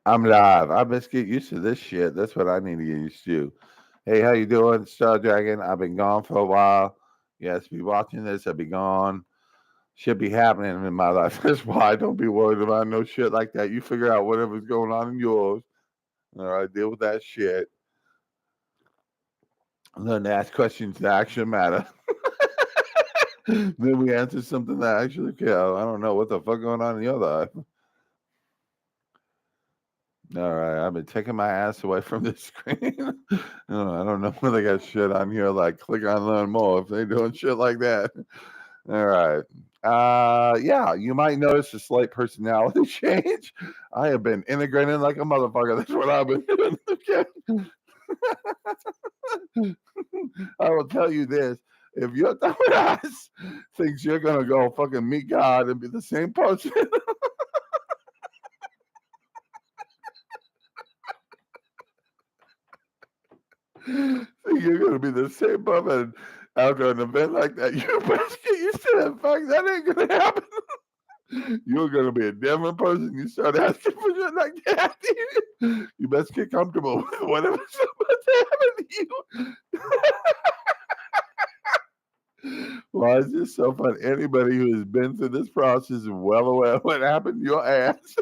I'm live. I must get used to this shit. That's what I need to get used to. Hey, how you doing, Star Dragon? I've been gone for a while. Yes, be watching this. I'll be gone. Should be happening in my life. That's why don't be worried about no shit like that. You figure out whatever's going on in yours. All right, deal with that shit. Learn to ask questions that actually matter. Then we answer something that actually counts. I don't know what the fuck going on in your life. All right, I've been taking my ass away from the screen. I don't know when they got shit on here like click on learn more if they doing shit like that. All right. Yeah, you might notice a slight personality change. I have been integrating like a motherfucker. That's what I've been doing. Okay. I will tell you this. If your dumbass thinks you're gonna go fucking meet God and be the same person, think you're gonna be the same person after an event like that, you best get used to that fact. That ain't gonna happen. You're gonna be a different person. You start asking for shit like that. You best get comfortable with whatever's about to happen to you. Why is this so fun? Anybody who has been through this process is well aware of what happened to your ass.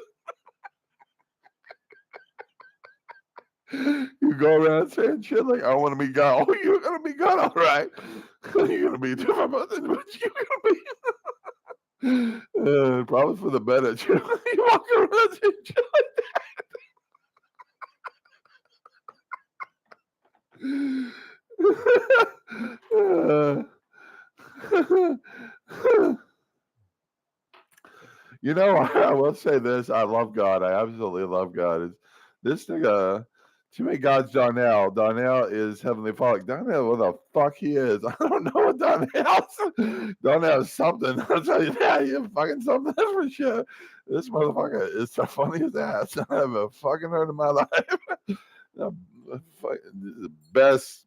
You go around saying shit like, I want to be God. Oh, you're going to be God, all right. You're going to be a different person, but you're going to be. Probably for the better. You walk around saying shit like You know, I will say this. I love God. I absolutely love God. This nigga, to me, God's Darnell. Darnell is Heavenly Father. Darnell, what the fuck he is? I don't know what Darnell. Darnell is something. I'll tell you that. You're fucking something for sure. This motherfucker is the funniest ass I've ever fucking heard in my life. The best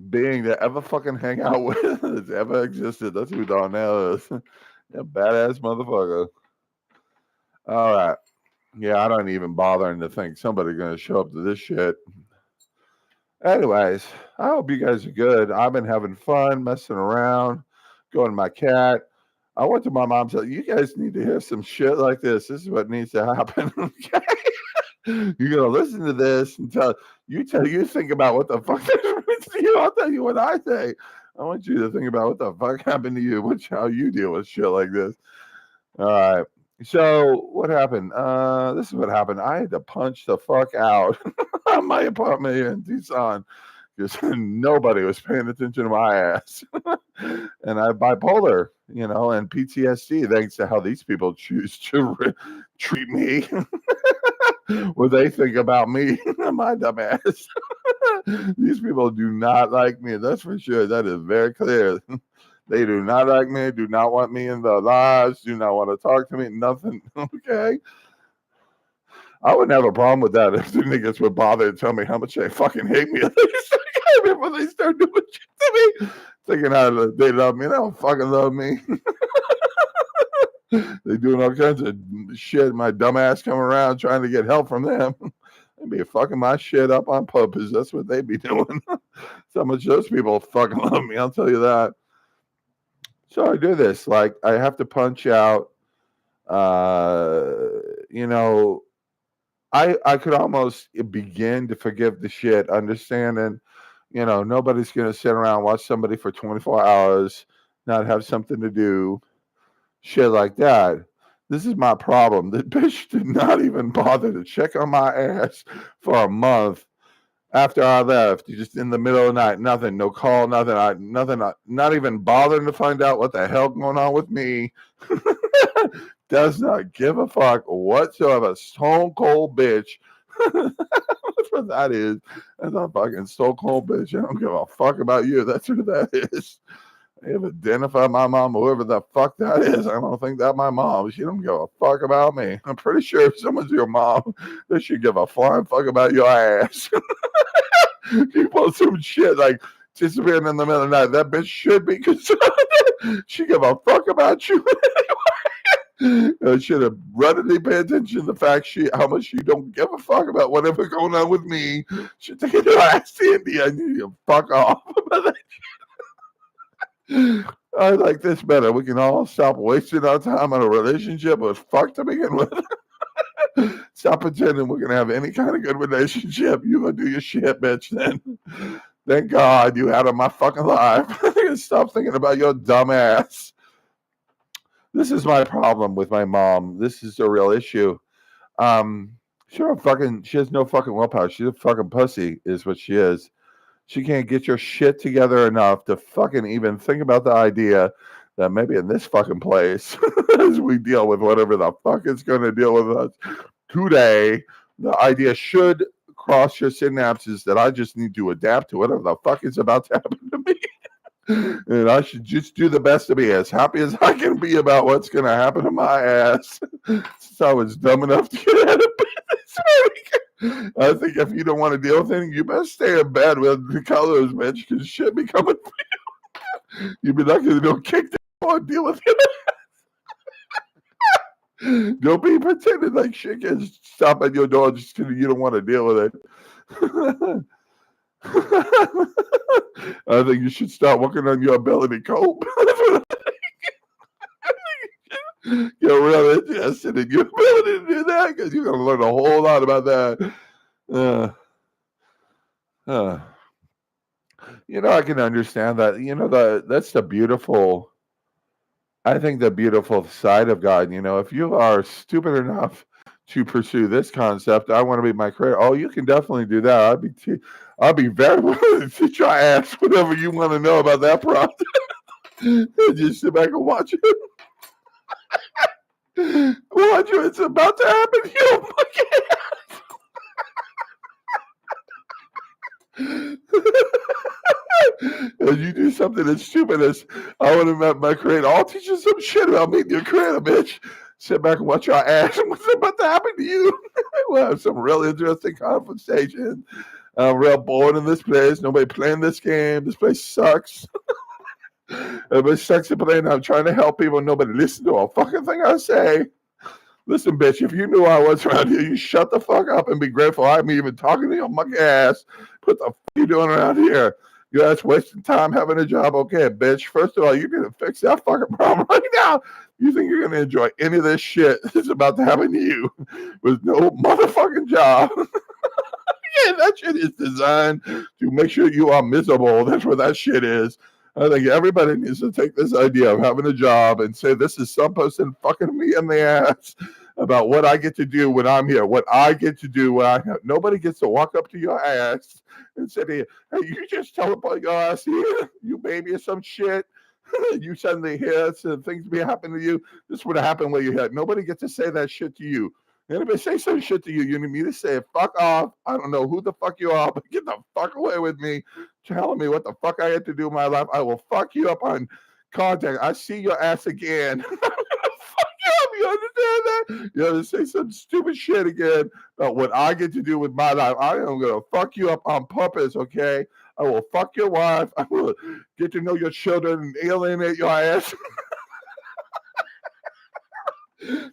being that ever fucking hang out with that's ever existed. That's who Darnell is. Yeah, badass motherfucker. All right. Yeah, I don't even bothering to think somebody's gonna show up to this shit. Anyways, I hope you guys are good. I've been having fun messing around, going to my cat. I went to my mom and said, "You guys need to hear some shit like this. This is what needs to happen." Okay. You're gonna listen to this and you think about what the fuck happens to you. I'll tell you what I say. I want you to think about what the fuck happened to you, which how you deal with shit like this. All right. So what happened? This is what happened. I had to punch the fuck out of my apartment here in Tucson because nobody was paying attention to my ass. And I have bipolar, and PTSD thanks to how these people choose to treat me. What they think about me, my dumb ass. These people do not like me. That's for sure. That is very clear. They do not like me, do not want me in their lives, do not want to talk to me, nothing. Okay. I wouldn't have a problem with that if the niggas would bother to tell me how much they fucking hate me before they start doing shit to me. Thinking how they love me. They don't fucking love me. They doing all kinds of shit. My dumb ass coming around trying to get help from them. They be fucking my shit up on purpose. That's what they be doing. So much those people fucking love me. I'll tell you that. So I do this. Like I have to punch out. Uh, you know, I could almost begin to forgive the shit, understanding. Nobody's gonna sit around and watch somebody for 24 hours, not have something to do, shit like that. This is my problem. The bitch did not even bother to check on my ass for a month after I left. Just in the middle of the night, nothing, no call, nothing. Not even bothering to find out what the hell going on with me. Does not give a fuck whatsoever. Stone cold bitch. That's what that is. That's a fucking stone cold bitch. I don't give a fuck about you. That's who that is. I have identified my mom, whoever the fuck that is. I don't think that's my mom. She don't give a fuck about me. I'm pretty sure if someone's your mom, they should give a flying fuck about your ass. You post some shit like disappearing in the middle of the night. That bitch should be concerned. She give a fuck about you. I should have readily paid attention to the fact how much you don't give a fuck about whatever going on with me. Should take your ass to India and you fuck off. I like this better. We can all stop wasting our time on a relationship with fuck to begin with. Stop pretending we're gonna have any kind of good relationship. You gonna do your shit, bitch. Then, thank God you out of my fucking life. Stop thinking about your dumb ass. This is my problem with my mom. This is a real issue. She has no fucking willpower. She's a fucking pussy, is what she is. She can't get your shit together enough to fucking even think about the idea that maybe in this fucking place, as we deal with whatever the fuck is going to deal with us today, the idea should cross your synapses that I just need to adapt to whatever the fuck is about to happen to me. And I should just do the best to be as happy as I can be about what's going to happen to my ass. Since I was dumb enough to get out of bed this week. I think if you don't want to deal with anything, you better stay in bed with the colors, bitch, because shit be coming for you. You'd be lucky to don't kick the and deal with it. Don't be pretending like shit can stop at your door just because you don't want to deal with it. I think you should start working on your ability to cope. You're really interested in your ability to do that because you're going to learn a whole lot about that. I can understand that. That's the beautiful. I think the beautiful side of God. If you are stupid enough to pursue this concept, I want to be my creator. Oh, you can definitely do that. I'll be very willing to teach your ass whatever you want to know about that process. Just sit back and watch it. Watch it. It's about to happen to you. As you do something as stupid as I want to met my creator, I'll teach you some shit about meeting your creator, bitch. Sit back and watch your ass and what's about to happen to you. We'll have some real interesting conversation. I'm real bored in this place. Nobody playing this game. This place sucks. Everybody sucks at playing. I'm trying to help people. Nobody listen to a fucking thing I say. Listen, bitch, if you knew I was around here, you shut the fuck up and be grateful I'm even talking to your monkey ass. What the fuck you doing around here? Your ass wasting time having a job. Okay, bitch. First of all, you need to fix that fucking problem right now. You think you're going to enjoy any of this shit that's about to happen to you with no motherfucking job? Yeah, that shit is designed to make sure you are miserable. That's what that shit is. I think everybody needs to take this idea of having a job and say, this is some person fucking me in the ass about what I get to do when I'm here, what I get to do when I have. Nobody gets to walk up to your ass and say, hey, you just teleport your ass here, you baby, or some shit. You suddenly hear some things be happening to you. This would have happened where you had. Nobody gets to say that shit to you. Anybody say some shit to you, you need me to say, fuck off. I don't know who the fuck you are, but get the fuck away with me. Telling me what the fuck I had to do in my life. I will fuck you up on contact. I see your ass again. I'm gonna fuck you up. You understand that? You have to say some stupid shit again about what I get to do with my life. I am gonna fuck you up on purpose, okay? I will fuck your wife. I will get to know your children and alienate your ass.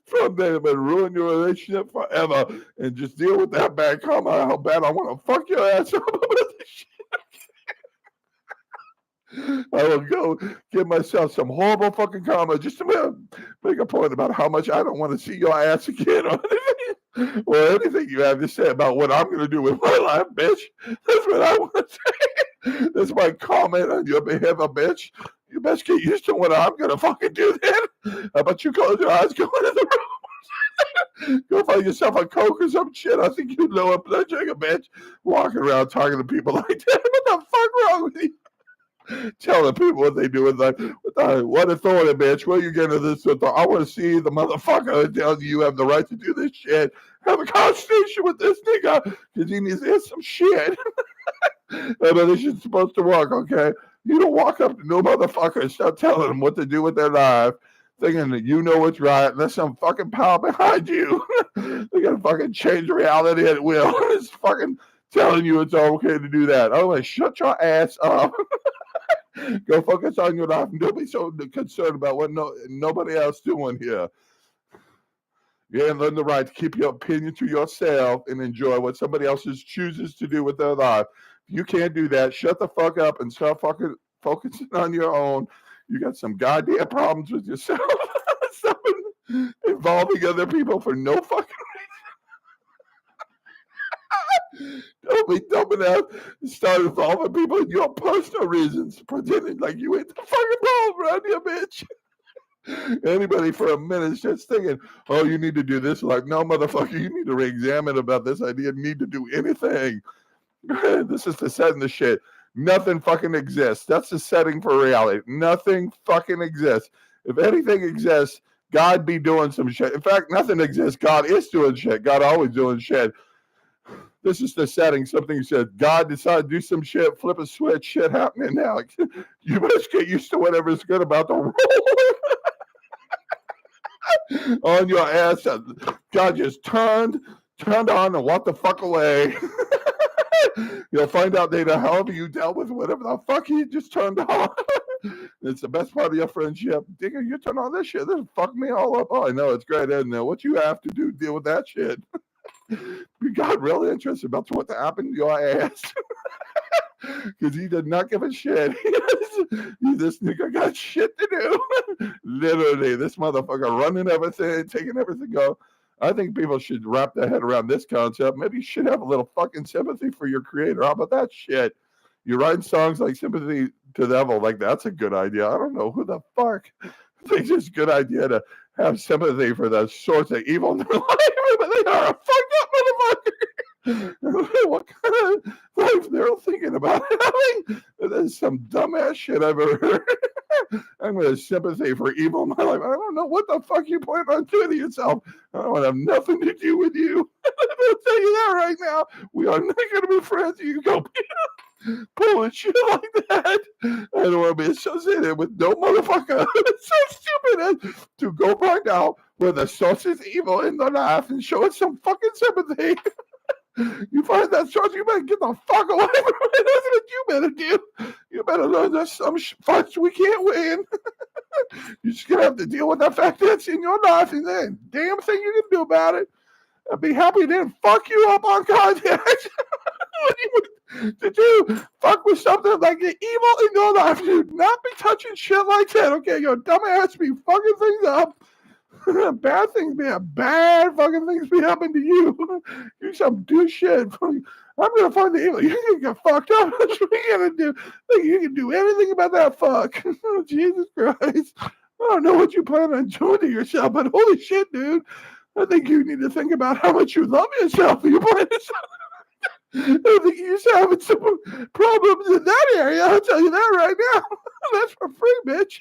From them and ruin your relationship forever and just deal with that bad karma. How bad I want to fuck your ass up about this shit. I will go give myself some horrible fucking karma just to make a point about how much I don't want to see your ass again or anything you have to say about what I'm going to do with my life, bitch. That's what I want to say. That's my comment on your behavior, bitch. You best get used to what I'm going to fucking do then. How about you close your eyes, go into the room. Go find yourself a Coke or some shit. I think you know a blood sugar, bitch. Walking around talking to people like that. What the fuck wrong with you? Telling people what they do with life. What authority, bitch? Where you getting this authority? I want to see the motherfucker telling you have the right to do this shit. Have a conversation with this nigga because he needs to hear some shit. But this shit's supposed to work, okay? You don't walk up to no motherfucker and start telling them what to do with their life, thinking that you know what's right, and there's some fucking power behind you. They're gonna fucking change reality at will. It's fucking telling you it's okay to do that. Oh, shut your ass up. Go focus on your life and don't be so concerned about what nobody else doing here. You learn the right to keep your opinion to yourself and enjoy what somebody else chooses to do with their life. If you can't do that, shut the fuck up and start fucking focusing on your own. You got some goddamn problems with yourself. Stop involving other people for no fucking reason. Don't be dumb enough to start involving people in your personal reasons, pretending like you ain't the fucking problem around here, bitch. Anybody for a minute is just thinking, oh, you need to do this. Like, no, motherfucker, you need to re-examine about this idea. You need to do anything. This is the setting the shit. Nothing fucking exists. That's the setting for reality. Nothing fucking exists. If anything exists, God be doing some shit. In fact, nothing exists. God is doing shit. God always doing shit. This is the setting. Something said, God decided to do some shit, flip a switch, shit happening now. You best get used to whatever's good about the world. On your ass. God just turned on and walked the fuck away. You'll find out later, however you dealt with whatever the fuck he just turned on. It's the best part of your friendship. Digger, you turn on this shit. This fuck me all up. Oh, I know, it's great, isn't it? What you have to do, deal with that shit. You got really interested about what happened to your ass. Because he did not give a shit. This nigga got shit to do. Literally, this motherfucker running everything, taking everything go. I think people should wrap their head around this concept. Maybe you should have a little fucking sympathy for your creator. How about that shit? You're writing songs like Sympathy to the Devil. Like, that's a good idea. I don't know who the fuck thinks it's a good idea to have sympathy for the sorts of evil in their life. But they are a fucked up motherfucker. What kind of life they're thinking about having? There's some dumbass shit I've ever heard. I'm going to sympathy for evil in my life. I don't know what the fuck you plan on doing to yourself. I don't want to have nothing to do with you. I'll tell you that right now. We are not going to be friends. You go pulling shit like that. I don't want to be associated with no motherfucker. It's so stupid to go find out where the source is evil in their life and show it some fucking sympathy. You find that source, you better get the fuck away from it. That's what you better do. You better learn there's some fights we can't win. You're just going to have to deal with the fact that it's in your life and then damn thing you can do about it. I'd be happy to then fuck you up on contact. To do fuck with something like the evil in your life. Do not be touching shit like that. Okay, your dumb ass be fucking things up. Bad things bad fucking things be happening to you. You some douche shit. I'm gonna find the evil. You're gonna get fucked up. That's what you're gonna do. Like, you can do anything about that fuck. Jesus Christ. I don't know what you plan on doing to yourself, but holy shit, dude. I think you need to think about how much you love yourself. You plan to I think you're just having some problems in that area. I'll tell you that right now. That's for free, bitch.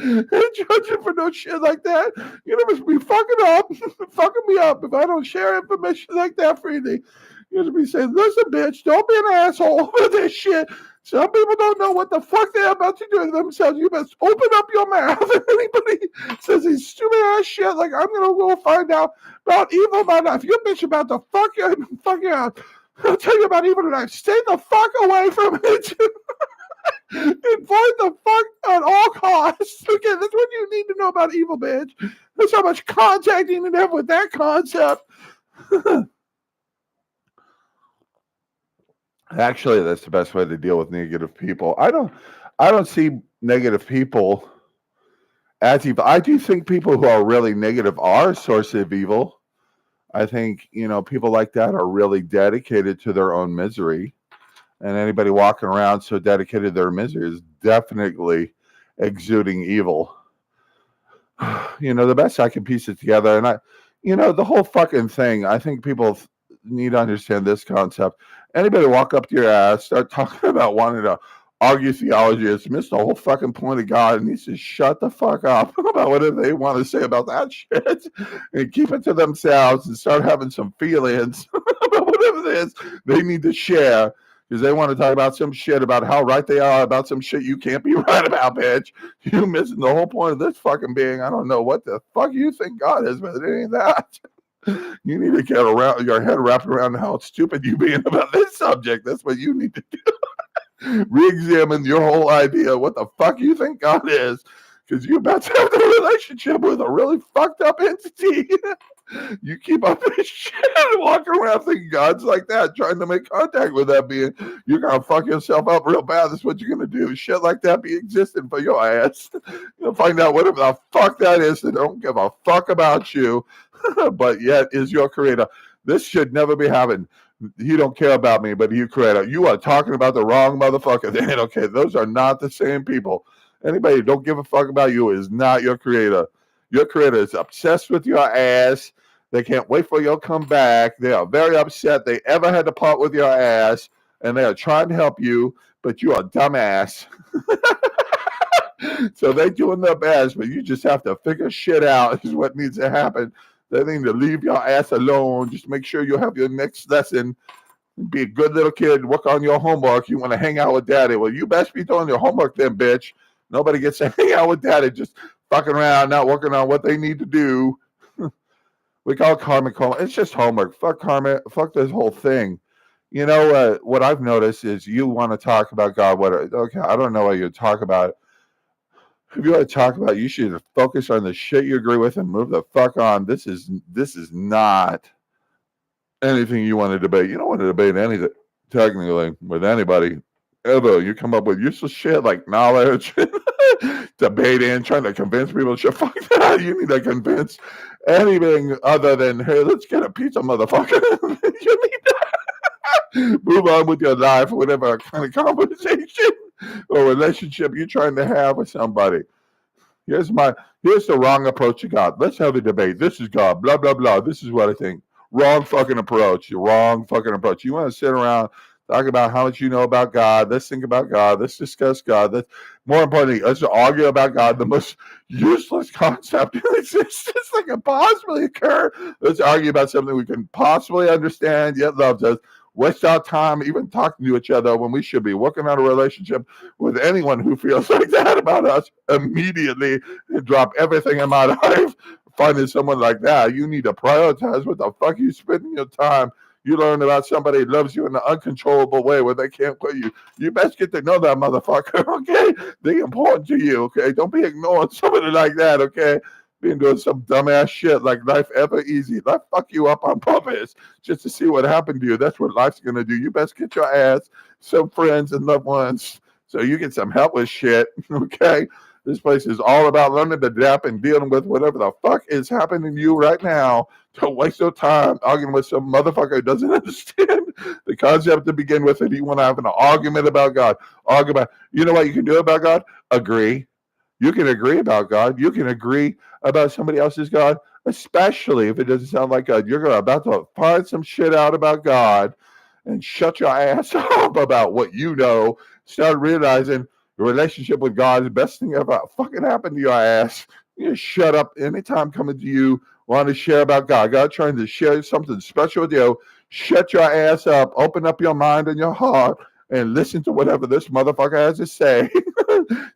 Ain't judging for no shit like that. You must be fucking me up if I don't share information like that freely. You must be saying, listen, bitch, don't be an asshole with this shit. Some people don't know what the fuck they're about to do to themselves. You must open up your mouth. If anybody says these stupid ass shit, like I'm gonna go find out about evil in my life. You bitch about to fuck you out. I'll tell you about evil tonight. Stay the fuck away from it. Avoid the fuck at all costs. Okay, that's what you need to know about evil, bitch. That's how much contact you need to have with that concept. Actually, that's the best way to deal with negative people. I don't see negative people as evil. I do think people who are really negative are a source of evil. I think, people like that are really dedicated to their own misery. And anybody walking around so dedicated to their misery is definitely exuding evil. The best I can piece it together. And the whole fucking thing, I think people need to understand this concept. Anybody walk up to your ass, start talking about wanting to argue theology, it's missed the whole fucking point of God, and needs to shut the fuck up about whatever they want to say about that shit and keep it to themselves and start having some feelings about whatever it is they need to share. Because they want to talk about some shit about how right they are about some shit you can't be right about, bitch. You missing the whole point of this fucking being. I don't know what the fuck you think God is, but it ain't that. You need to get your head wrapped around how stupid you being about this subject. That's what you need to do. Re-examine your whole idea. What the fuck you think God is. because you're about to have a relationship with a really fucked up entity. You keep up this shit and walking around thinking God's like that, trying to make contact with that being. You're going to fuck yourself up real bad. That's what you're going to do. Shit like that be existing for your ass. You'll find out whatever the fuck that is that don't give a fuck about you, but yet is your creator. This should never be happening. He don't care about me, but he creator. You are talking about the wrong motherfucker. They ain't okay. Those are not the same people. Anybody who don't give a fuck about you is not your creator. Your creator is obsessed with your ass. They can't wait for you to come back. They are very upset they ever had to part with your ass, and they are trying to help you, but you are a dumbass. So they're doing their best, but you just have to figure shit out is what needs to happen. They need to leave your ass alone. Just make sure you have your next lesson. Be a good little kid. Work on your homework. You want to hang out with daddy. Well, you best be doing your homework then, bitch. Nobody gets to hang out with daddy just fucking around, not working on what they need to do. We call it karmic homework. It's just homework. Fuck karma. Fuck this whole thing. You know, what I've noticed is you want to talk about God. Okay, I don't know what you talk about. If you want to talk about, you should focus on the shit you agree with and move the fuck on. This is not anything you want to debate. You don't want to debate anything technically with anybody ever. You come up with useless shit like knowledge, debating, trying to convince people. Shit, fuck that. You need to convince anything other than, hey, let's get a pizza, motherfucker. You need to move on with your life, whatever kind of conversation or relationship you're trying to have with somebody. Here's the wrong approach to God. Let's have a debate. This is God, blah, blah, blah. This is what I think. Wrong fucking approach. Wrong fucking approach. You want to sit around, talk about how much you know about God. Let's think about God. Let's discuss God. More importantly, let's argue about God, the most useless concept in existence that can possibly occur. Let's argue about something we can possibly understand, yet loves us. Waste our time even talking to each other when we should be working on a relationship with anyone who feels like that about us immediately and drop everything in my life. Finding someone like that, you need to prioritize what the fuck you spending your time. You learn about somebody who loves you in an uncontrollable way where they can't quit you. You best get to know that motherfucker, okay? They're important to you, okay? Don't be ignoring somebody like that, okay? Being doing some dumbass shit like life ever easy. Life fuck you up on purpose just to see what happened to you. That's what life's gonna do. You best get your ass some friends and loved ones so you get some help with shit, okay? This place is all about learning to adapt and dealing with whatever the fuck is happening to you right now. Don't waste your time arguing with some motherfucker who doesn't understand the concept to begin with. And you want to have an argument about God. You know what you can do about God? Agree. You can agree about God. You can agree about somebody else's God, especially if it doesn't sound like God. You're about to find some shit out about God and shut your ass up about what you know. Start realizing your relationship with God is the best thing ever fucking happened to your ass. You just shut up anytime coming to you, want to share about God. God trying to share something special with you. Shut your ass up. Open up your mind and your heart and listen to whatever this motherfucker has to say.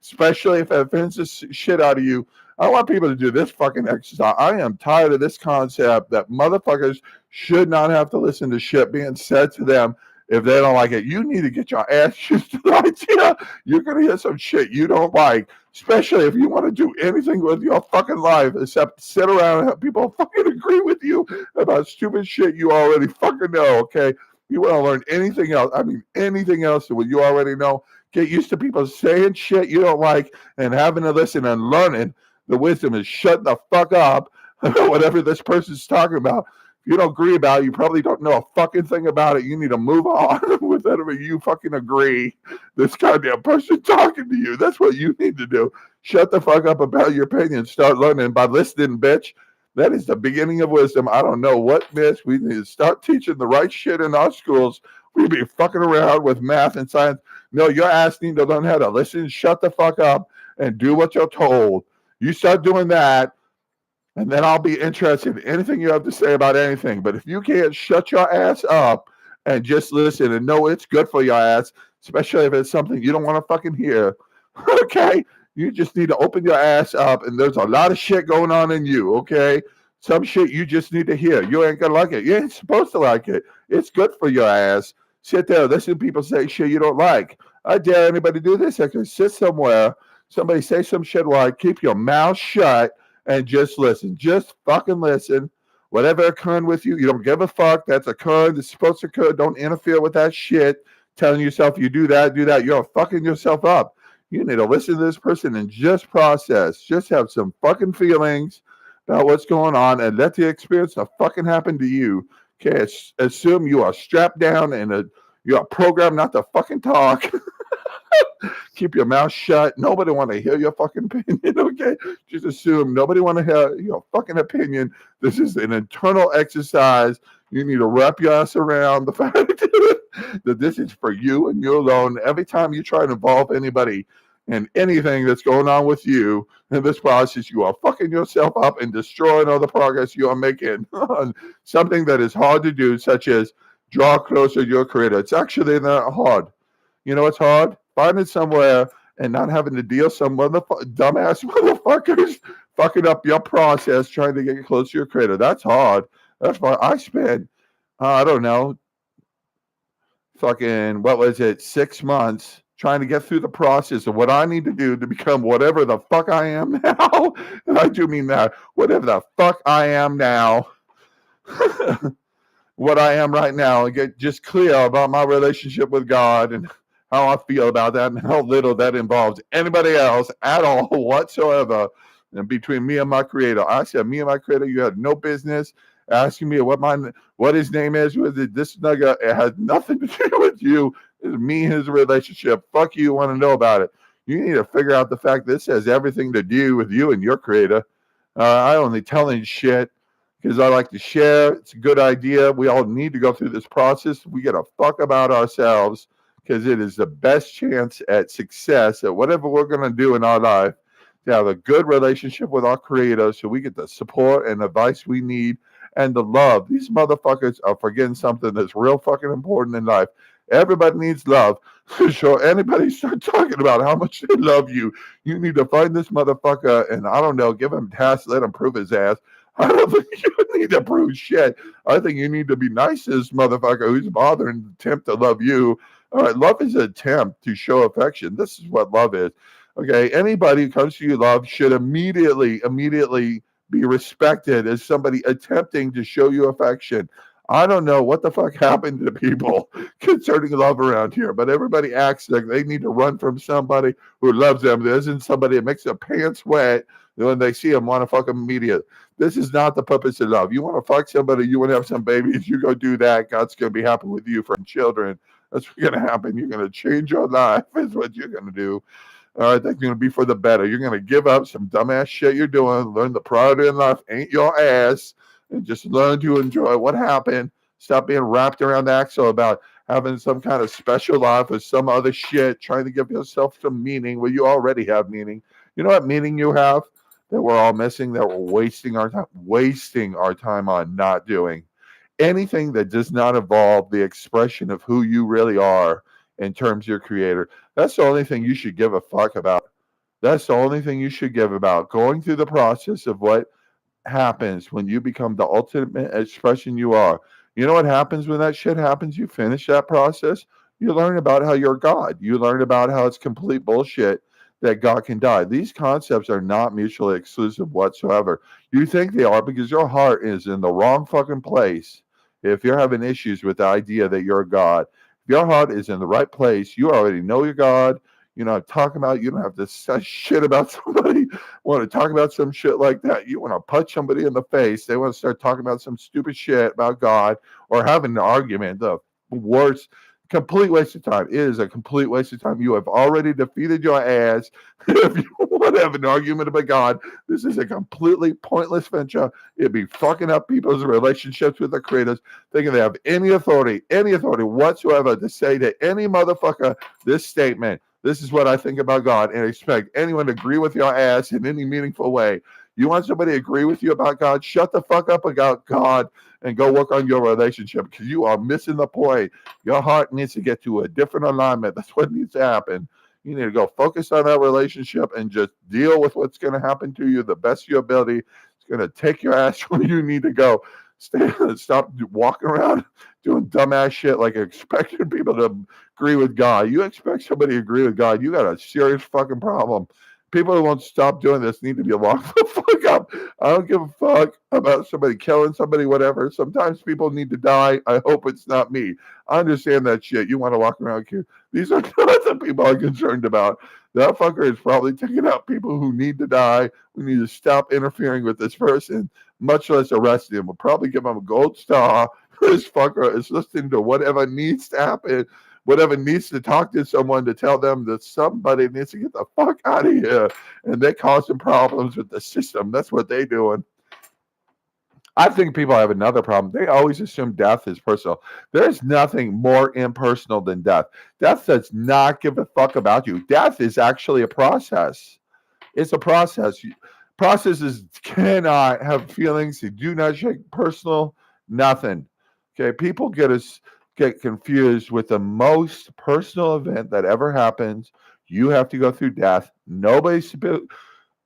Especially if it offends the shit out of you. I want people to do this fucking exercise. I am tired of this concept that motherfuckers should not have to listen to shit being said to them if they don't like it. You need to get your ass used to the idea you're going to hear some shit you don't like, especially if you want to do anything with your fucking life except sit around and have people fucking agree with you about stupid shit you already fucking know, okay? You want to learn anything else, anything else that you already know, get used to people saying shit you don't like and having to listen and learning. The wisdom is shut the fuck up about whatever this person's talking about. If you don't agree about it, you probably don't know a fucking thing about it. You need to move on with whatever you fucking agree. This goddamn person talking to you. That's what you need to do. Shut the fuck up about your opinion. Start learning by listening, bitch. That is the beginning of wisdom. I don't know what, bitch. We need to start teaching the right shit in our schools. We be fucking around with math and science. No, your ass need to learn how to listen, shut the fuck up, and do what you're told. You start doing that, and then I'll be interested in anything you have to say about anything. But if you can't shut your ass up and just listen and know it's good for your ass, especially if it's something you don't want to fucking hear, okay? You just need to open your ass up, and there's a lot of shit going on in you, okay? Some shit you just need to hear. You ain't gonna like it. You ain't supposed to like it. It's good for your ass. Sit there, listen to people say shit you don't like. I dare anybody do this. I can sit somewhere, somebody say some shit like, keep your mouth shut and just listen. Just fucking listen. Whatever occurred with you, you don't give a fuck. That's occurred. It's supposed to occur. Don't interfere with that shit. Telling yourself you do that. You're fucking yourself up. You need to listen to this person and just process. Just have some fucking feelings about what's going on and let the experience fucking happen to you. Okay, assume you are strapped down and you are programmed not to fucking talk. Keep your mouth shut. Nobody want to hear your fucking opinion, okay? Just assume nobody want to hear your fucking opinion. This is an internal exercise. You need to wrap your ass around the fact that this is for you and you alone. Every time you try to involve anybody in anything that's going on with you in this process, you are fucking yourself up and destroying all the progress you are making on something that is hard to do, such as draw closer to your creator. It's actually not hard. You know what's hard? Finding somewhere and not having to deal with some dumbass motherfuckers fucking up your process trying to get close to your creator. That's hard. That's why I spent, I don't know, fucking, 6 months trying to get through the process of what I need to do to become whatever the fuck I am now. And I do mean that. Whatever the fuck I am now. What I am right now, and get just clear about my relationship with God and how I feel about that and how little that involves anybody else at all whatsoever. And between me and my creator, I said, me and my creator, you had no business asking me what his name is. This nigga, it has nothing to do with you. It's me and his relationship. Fuck you want to know about it. You need to figure out the fact this has everything to do with you and your creator. I only telling shit because I like to share. It's a good idea. We all need to go through this process. We get a fuck about ourselves because it is the best chance at success at whatever we're going to do in our life, to have a good relationship with our creator so we get the support and advice we need and the love. These motherfuckers are forgetting something that's real fucking important in life. Everybody needs love. So anybody start talking about how much they love you, you need to find this motherfucker and, I don't know, give him tasks, let him prove his ass. I don't think you need to prove shit. I think you need to be nice to this motherfucker who's bothering to attempt to love you. All right, love is an attempt to show affection. This is what love is. Okay, anybody who comes to you, love, should immediately be respected as somebody attempting to show you affection. I don't know what the fuck happened to people concerning love around here, but everybody acts like they need to run from somebody who loves them. There isn't somebody that makes their pants wet when they see them want to fuck them immediately. This is not the purpose of love. You want to fuck somebody, you want to have some babies, you go do that. God's going to be happy with you for children. That's what's going to happen. You're going to change your life is what you're going to do. All right, that's going to be for the better. You're going to give up some dumbass shit you're doing, learn the priority in life ain't your ass, and just learn to enjoy what happened. Stop being wrapped around the axle about having some kind of special life or some other shit, trying to give yourself some meaning where you already have meaning. You know what meaning you have that we're all missing, that we're wasting our time on not doing? Anything that does not involve the expression of who you really are in terms of your creator. That's the only thing you should give a fuck about. That's the only thing you should give about. Going through the process of what happens when you become the ultimate expression you are. You know what happens when that shit happens? You finish that process. You learn about how you're God. You learn about how it's complete bullshit that God can die. These concepts are not mutually exclusive whatsoever. You think they are because your heart is in the wrong fucking place. If you're having issues with the idea that you're God, if your heart is in the right place, you already know you're God. You know, talking about, you don't have to say shit about somebody, want to talk about some shit like that. You want to punch somebody in the face. They want to start talking about some stupid shit about God or having an argument. The worst, complete waste of time. It is a complete waste of time. You have already defeated your ass. If you want to have an argument about God, this is a completely pointless venture. It'd be fucking up people's relationships with their creators, thinking they have any authority whatsoever to say to any motherfucker this statement. This is what I think about God, and expect anyone to agree with your ass in any meaningful way. You want somebody to agree with you about God? Shut the fuck up about God and go work on your relationship, because you are missing the point. Your heart needs to get to a different alignment. That's what needs to happen. You need to go focus on that relationship and just deal with what's going to happen to you the best of your ability. It's going to take your ass where you need to go. Stop walking around doing dumbass shit like expecting people to agree with God. You expect somebody to agree with God, you got a serious fucking problem. People who won't stop doing this need to be locked the fuck up. I don't give a fuck about somebody killing somebody, whatever. Sometimes people need to die. I hope it's not me. I understand that shit. You want to walk around here. These are not the people I'm concerned about. That fucker is probably taking out people who need to die. We need to stop interfering with this person, much less arrest him. We'll probably give him a gold star. This fucker is listening to whatever needs to happen, whatever needs to talk to someone to tell them that somebody needs to get the fuck out of here. And they're causing problems with the system. That's what they're doing. I think people have another problem. They always assume death is personal. There's nothing more impersonal than death. Death does not give a fuck about you. Death is actually a process. It's a process. Processes cannot have feelings. They do not shake personal, nothing. Okay, people get confused with the most personal event that ever happens. You have to go through death. Nobody's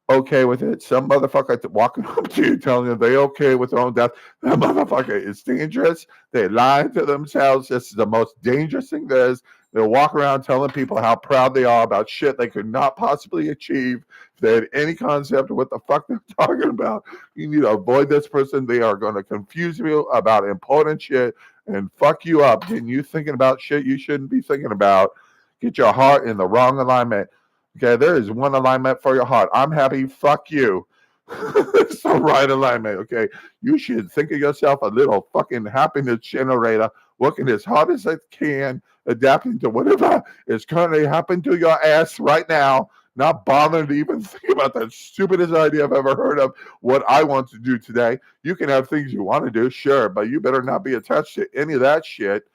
okay with it. Some motherfucker walking up to you telling you they okay with their own death. That motherfucker is dangerous. They lie to themselves. This is the most dangerous thing there is. They'll walk around telling people how proud they are about shit they could not possibly achieve. If they had any concept of what the fuck they're talking about, you need to avoid this person. They are going to confuse you about important shit and fuck you up, getting you thinking about shit you shouldn't be thinking about. Get your heart in the wrong alignment. Okay, there is one alignment for your heart. I'm happy. Fuck you. It's the right alignment. Okay, you should think of yourself a little fucking happiness generator, working as hard as it can, adapting to whatever is currently happening to your ass right now. Not bothering to even think about the stupidest idea I've ever heard of. What I want to do today. You can have things you want to do, sure, but you better not be attached to any of that shit.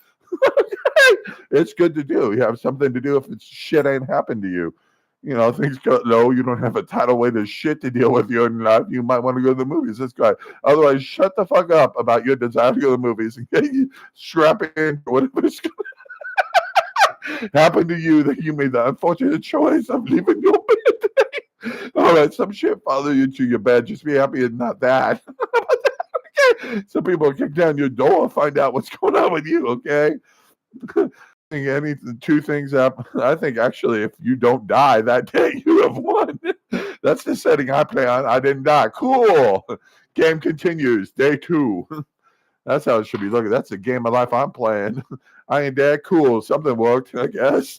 It's good to do. You have something to do if it's shit ain't happened to you. You know, things go low. You don't have a tidal weight of shit to deal with in your life. You might want to go to the movies. This guy. Otherwise, shut the fuck up about your desire to go to the movies and get you strap in whatever's going to happen to you that you made the unfortunate choice of leaving your bed today. All right, some shit follow you to your bed. Just be happy it's not that. Okay. Some people kick down your door, find out what's going on with you. Okay. Two things happen. I think actually, if you don't die that day, you have won. That's the setting I play on. I didn't die. Cool. Game continues. Day 2. That's how it should be looking. That's the game of life I'm playing. I ain't dead. Cool. Something worked, I guess.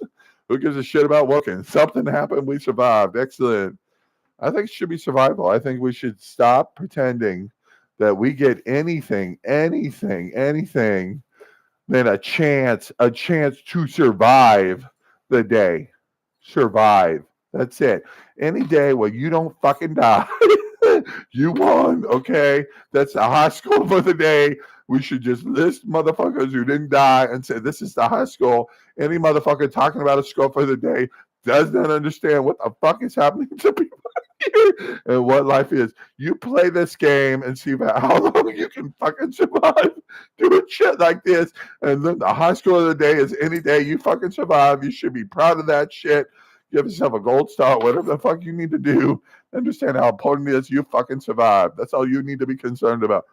Who gives a shit about working? Something happened. We survived. Excellent. I think it should be survival. I think we should stop pretending that we get anything than a chance to survive the day. Survive. That's it. Any day where you don't fucking die, you won, okay? That's the high score for the day. We should just list motherfuckers who didn't die and say, this is the high score. Any motherfucker talking about a score for the day does not understand what the fuck is happening to people here and what life is. You play this game and see how long you can fucking survive doing shit like this. And then the high score of the day is any day you fucking survive. You should be proud of that shit. Give yourself a gold star, whatever the fuck you need to do. Understand how important it is you fucking survive. That's all you need to be concerned about.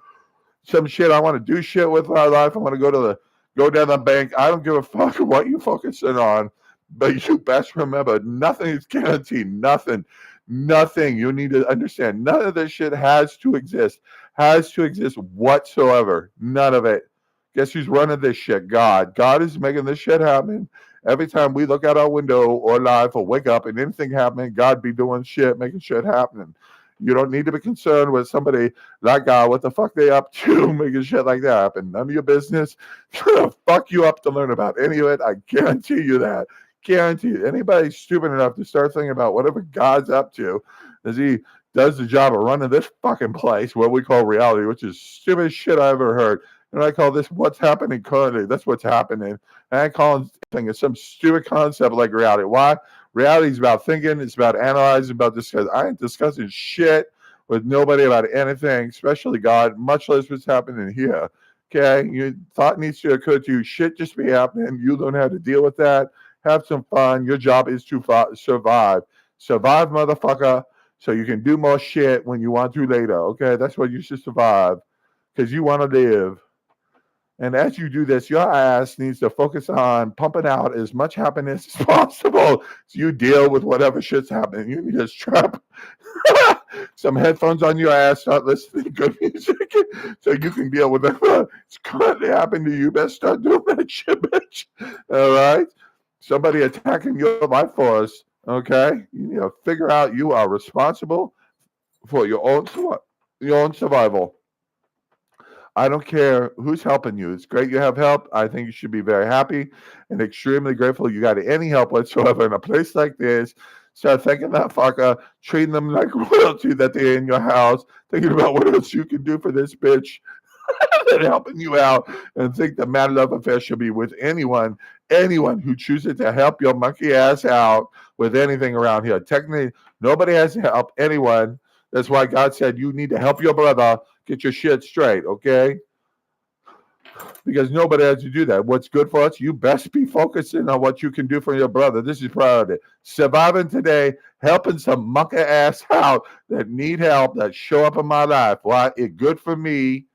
Some shit, I want to do shit with my life. I want to go down the bank. I don't give a fuck what you focusing on. But you best remember, nothing is guaranteed. Nothing. You need to understand. None of this shit has to exist whatsoever. None of it. Guess who's running this shit? God. God is making this shit happen. Every time we look out our window or live or wake up and anything happening, God be doing shit, making shit happen. You don't need to be concerned with somebody like God, what the fuck they up to, making shit like that happen. None of your business. Trying to fuck you up to learn about any of it. I guarantee you that. Guaranteed. Anybody stupid enough to start thinking about whatever God's up to as he does the job of running this fucking place, what we call reality, which is stupid shit I ever heard. And I call this what's happening currently. That's what's happening. And I call it some stupid concept like reality. Why? Reality is about thinking. It's about analyzing, about discussing. I ain't discussing shit with nobody about anything, especially God, much less what's happening here. Okay? Your thought needs to occur to you. Shit just be happening. You don't have to deal with that. Have some fun. Your job is to survive. Survive, motherfucker, so you can do more shit when you want to later. Okay? That's what you should survive because you want to live. And as you do this, your ass needs to focus on pumping out as much happiness as possible so you deal with whatever shit's happening. You need to strap some headphones on your ass, start listening to good music so you can deal with whatever it's currently happening to you. Best start doing that shit, bitch. All right? Somebody attacking your life force, okay? You need to figure out you are responsible for your own survival. I don't care who's helping you. It's great you have help. I think you should be very happy and extremely grateful you got any help whatsoever in a place like this. Start thanking that fucker, treating them like royalty that they're in your house, thinking about what else you can do for this bitch and helping you out, and think the mad love affair should be with anyone who chooses to help your monkey ass out with anything around here. Technically, nobody has to help anyone. That's why God said you need to help your brother get your shit straight, okay? Because nobody has to do that. What's good for us, you best be focusing on what you can do for your brother. This is priority. Surviving today, helping some monkey ass out that need help, that show up in my life. Why? It's good for me,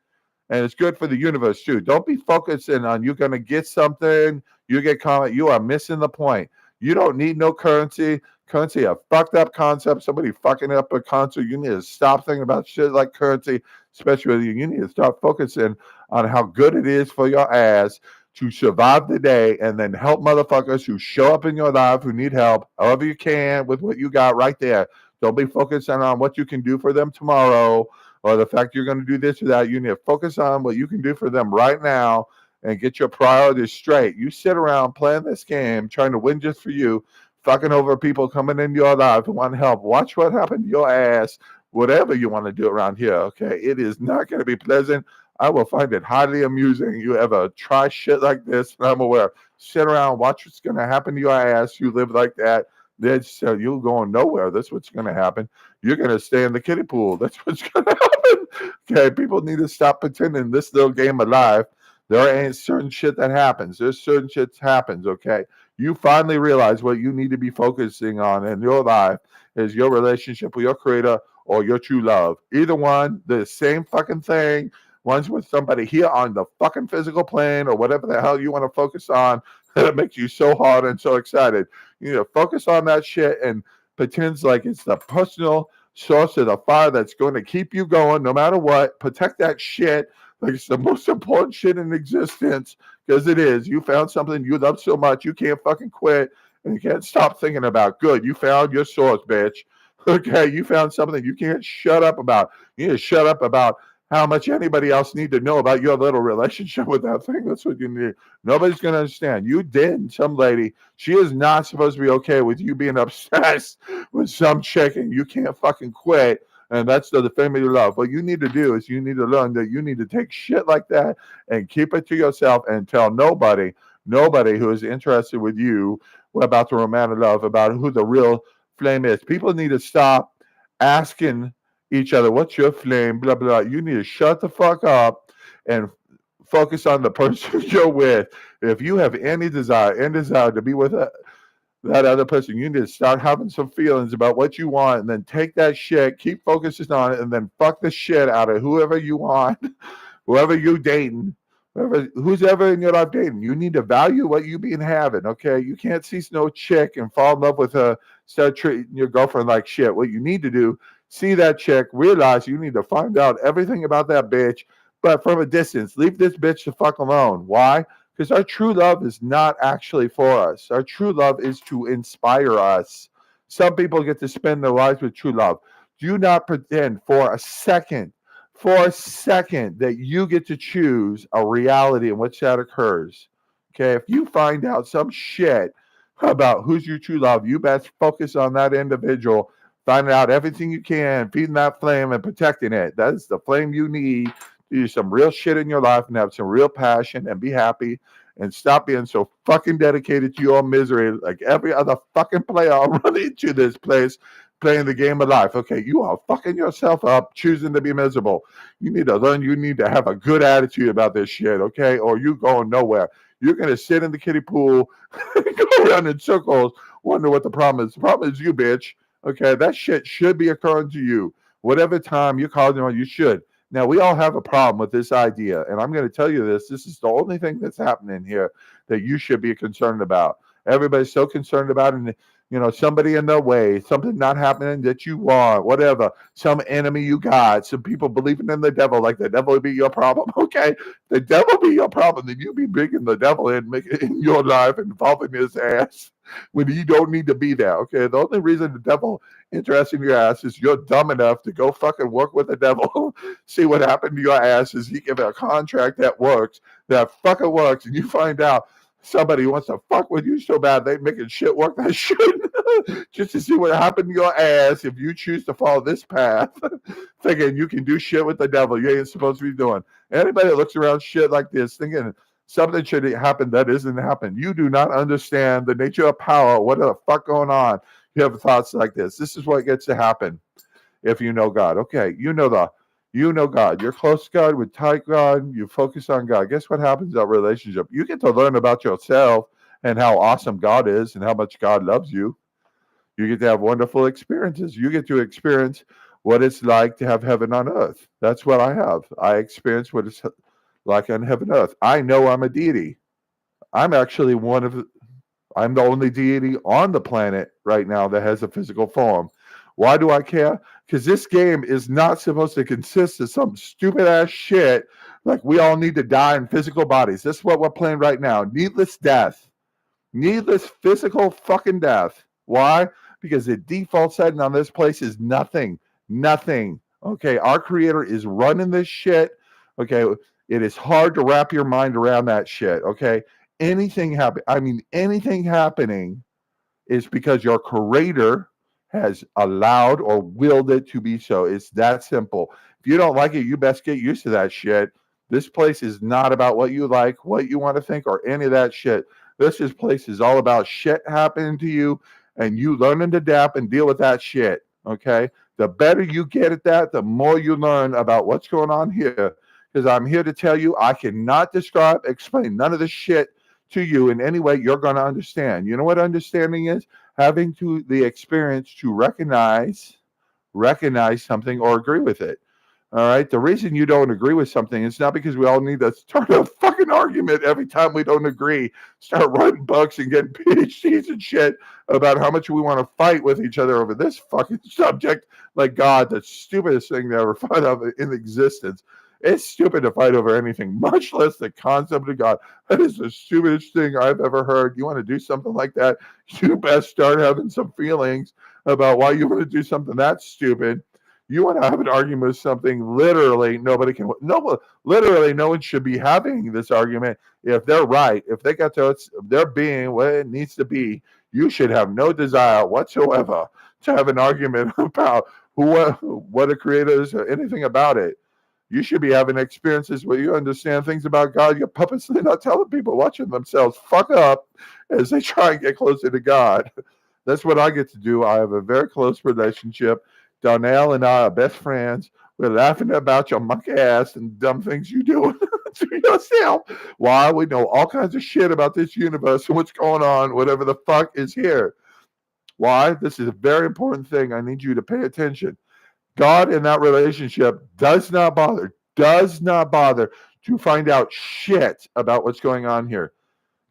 and it's good for the universe too. Don't be focusing on you're going to get something, you get comment. You are missing the point. You don't need no currency. Currency, a fucked up concept. Somebody fucking up a concept. You need to stop thinking about shit like currency, especially with you. You need to start focusing on how good it is for your ass to survive the day and then help motherfuckers who show up in your life who need help, however you can with what you got right there. Don't be focusing on what you can do for them tomorrow or the fact you're going to do this or that. You need to focus on what you can do for them right now and get your priorities straight. You sit around playing this game, trying to win just for you, fucking over people coming into your life who want help. Watch what happened to your ass, whatever you want to do around here, okay? It is not going to be pleasant. I will find it highly amusing. You ever try shit like this, and I'm aware. Sit around, watch what's going to happen to your ass. You live like that. You're going nowhere. That's what's going to happen. You're going to stay in the kiddie pool. That's what's going to happen. Okay, people need to stop pretending this little game of life. There ain't certain shit that happens. There's certain shit happens, okay? You finally realize what you need to be focusing on in your life is your relationship with your creator or your true love. Either one, the same fucking thing. One's with somebody here on the fucking physical plane or whatever the hell you want to focus on that makes you so hard and so excited. You need to focus on that shit and pretend like it's the personal source of the fire that's going to keep you going no matter what. Protect that shit like it's the most important shit in existence, because it is. You found something you love so much, you can't fucking quit and you can't stop thinking about. Good, you found your source, bitch. Okay, you found something you can't shut up about. You need to shut up about how much anybody else need to know about your little relationship with that thing. That's what you need. Nobody's going to understand. You did, some lady. She is not supposed to be okay with you being obsessed with some chick and you can't fucking quit. And that's the family love. What you need to do is you need to learn that you need to take shit like that and keep it to yourself and tell nobody who is interested with you about the romantic love, about who the real flame is. People need to stop asking each other, what's your flame, blah, blah. You need to shut the fuck up and focus on the person you're with. If you have any desire to be with that other person, you need to start having some feelings about what you want and then take that shit, keep focusing on it, and then fuck the shit out of whoever you want, whoever you dating, who's ever in your life dating. You need to value what you been having, okay? You can't see no chick and fall in love with her, start treating your girlfriend like shit. What you need to do, see that chick, realize you need to find out everything about that bitch, but from a distance. Leave this bitch the fuck alone. Why? Because our true love is not actually for us. Our true love is to inspire us. Some people get to spend their lives with true love. Do not pretend for a second that you get to choose a reality in which that occurs. Okay, if you find out some shit about who's your true love, you best focus on that individual, finding out everything you can, feeding that flame and protecting it. That's the flame you need to do some real shit in your life and have some real passion and be happy and stop being so fucking dedicated to your misery like every other fucking player running to this place playing the game of life. Okay, you are fucking yourself up choosing to be miserable. You need to learn, you need to have a good attitude about this shit, okay? Or you going nowhere. You're going to sit in the kiddie pool, go around in circles, wonder what the problem is. The problem is you, bitch. Okay, that shit should be occurring to you. Whatever time you're calling on, you should. Now, we all have a problem with this idea, and I'm going to tell you this. This is the only thing that's happening here that you should be concerned about. Everybody's so concerned about, and somebody in their way, something not happening that you want, whatever, some enemy you got, some people believing in the devil, like the devil would be your problem. Okay, the devil be your problem, then you be bringing the devil in your life and involving his ass when you don't need to be there. Okay, the only reason the devil interested in your ass is you're dumb enough to go fucking work with the devil. See what happened to your ass is he give a contract that works, that fucking works, and you find out somebody wants to fuck with you so bad they making shit work that shouldn't, just to see what happened to your ass if you choose to follow this path, thinking you can do shit with the devil you ain't supposed to be doing. Anybody that looks around shit like this thinking something should happen that isn't happening, you do not understand the nature of power. What the fuck going on? You have thoughts like this. This is what gets to happen if you know God. Okay, you know God. You're close to God, with tight God. You focus on God. Guess what happens in that relationship? You get to learn about yourself and how awesome God is and how much God loves you. You get to have wonderful experiences. You get to experience what it's like to have heaven on earth. That's what I have. I experience what it's like on heaven and earth. I know I'm a deity. I'm actually I'm the only deity on the planet right now that has a physical form. Why do I care? Because this game is not supposed to consist of some stupid ass shit like we all need to die in physical bodies. This is what we're playing right now. Needless death. Needless physical fucking death. Why? Because the default setting on this place is nothing. Nothing. Okay, our creator is running this shit. Okay, it is hard to wrap your mind around that shit. Okay, anything happening is because your creator has allowed or willed it to be so. It's that simple. If you don't like it, you best get used to that shit. This place is not about what you like, what you want to think, or any of that shit. This place is all about shit happening to you and you learning to adapt and deal with that shit. Okay? The better you get at that, the more you learn about what's going on here. Because I'm here to tell you, I cannot explain none of this shit to you in any way you're going to understand. You know what understanding is? Having the experience to recognize something or agree with it. All right. The reason you don't agree with something is not because we all need to start a fucking argument every time we don't agree, start writing books and getting PhDs and shit about how much we want to fight with each other over this fucking subject. Like, God, the stupidest thing to ever fight over in existence. It's stupid to fight over anything, much less the concept of God. That is the stupidest thing I've ever heard. You want to do something like that? You best start having some feelings about why you want to do something that stupid. You want to have an argument with something, literally literally no one should be having this argument if they're right. If they got their being what it needs to be, you should have no desire whatsoever to have an argument about what a creator is or anything about it. You should be having experiences where you understand things about God. You're purposely not telling people, watching themselves fuck up as they try and get closer to God. That's what I get to do. I have a very close relationship. Darnell and I are best friends. We're laughing about your monkey ass and dumb things you do to yourself. Why? We know all kinds of shit about this universe and what's going on, whatever the fuck is here. Why? This is a very important thing. I need you to pay attention. God in that relationship does not bother to find out shit about what's going on here.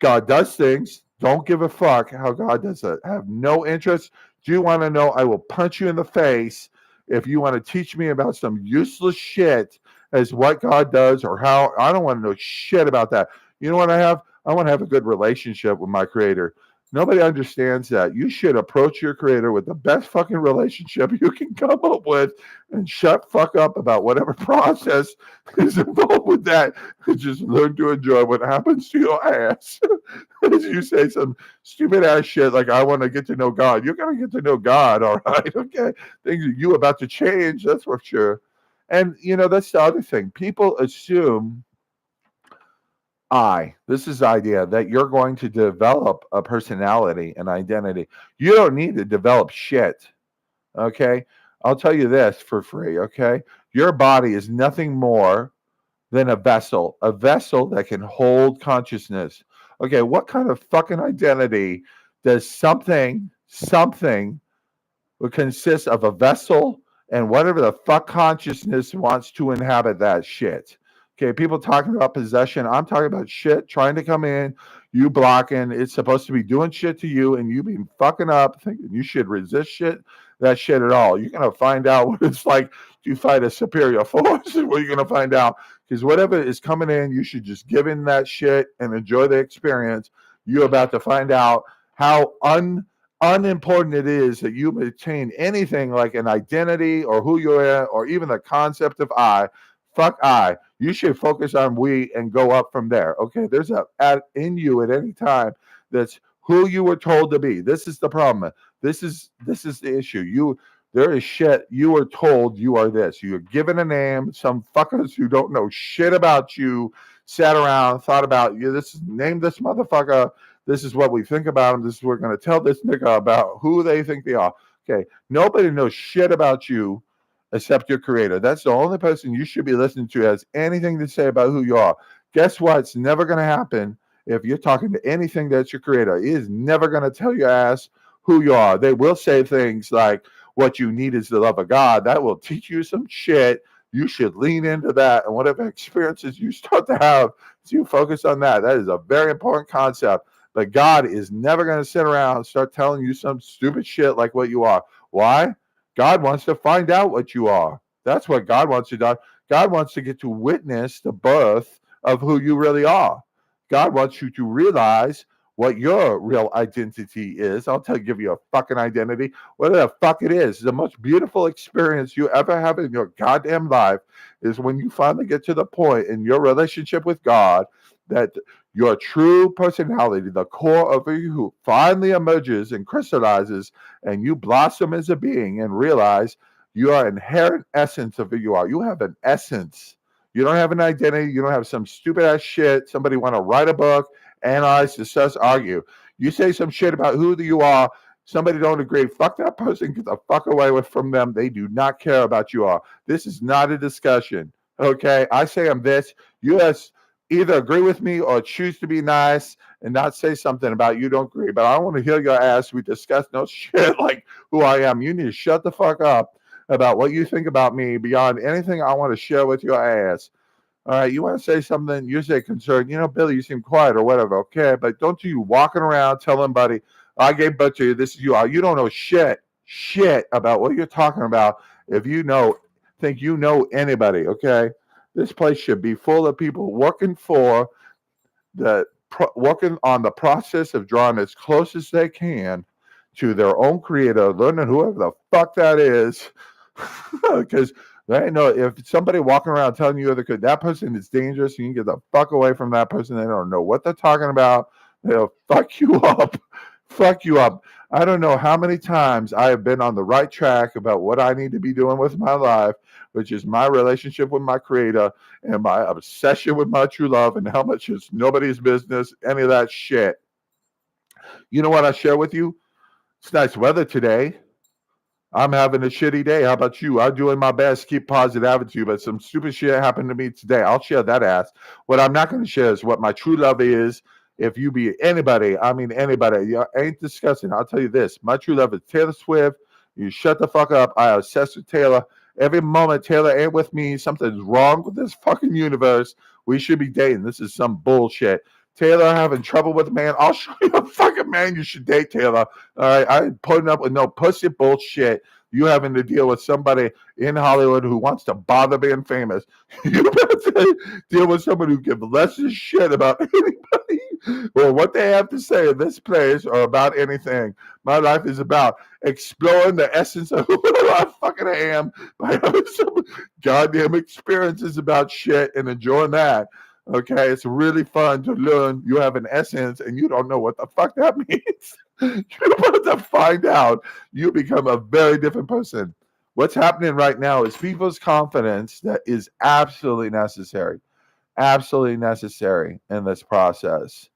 God does things. Don't give a fuck how God does it. Have no interest. Do you want to know? I will punch you in the face if you want to teach me about some useless shit as what God does or how. I don't want to know shit about that. You know what I have? I want to have a good relationship with my creator. Nobody understands that. You should approach your creator with the best fucking relationship you can come up with and shut fuck up about whatever process is involved with that. And just learn to enjoy what happens to your ass. As you say some stupid ass shit like, I want to get to know God. You're going to get to know God, all right? Okay. Things are you about to change, that's for sure. And, that's the other thing. People assume this is the idea that you're going to develop a personality and identity. You don't need to develop shit. Okay. I'll tell you this for free. Okay. Your body is nothing more than a vessel that can hold consciousness. Okay. What kind of fucking identity does something would consist of a vessel and whatever the fuck consciousness wants to inhabit that shit. Okay, people talking about possession. I'm talking about shit trying to come in, you blocking. It's supposed to be doing shit to you, and you being fucking up, thinking you should resist shit, that shit at all. You're gonna find out what it's like to fight a superior force. What you're gonna find out, because whatever is coming in, you should just give in that shit and enjoy the experience. You're about to find out how unimportant it is that you maintain anything like an identity or who you are or even the concept of I. Fuck I. You should focus on we and go up from there. Okay, there's a at in you at any time that's who you were told to be. This is the problem. This is the issue. There is shit you were told you are this. You're given a name. Some fuckers who don't know shit about you sat around, thought about you. Name this motherfucker. This is what we think about him. This is what we're going to tell this nigga about who they think they are. Okay. Nobody knows shit about you except your creator. That's the only person you should be listening to has anything to say about who you are. Guess what? It's never going to happen if you're talking to anything that's your creator. It is never going to tell your ass who you are. They will say things like, what you need is the love of God. That will teach you some shit. You should lean into that. And whatever experiences you start to have, so you focus on that. That is a very important concept. But God is never going to sit around and start telling you some stupid shit like what you are. Why? God wants to find out what you are. That's what God wants to do. God wants to get to witness the birth of who you really are. God wants you to realize what your real identity is. Give you a fucking identity. Whatever the fuck it is. The most beautiful experience you ever have in your goddamn life is when you finally get to the point in your relationship with God that your true personality, the core of you, finally emerges and crystallizes, and you blossom as a being and realize your inherent essence of who you are. You have an essence. You don't have an identity. You don't have some stupid ass shit. Somebody want to write a book, analyze, discuss, argue. You say some shit about who you are. Somebody don't agree. Fuck that person. Get the fuck away from them. They do not care about you are. This is not a discussion. Okay, I say I'm this. You guys either agree with me or choose to be nice and not say something about you don't agree. But I don't want to hear your ass. We discuss no shit like who I am. You need to shut the fuck up about what you think about me beyond anything I want to share with your ass. All right, you want to say something, you say concerned, Billy, you seem quiet or whatever, okay? But don't you walking around telling buddy, I gave birth to you, this is you. You don't know shit about what you're talking about if you think you know anybody, okay? This place should be full of people working on the process of drawing as close as they can to their own creator, learning whoever the fuck that is, because they know if somebody walking around telling you that person is dangerous, you can get the fuck away from that person. They don't know what they're talking about. They'll fuck you up. Fuck you up. I don't know how many times I have been on the right track about what I need to be doing with my life, which is my relationship with my creator and my obsession with my true love and how much is nobody's business, any of that shit. You know what I share with you? It's nice weather today. I'm having a shitty day. How about you? I'm doing my best, keep positive attitude, but some stupid shit happened to me today. I'll share that ass. What I'm not going to share is what my true love is. If you be anybody, I mean anybody, I ain't discussing. I'll tell you this. My true love is Taylor Swift. You shut the fuck up. I obsess with Taylor. Every moment Taylor ain't with me, something's wrong with this fucking universe. We should be dating. This is some bullshit. Taylor having trouble with a man. I'll show you a fucking man you should date, Taylor. All right, I ain't putting up with no pussy bullshit. You having to deal with somebody in Hollywood who wants to bother being famous. You better deal with somebody who gives less a shit about anybody or what they have to say in this place or about anything. My life is about exploring the essence of who I fucking am by having some goddamn experiences about shit and enjoying that. Okay, it's really fun to learn you have an essence and you don't know what the fuck that means. You're about to find out. You become a very different person. What's happening right now is people's confidence that is absolutely necessary in this process.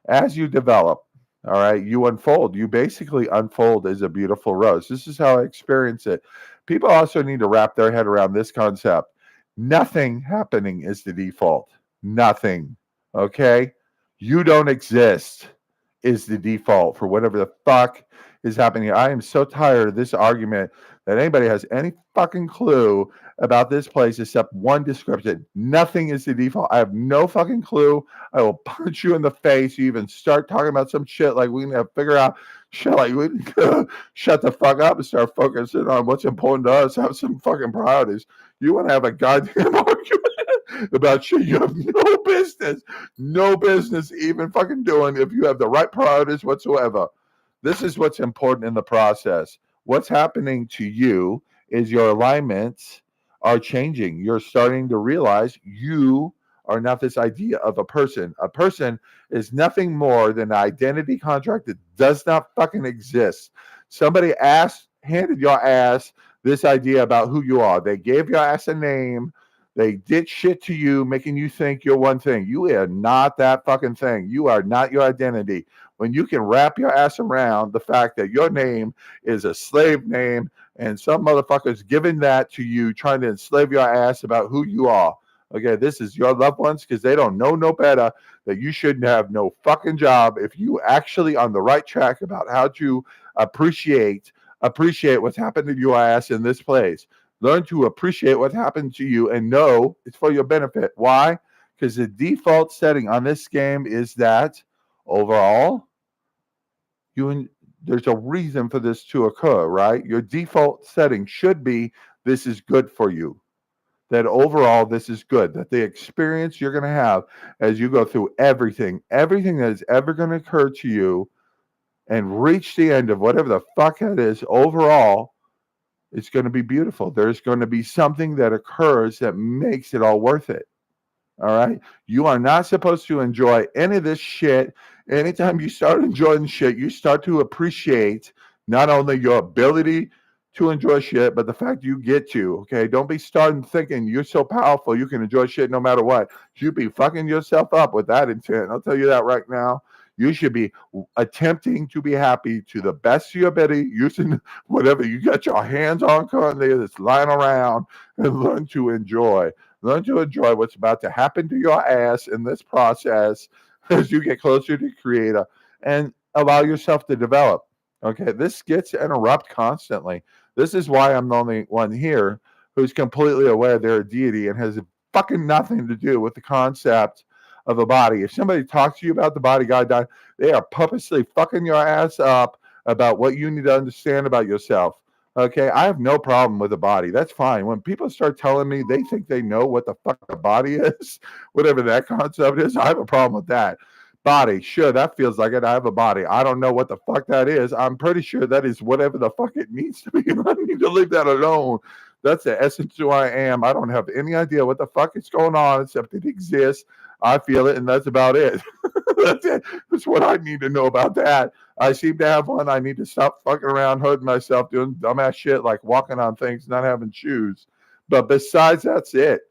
As you develop, all right, you unfold. You basically unfold as a beautiful rose. This is how I experience it. People also need to wrap their head around this concept. Nothing happening is the default. Nothing. Okay? You don't exist is the default for whatever the fuck is happening. I am so tired of this argument that anybody has any fucking clue about this place except one description. Nothing is the default. I have no fucking clue. I will punch you in the face. You even start talking about some shit like we need to figure out shit like we need to shut the fuck up and start focusing on what's important to us. Have some fucking priorities. You want to have a goddamn argument about shit you have no business even fucking doing if you have the right priorities whatsoever. This is what's important in the process. What's happening to you is your alignments are changing. You're starting to realize you are not this idea of a person. A person is nothing more than an identity contract that does not fucking exist. Somebody handed your ass this idea about who you are. They gave your ass a name. They did shit to you, making you think you're one thing. You are not that fucking thing. You are not your identity. When you can wrap your ass around the fact that your name is a slave name and some motherfucker's giving that to you, trying to enslave your ass about who you are. Okay, this is your loved ones because they don't know no better that you shouldn't have no fucking job if you actually on the right track about how to appreciate what's happened to your ass in this place. Learn to appreciate what happened to you and know it's for your benefit. Why? Because the default setting on this game is that overall, there's a reason for this to occur, right? Your default setting should be this is good for you. That overall, this is good. That the experience you're going to have as you go through everything that is ever going to occur to you and reach the end of whatever the fuck it is, overall, it's going to be beautiful. There's going to be something that occurs that makes it all worth it. All right? You are not supposed to enjoy any of this shit. Anytime you start enjoying shit, you start to appreciate not only your ability to enjoy shit, but the fact you get to, okay? Don't be starting thinking you're so powerful you can enjoy shit no matter what. You be fucking yourself up with that intent. I'll tell you that right now. You should be attempting to be happy to the best of your ability, using whatever you got your hands on currently that's lying around, and learn to enjoy. Learn to enjoy what's about to happen to your ass in this process as you get closer to Creator and allow yourself to develop. Okay, this gets interrupted constantly. This is why I'm the only one here who's completely aware they're a deity and has fucking nothing to do with the concept of a body. If somebody talks to you about the body God died, they are purposely fucking your ass up about what you need to understand about yourself. Okay, I have no problem with a body. That's fine. When people start telling me they think they know what the fuck a body is, whatever that concept is, I have a problem with that. Body, sure, that feels like it. I have a body. I don't know what the fuck that is. I'm pretty sure that is whatever the fuck it means to be. I need to leave that alone. That's the essence of who I am. I don't have any idea what the fuck is going on except it exists. I feel it, and that's about it. That's it. That's what I need to know about that. I seem to have one. I need to stop fucking around, hurting myself, doing dumbass shit like walking on things, not having shoes. But besides, that's it.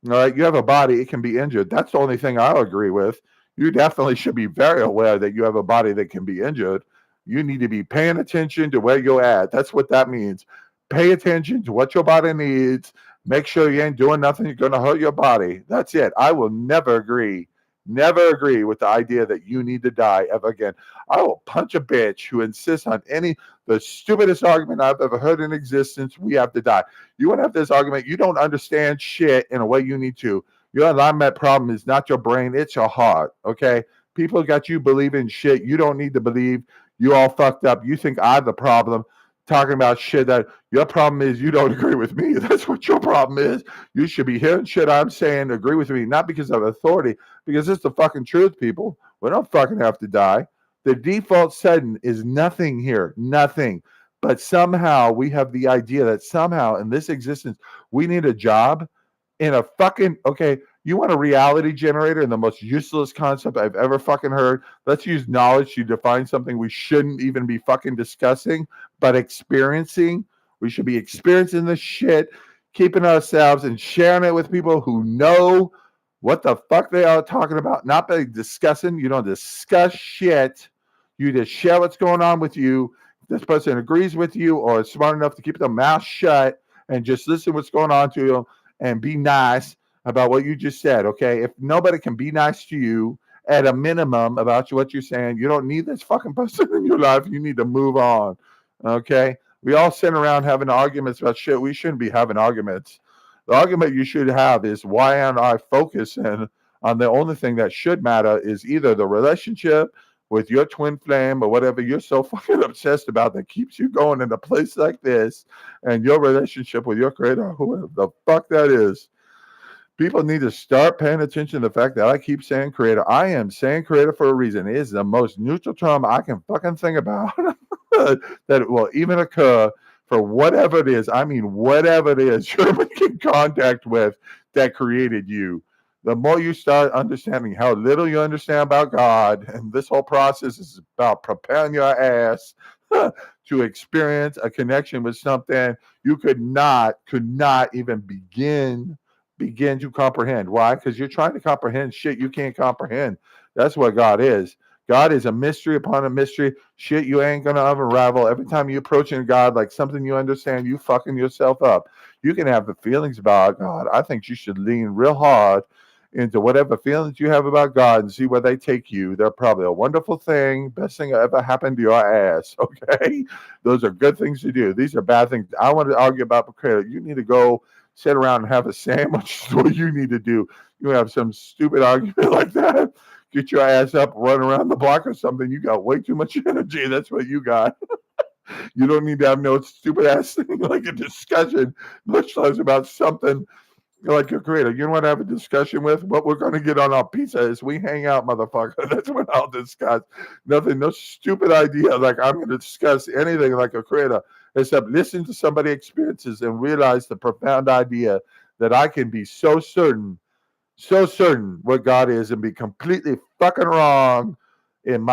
All right, you have a body, it can be injured. That's the only thing I'll agree with. You definitely should be very aware that you have a body that can be injured. You need to be paying attention to where you're at. That's what that means. Pay attention to what your body needs. Make sure you ain't doing nothing you're going to hurt your body. That's it. I will never agree with the idea that you need to die ever again. I will punch a bitch who insists on the stupidest argument I've ever heard in existence. We have to die. You want to have this argument? You don't understand shit in a way you need to. Your alignment problem is not your brain, it's your heart, okay? People got you believing shit you don't need to believe. You all fucked up. You think I'm the problem, talking about shit that your problem is you don't agree with me. That's what your problem is. You should be hearing shit I'm saying, agree with me, not because of authority, because it's the fucking truth, people. We don't fucking have to die. The default setting is nothing here, nothing. But somehow we have the idea that somehow in this existence, we need a job in a fucking, okay, you want a reality generator and the most useless concept I've ever fucking heard. Let's use knowledge to define something we shouldn't even be fucking discussing, but experiencing. We should be experiencing this shit, keeping ourselves and sharing it with people who know what the fuck they are talking about, not by discussing. You don't discuss shit. You just share what's going on with you. If this person agrees with you or is smart enough to keep their mouth shut and just listen what's going on to you and be nice about what you just said, okay? If nobody can be nice to you at a minimum about what you're saying, you don't need this fucking person in your life. You need to move on, okay? We all sit around having arguments about shit. We shouldn't be having arguments. The argument you should have is, why am I focusing on the only thing that should matter is either the relationship with your twin flame or whatever you're so fucking obsessed about that keeps you going in a place like this, and your relationship with your creator, whoever the fuck that is. People need to start paying attention to the fact that I keep saying creator. I am saying creator for a reason. It is the most neutral term I can fucking think about that will even occur for whatever it is. I mean, whatever it is you're making contact with that created you. The more you start understanding how little you understand about God, and this whole process is about preparing your ass to experience a connection with something you could not even begin to comprehend. Why? Because you're trying to comprehend shit you can't comprehend. That's what God is. God is a mystery upon a mystery. Shit you ain't gonna unravel. Every time you approach God like something you understand, you fucking yourself up. You can have the feelings about God. I think you should lean real hard into whatever feelings you have about God and see where they take you. They're probably a wonderful thing, best thing that ever happened to your ass. Okay, those are good things to do. These are bad things. I want to argue about the credit. You need to go sit around and have a sandwich. Is what you need to do. You have some stupid argument like that, get your ass up, run around the block or something. You got way too much energy. That's what you got. You don't need to have no stupid ass thing like a discussion, much less about something like your creator. You know what I have a discussion with? What we're going to get on our pizza is we hang out, motherfucker. That's what I'll discuss. Nothing, no stupid idea. Like I'm going to discuss anything like a creator, except listen to somebody's experiences and realize the profound idea that I can be so certain what God is and be completely fucking wrong in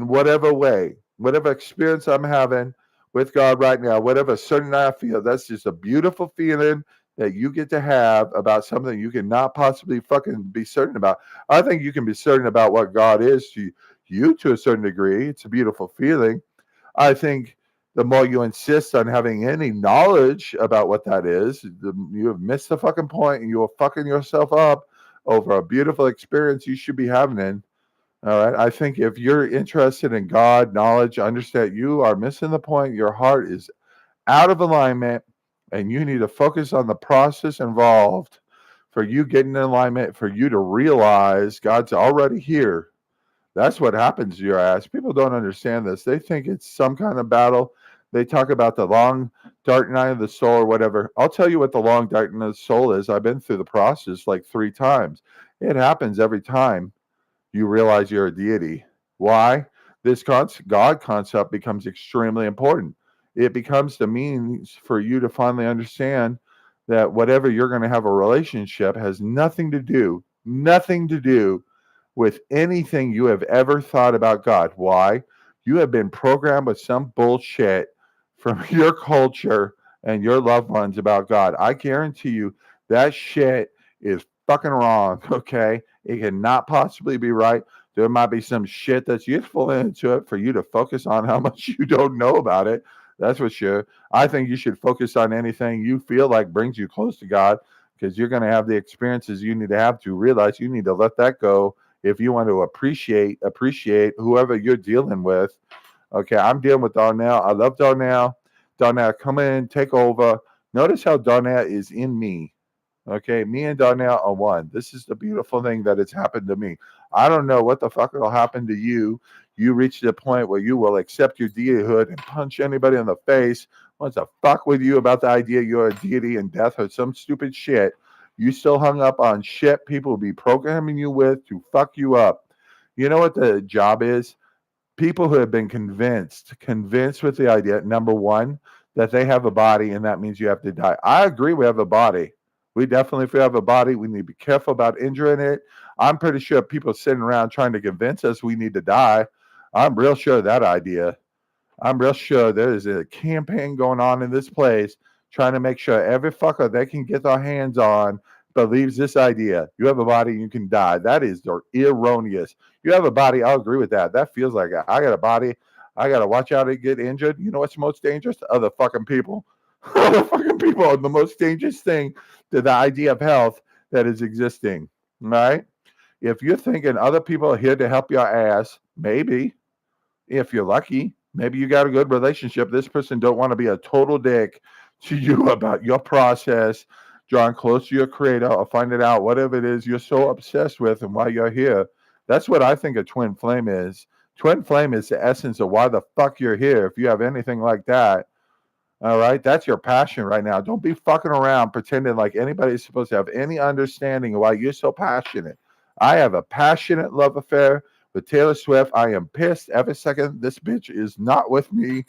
whatever way, whatever experience I'm having with God right now, whatever certain I feel. That's just a beautiful feeling that you get to have about something you cannot possibly fucking be certain about. I think you can be certain about what God is to you to a certain degree. It's a beautiful feeling. I think the more you insist on having any knowledge about what that is, you have missed the fucking point and you're fucking yourself up over a beautiful experience you should be having in. All right. I think if you're interested in God, knowledge, understand you are missing the point. Your heart is out of alignment and you need to focus on the process involved for you getting in alignment, for you to realize God's already here. That's what happens to your ass. People don't understand this. They think it's some kind of battle. They talk about the long, dark night of the soul or whatever. I'll tell you what the long, dark night of the soul is. I've been through the process like 3 times. It happens every time you realize you're a deity. Why? This God concept becomes extremely important. It becomes the means for you to finally understand that whatever you're going to have a relationship has nothing to do with anything you have ever thought about God. Why? You have been programmed with some bullshit from your culture and your loved ones about God. I guarantee you that shit is fucking wrong, okay? It cannot possibly be right. There might be some shit that's useful into it for you to focus on how much you don't know about it. That's for sure. I think you should focus on anything you feel like brings you close to God, because you're going to have the experiences you need to have to realize you need to let that go if you want to appreciate whoever you're dealing with. Okay, I'm dealing with Darnell. I love Darnell. Darnell, come in, take over. Notice how Darnell is in me. Okay, me and Darnell are one. This is the beautiful thing that has happened to me. I don't know what the fuck will happen to you. You reach the point where you will accept your deityhood and punch anybody in the face, wants to fuck with you about the idea you're a deity and death or some stupid shit. You still hung up on shit people will be programming you with to fuck you up. You know what the job is? People who have been convinced with the idea, number one, that they have a body and that means you have to die. I agree we have a body. We definitely, if we have a body, we need to be careful about injuring it. I'm pretty sure people sitting around trying to convince us we need to die. I'm real sure of that idea. I'm real sure there is a campaign going on in this place trying to make sure every fucker they can get their hands on believes this idea. You have a body, you can die. That is erroneous. You have a body, I'll agree with that. That feels like I got a body. I got to watch out to get injured. You know what's most dangerous? Other fucking people. Other fucking people are the most dangerous thing to the idea of health that is existing, right? If you're thinking other people are here to help your ass, maybe, if you're lucky, Maybe you got a good relationship. This person don't want to be a total dick to you about your process, drawing close to your creator or finding out whatever it is you're so obsessed with and why you're here. That's what I think a twin flame is. Twin flame is the essence of why the fuck you're here. If you have anything like that, all right, that's your passion right now. Don't be fucking around pretending like anybody's supposed to have any understanding of why you're so passionate. I have a passionate love affair with Taylor Swift. I am pissed every second this bitch is not with me.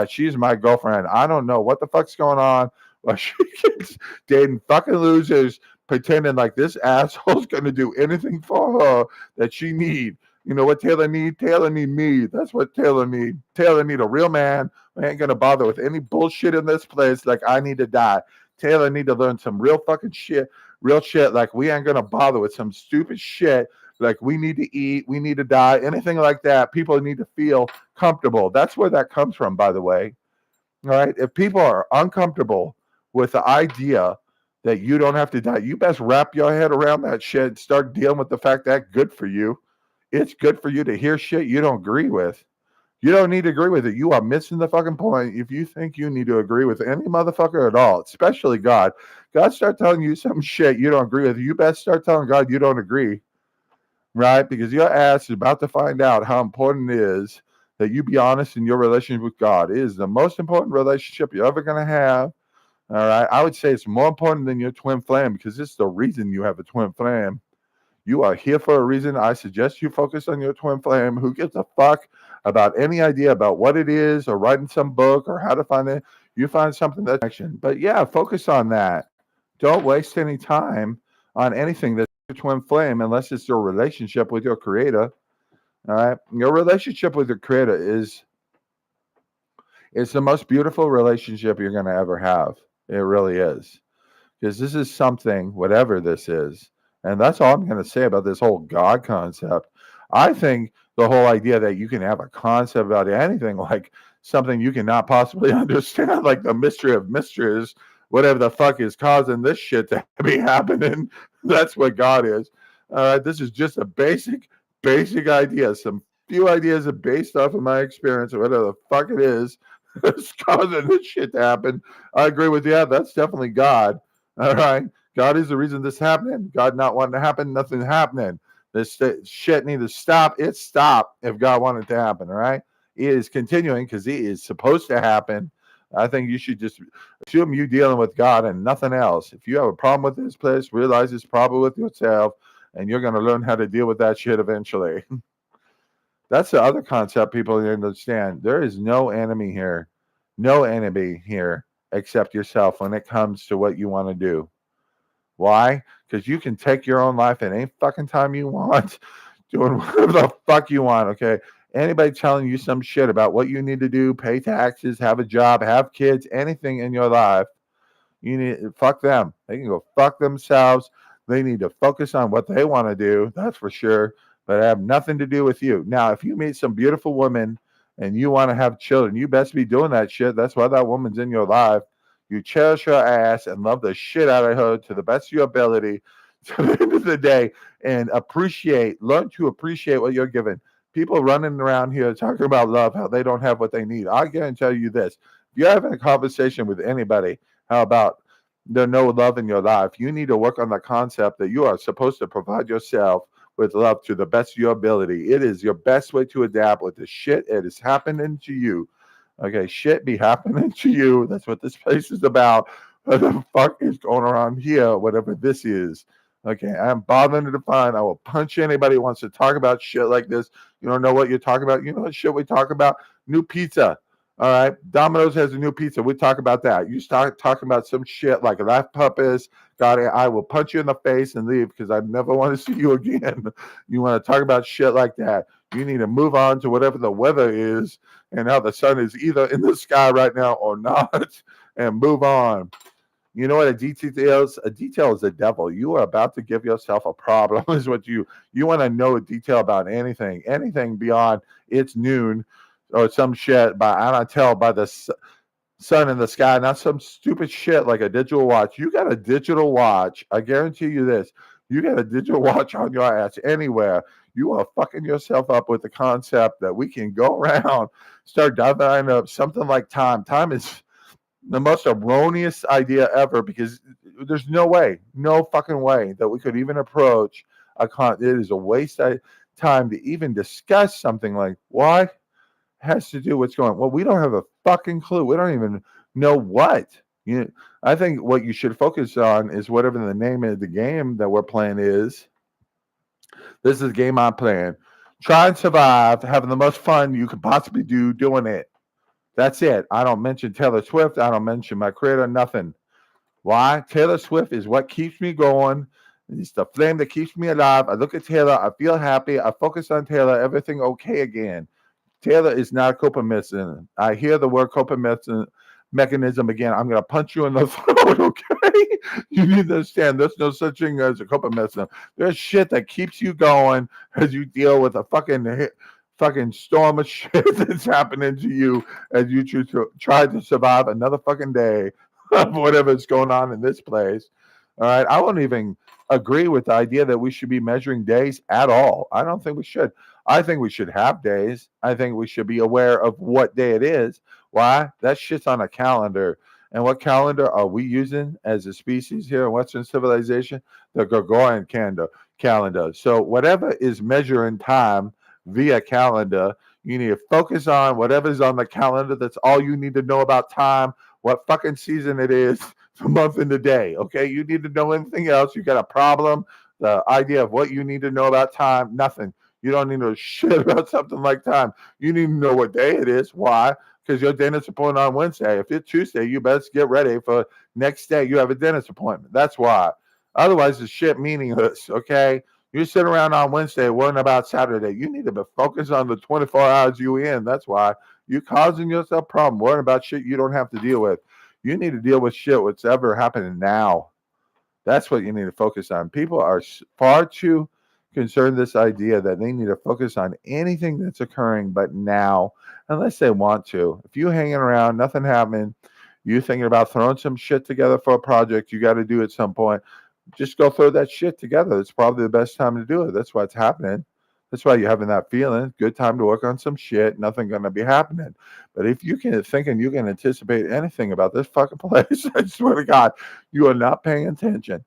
She's my girlfriend. I don't know what the fuck's going on. Well, she keeps dating fucking losers, pretending like this asshole's gonna do anything for her that she need. You know what Taylor need? Taylor need me. That's what Taylor need. Taylor need a real man. I ain't gonna bother with any bullshit in this place. Like I need to die. Taylor need to learn some real fucking shit. Real shit. Like we ain't gonna bother with some stupid shit. Like we need to eat. We need to die. Anything like that. People need to feel comfortable. That's where that comes from, by the way. All right. If people are uncomfortable with the idea that you don't have to die, you best wrap your head around that shit and start dealing with the fact that good for you. It's good for you to hear shit you don't agree with. You don't need to agree with it. You are missing the fucking point if you think you need to agree with any motherfucker at all, especially God. God start telling you some shit you don't agree with. You best start telling God you don't agree, right? Because your ass is about to find out how important it is that you be honest in your relationship with God. It is the most important relationship you're ever going to have. All right. I would say it's more important than your twin flame because it's the reason you have a twin flame. You are here for a reason. I suggest you focus on your twin flame. Who gives a fuck about any idea about what it is or writing some book or how to find it? You find something that's action. But yeah, focus on that. Don't waste any time on anything that's your twin flame unless it's your relationship with your creator. All right. Your relationship with your creator is the most beautiful relationship you're going to ever have. It really is. Because this is something, whatever this is, and that's all I'm going to say about this whole God concept. I think the whole idea that you can have a concept about anything, like something you cannot possibly understand, like the mystery of mysteries, whatever the fuck is causing this shit to be happening, that's what God is. This is just a basic idea. Some few ideas are based off of my experience or whatever the fuck it is that's causing this shit to happen. I agree with you. Yeah, that's definitely God. All right. God is the reason this happening. God not wanting to happen, nothing happening. This shit need to stop. It stopped if God wanted to happen. All right. It is continuing because it is supposed to happen. I think you should just assume you dealing with God and nothing else. If you have a problem with this place, realize it's probably with yourself, and you're going to learn how to deal with that shit eventually. That's the other concept people need to understand. There is no enemy here. No enemy here except yourself when it comes to what you want to do. Why? Because you can take your own life at any fucking time you want, doing whatever the fuck you want, okay? Anybody telling you some shit about what you need to do, pay taxes, have a job, have kids, anything in your life, you need fuck them. They can go fuck themselves. They need to focus on what they want to do, that's for sure, but have nothing to do with you. Now, if you meet some beautiful woman and you want to have children, you best be doing that shit. That's why that woman's in your life. You cherish her ass and love the shit out of her to the best of your ability to the end of the day and learn to appreciate what you're given. People running around here talking about love, how they don't have what they need. I guarantee you this. If you're having a conversation with anybody, how about there's no love in your life? You need to work on the concept that you are supposed to provide yourself with love to the best of your ability. It is your best way to adapt with the shit that is happening to you. Okay, shit be happening to you. That's what this place is about. What the fuck is going around here, whatever this is. Okay, I'm bothering to define. I will punch anybody who wants to talk about shit like this. You don't know what you're talking about. You know what shit we talk about? New pizza. All right, Domino's has a new pizza. We talk about that. You start talking about some shit like Life Purpose. God, I will punch you in the face and leave because I never want to see you again. You want to talk about shit like that? You need to move on to whatever the weather is and how the sun is either in the sky right now or not, and move on. You know what a detail is? A detail is the devil. You are about to give yourself a problem. Is what you want to know a detail about anything beyond it's noon or some shit by I don't tell by the sun in the sky, not some stupid shit like a digital watch. You got a digital watch. I guarantee you this. You got a digital watch on your ass anywhere. You are fucking yourself up with the concept that we can go around, start dividing up something like time. Time is the most erroneous idea ever because there's no way, no fucking way that we could even approach a it is a waste of time to even discuss something like why has to do what's going on. Well, we don't have a fucking clue. We don't even know what. I think what you should focus on is whatever the name of the game that we're playing is. This is the game I'm playing. Try and survive, having the most fun you could possibly do doing it. That's it. I don't mention Taylor Swift. I don't mention my creator, nothing. Why? Taylor Swift is what keeps me going. It's the flame that keeps me alive. I look at Taylor. I feel happy. I focus on Taylor. Everything okay again. Taylor is not a coping mechanism. I hear the word coping mechanism again. I'm going to punch you in the throat, okay? You need to understand there's no such thing as a coping mechanism. There's shit that keeps you going as you deal with a fucking storm of shit that's happening to you as you try to survive another fucking day of whatever's going on in this place. All right. I won't even agree with the idea that we should be measuring days at all. I don't think we should. I think we should have days. I think we should be aware of what day it is. Why? That shit's on a calendar. And what calendar are we using as a species here in Western civilization? The Gregorian calendar. So whatever is measuring time via calendar, you need to focus on whatever's on the calendar. That's all you need to know about time, what fucking season it is, the month and the day. Okay, you need to know anything else. You got a problem. The idea of what you need to know about time, nothing. You don't need to know shit about something like time. You need to know what day it is. Why? Because your dentist appointment on Wednesday. If it's Tuesday, you best get ready for next day. You have a dentist appointment. That's why. Otherwise, it's shit meaningless. Okay. You sit around on Wednesday worrying about Saturday. You need to be focused on the 24 hours you in. That's why you're causing yourself a problem worrying about shit you don't have to deal with. You need to deal with shit what's ever happening now. That's what you need to focus on. People are far too concerned this idea that they need to focus on anything that's occurring but now, unless they want to. If you hanging around, nothing happening, you thinking about throwing some shit together for a project you got to do at some point, just go throw that shit together. It's probably the best time to do it. That's what's happening. That's why you're having that feeling. Good time to work on some shit. Nothing going to be happening. But if you can thinking you can anticipate anything about this fucking place, I swear to God, you are not paying attention.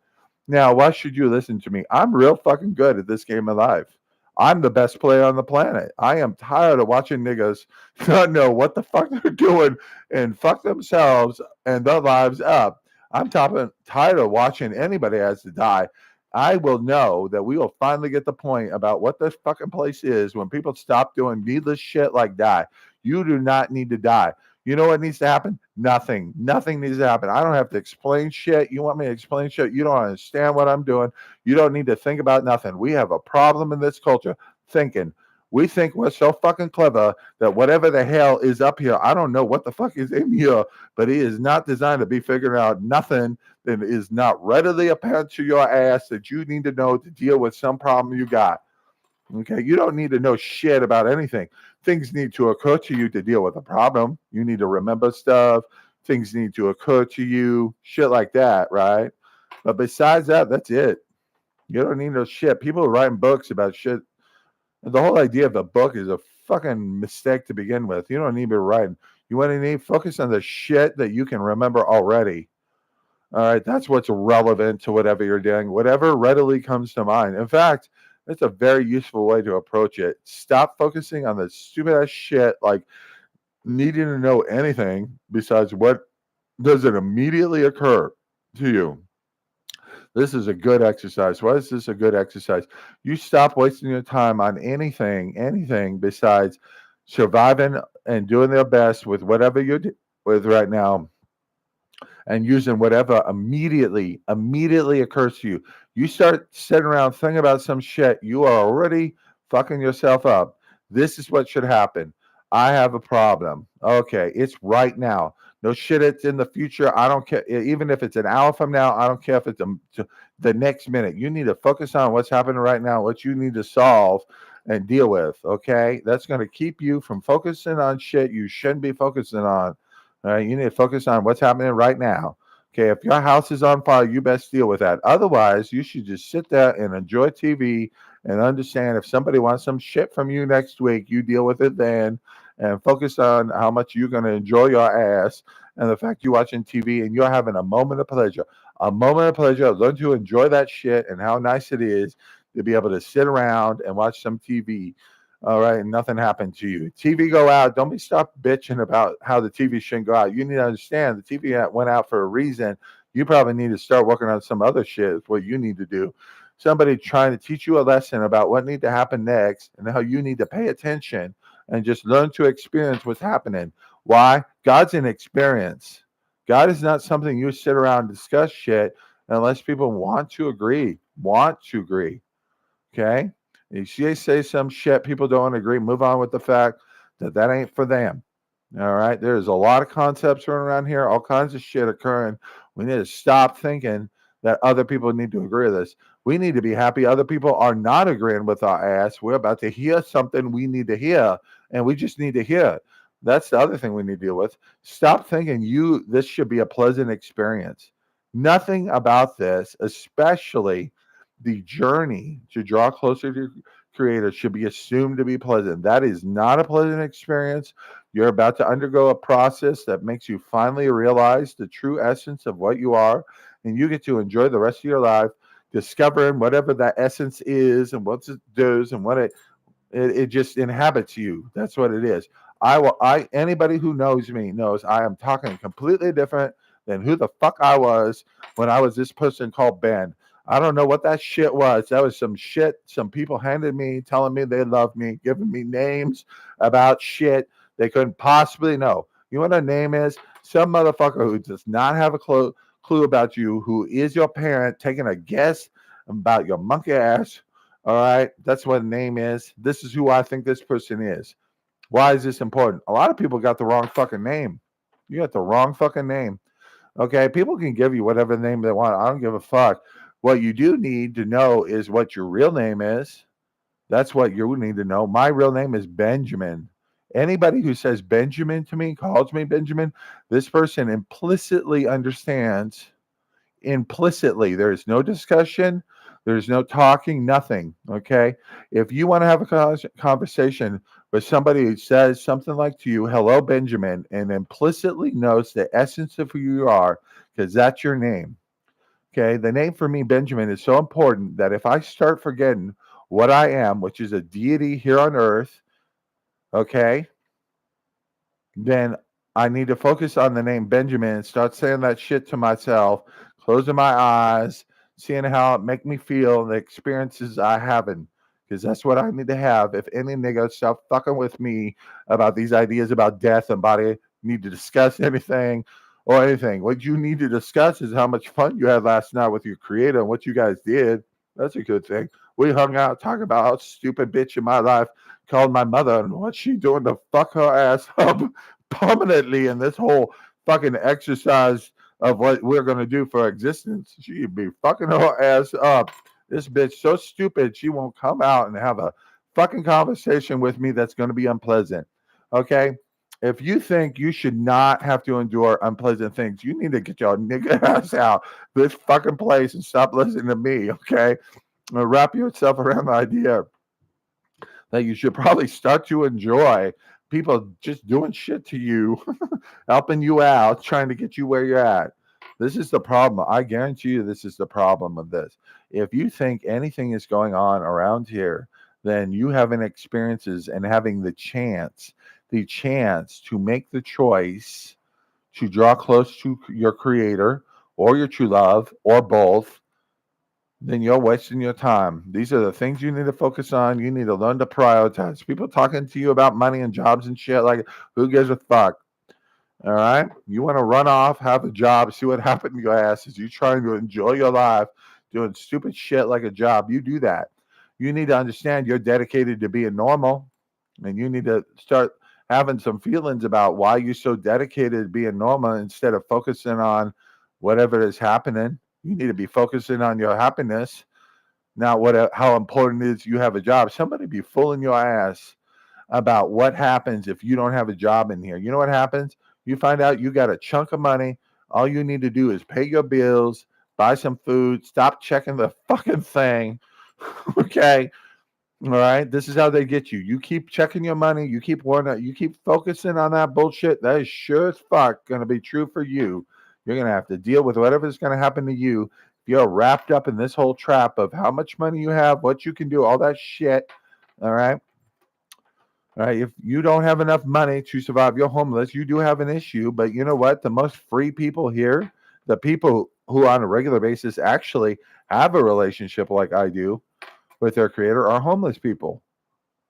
Now, why should you listen to me? I'm real fucking good at this game of life. I'm the best player on the planet. I am tired of watching niggas not know what the fuck they're doing and fuck themselves and their lives up. I'm tired of watching anybody has to die. I will know that we will finally get the point about what this fucking place is when people stop doing needless shit like die. You do not need to die. You know what needs to happen? Nothing. Nothing needs to happen. I don't have to explain shit. You want me to explain shit? You don't understand what I'm doing. You don't need to think about nothing. We have a problem in this culture thinking. We think we're so fucking clever that whatever the hell is up here, I don't know what the fuck is in here, but it is not designed to be figuring out nothing that is not readily apparent to your ass that you need to know to deal with some problem you got. Okay, you don't need to know shit about anything. Things need to occur to you to deal with a problem. You need to remember stuff. Things need to occur to you, shit like that, right? But besides that, that's it. You don't need no shit. People are writing books about shit. The whole idea of a book is a fucking mistake to begin with. You don't need to be writing. You want to focus on the shit that you can remember already. All right, that's what's relevant to whatever you're doing, whatever readily comes to mind. In fact, that's a very useful way to approach it. Stop focusing on the stupid ass shit like needing to know anything besides what does it immediately occur to you. This is a good exercise. Why is this a good exercise? You stop wasting your time on anything besides surviving and doing their best with whatever you're with right now and using whatever immediately occurs to you. You start sitting around thinking about some shit, you are already fucking yourself up. This is what should happen. I have a problem. Okay, it's right now. No shit, it's in the future. I don't care. Even if it's an hour from now, I don't care if it's the next minute. You need to focus on what's happening right now, what you need to solve and deal with. Okay, that's going to keep you from focusing on shit you shouldn't be focusing on. All right, you need to focus on what's happening right now. Okay, if your house is on fire, you best deal with that. Otherwise, you should just sit there and enjoy TV and understand if somebody wants some shit from you next week, you deal with it then and focus on how much you're going to enjoy your ass and the fact you're watching TV and you're having a moment of pleasure. A moment of pleasure. Learn to enjoy that shit and how nice it is to be able to sit around and watch some TV. All right, and nothing happened to you. TV go out. Don't be stop bitching about how the TV shouldn't go out. You need to understand the TV went out for a reason. You probably need to start working on some other shit. Is what you need to do. Somebody trying to teach you a lesson about what need to happen next and how you need to pay attention and just learn to experience what's happening. Why? God's an experience. God is not something you sit around and discuss shit unless people want to agree. Want to agree. Okay? You say some shit, people don't agree. Move on with the fact that that ain't for them. All right? There's a lot of concepts running around here, all kinds of shit occurring. We need to stop thinking that other people need to agree with this. We need to be happy other people are not agreeing with our ass. We're about to hear something we need to hear, and we just need to hear it. That's the other thing we need to deal with. Stop thinking this should be a pleasant experience. Nothing about this, especially the journey to draw closer to your creator, should be assumed to be pleasant. That is not a pleasant experience. You're about to undergo a process that makes you finally realize the true essence of what you are, and you get to enjoy the rest of your life discovering whatever that essence is and what it does and what it just inhabits you. That's what it is. Anybody who knows me knows I am talking completely different than who the fuck I was when I was this person called Ben. I don't know what that shit was. That was some shit some people handed me, telling me they loved me, giving me names about shit they couldn't possibly know. You know what a name is? Some motherfucker who does not have a clue about you, who is your parent, taking a guess about your monkey ass. All right, that's what a name is. This is who I think this person is. Why is this important? A lot of people got the wrong fucking name. You got the wrong fucking name. Okay, people can give you whatever name they want. I don't give a fuck. What you do need to know is what your real name is. That's what you need to know. My real name is Benjamin. Anybody who says Benjamin to me, calls me Benjamin, this person implicitly understands. Implicitly, there is no discussion, there's no talking, nothing. Okay, if you want to have a conversation with somebody who says something like to you, hello Benjamin, and implicitly knows the essence of who you are, because that's your name. Okay, the name for me, Benjamin, is so important that if I start forgetting what I am, which is a deity here on earth, okay, then I need to focus on the name Benjamin and start saying that shit to myself, closing my eyes, seeing how it make me feel, the experiences I having. Because that's what I need to have. If any nigga stop fucking with me about these ideas about death and body, need to discuss anything or anything. What you need to discuss is how much fun you had last night with your creator and what you guys did. That's a good thing. We hung out, talking about how stupid bitch in my life called my mother and what she doing to fuck her ass up permanently in this whole fucking exercise of what we're gonna do for existence. She'd be fucking her ass up. This bitch so stupid she won't come out and have a fucking conversation with me that's gonna be unpleasant. Okay? If you think you should not have to endure unpleasant things, you need to get your nigga ass out this fucking place and stop listening to me, okay? Wrap yourself around the idea that you should probably start to enjoy people just doing shit to you, helping you out, trying to get you where you're at. This is the problem. I guarantee you, this is the problem of this. If you think anything is going on around here, then you having experiences and having the chance to make the choice to draw close to your creator or your true love or both, then you're wasting your time. These are the things you need to focus on. You need to learn to prioritize. People talking to you about money and jobs and shit, like, who gives a fuck? All right? You want to run off, have a job, see what happened to your ass as you trying to enjoy your life, doing stupid shit like a job. You do that. You need to understand you're dedicated to being normal, and you need to start having some feelings about why you're so dedicated to being normal instead of focusing on whatever is happening. You need to be focusing on your happiness, not how important it is you have a job. Somebody be fooling your ass about what happens if you don't have a job in here. You know what happens? You find out you got a chunk of money All you need to do is pay your bills, buy some food, stop checking the fucking thing. Okay. All right. This is how they get you. You keep checking your money. You keep you keep focusing on that bullshit. That is sure as fuck going to be true for you. You're going to have to deal with whatever's going to happen to you. If you're wrapped up in this whole trap of how much money you have, what you can do, all that shit. All right. All right. If you don't have enough money to survive, you're homeless. You do have an issue. But you know what? The most free people here, the people who on a regular basis actually have a relationship like I do with their creator, are homeless people.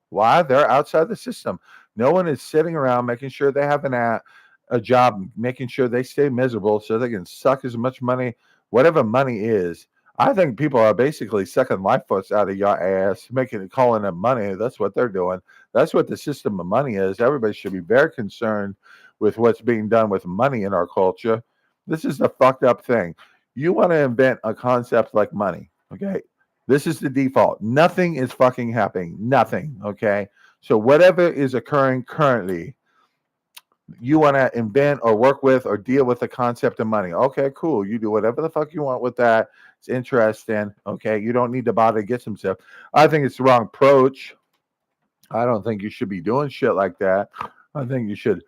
Why? They're outside the system. No one is sitting around making sure they have a job, making sure they stay miserable so they can suck as much money, whatever money is. I think people are basically sucking life force out of your ass, calling them money. That's what they're doing. That's what the system of money is. Everybody should be very concerned with what's being done with money in our culture. This is the fucked up thing. You want to invent a concept like money, okay? This is the default. Nothing is fucking happening. Nothing, okay? So whatever is occurring currently, you want to invent or work with or deal with the concept of money. Okay, cool. You do whatever the fuck you want with that. It's interesting. Okay, you don't need to bother to get some stuff. I think it's the wrong approach. I don't think you should be doing shit like that. I think you should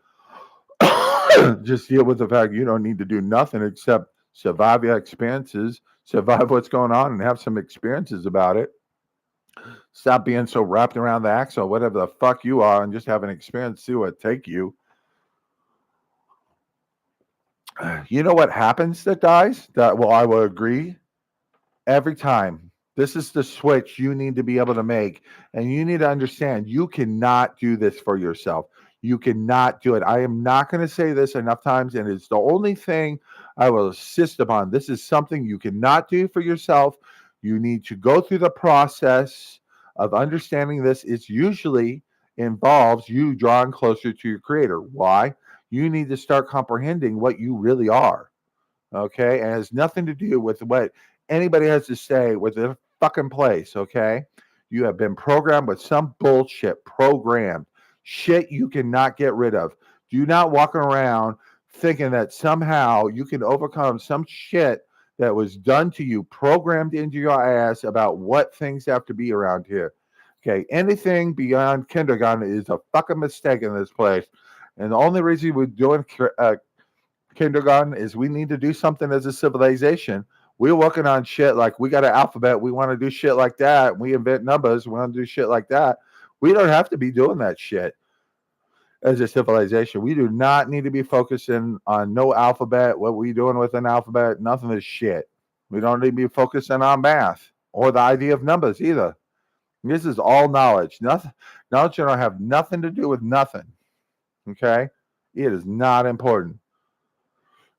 just deal with the fact you don't need to do nothing except survive your experiences, survive what's going on, and have some experiences about it. Stop being so wrapped around the axle, whatever the fuck you are, and just have an experience, see what take you. You know what happens that dies? I will agree. Every time. This is the switch you need to be able to make. And you need to understand you cannot do this for yourself. You cannot do it. I am not going to say this enough times, and it's the only thing I will insist upon. This is something you cannot do for yourself. You need to go through the process of understanding this. It usually involves you drawing closer to your creator. Why? You need to start comprehending what you really are. Okay. And it has nothing to do with what anybody has to say with their fucking place. Okay. You have been programmed with some bullshit, programmed shit you cannot get rid of. Do not walk around thinking that somehow you can overcome some shit that was done to you, programmed into your ass about what things have to be around here. Okay. Anything beyond kindergarten is a fucking mistake in this place. And the only reason we're doing kindergarten is we need to do something as a civilization. We're working on shit like we got an alphabet. We want to do shit like that. We invent numbers. We want to do shit like that. We don't have to be doing that shit as a civilization. We do not need to be focusing on no alphabet. What we doing with an alphabet? Nothing is shit. We don't need to be focusing on math or the idea of numbers either. This is all knowledge. Nothing. Knowledge don't have nothing to do with nothing. Okay? It is not important.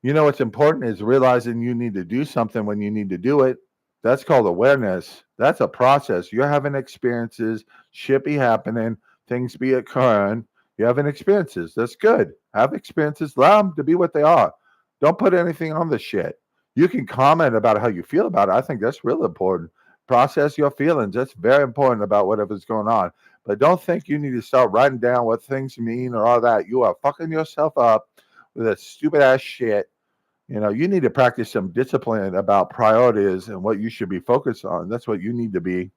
You know what's important is realizing you need to do something when you need to do it. That's called awareness. That's a process. You're having experiences, shit be happening, things be occurring. You're having experiences. That's good. Have experiences. Allow them to be what they are. Don't put anything on the shit. You can comment about how you feel about it. I think that's really important. Process your feelings. That's very important about whatever's going on. But don't think you need to start writing down what things mean or all that. You are fucking yourself up with that stupid ass shit. You know, you need to practice some discipline about priorities and what you should be focused on. That's what you need to be.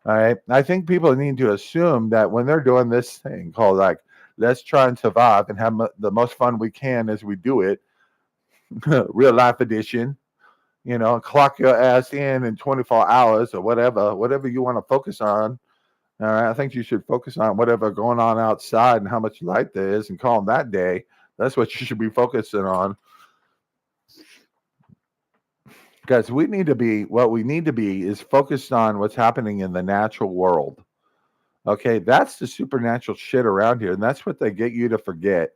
All right. I think people need to assume that when they're doing this thing called like, let's try and survive and have the most fun we can as we do it, real life edition, you know, clock your ass in 24 hours or whatever you want to focus on. All right. I think you should focus on whatever going on outside and how much light there is and call them that day. That's what you should be focusing on. Because what we need to be is focused on what's happening in the natural world. Okay. That's the supernatural shit around here. And that's what they get you to forget.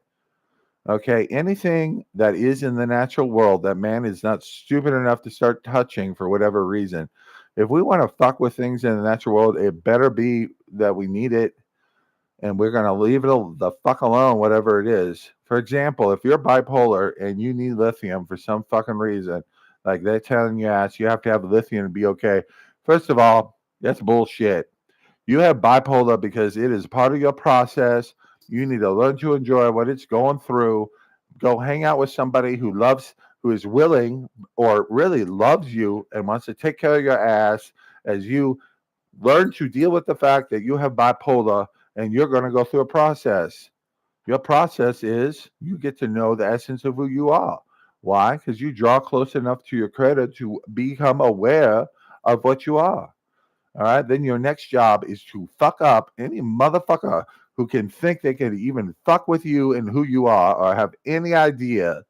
Okay. Anything that is in the natural world that man is not stupid enough to start touching for whatever reason. If we want to fuck with things in the natural world, it better be that we need it and we're going to leave it the fuck alone, whatever it is. For example, if you're bipolar and you need lithium for some fucking reason, like they're telling you you have to have lithium to be okay. First of all, that's bullshit. You have bipolar because it is part of your process. You need to learn to enjoy what it's going through. Go hang out with somebody who loves who is willing or really loves you and wants to take care of your ass as you learn to deal with the fact that you have bipolar and you're going to go through a process. Your process is you get to know the essence of who you are. Why? Because you draw close enough to your creator to become aware of what you are. All right. Then your next job is to fuck up any motherfucker who can think they can even fuck with you and who you are or have any idea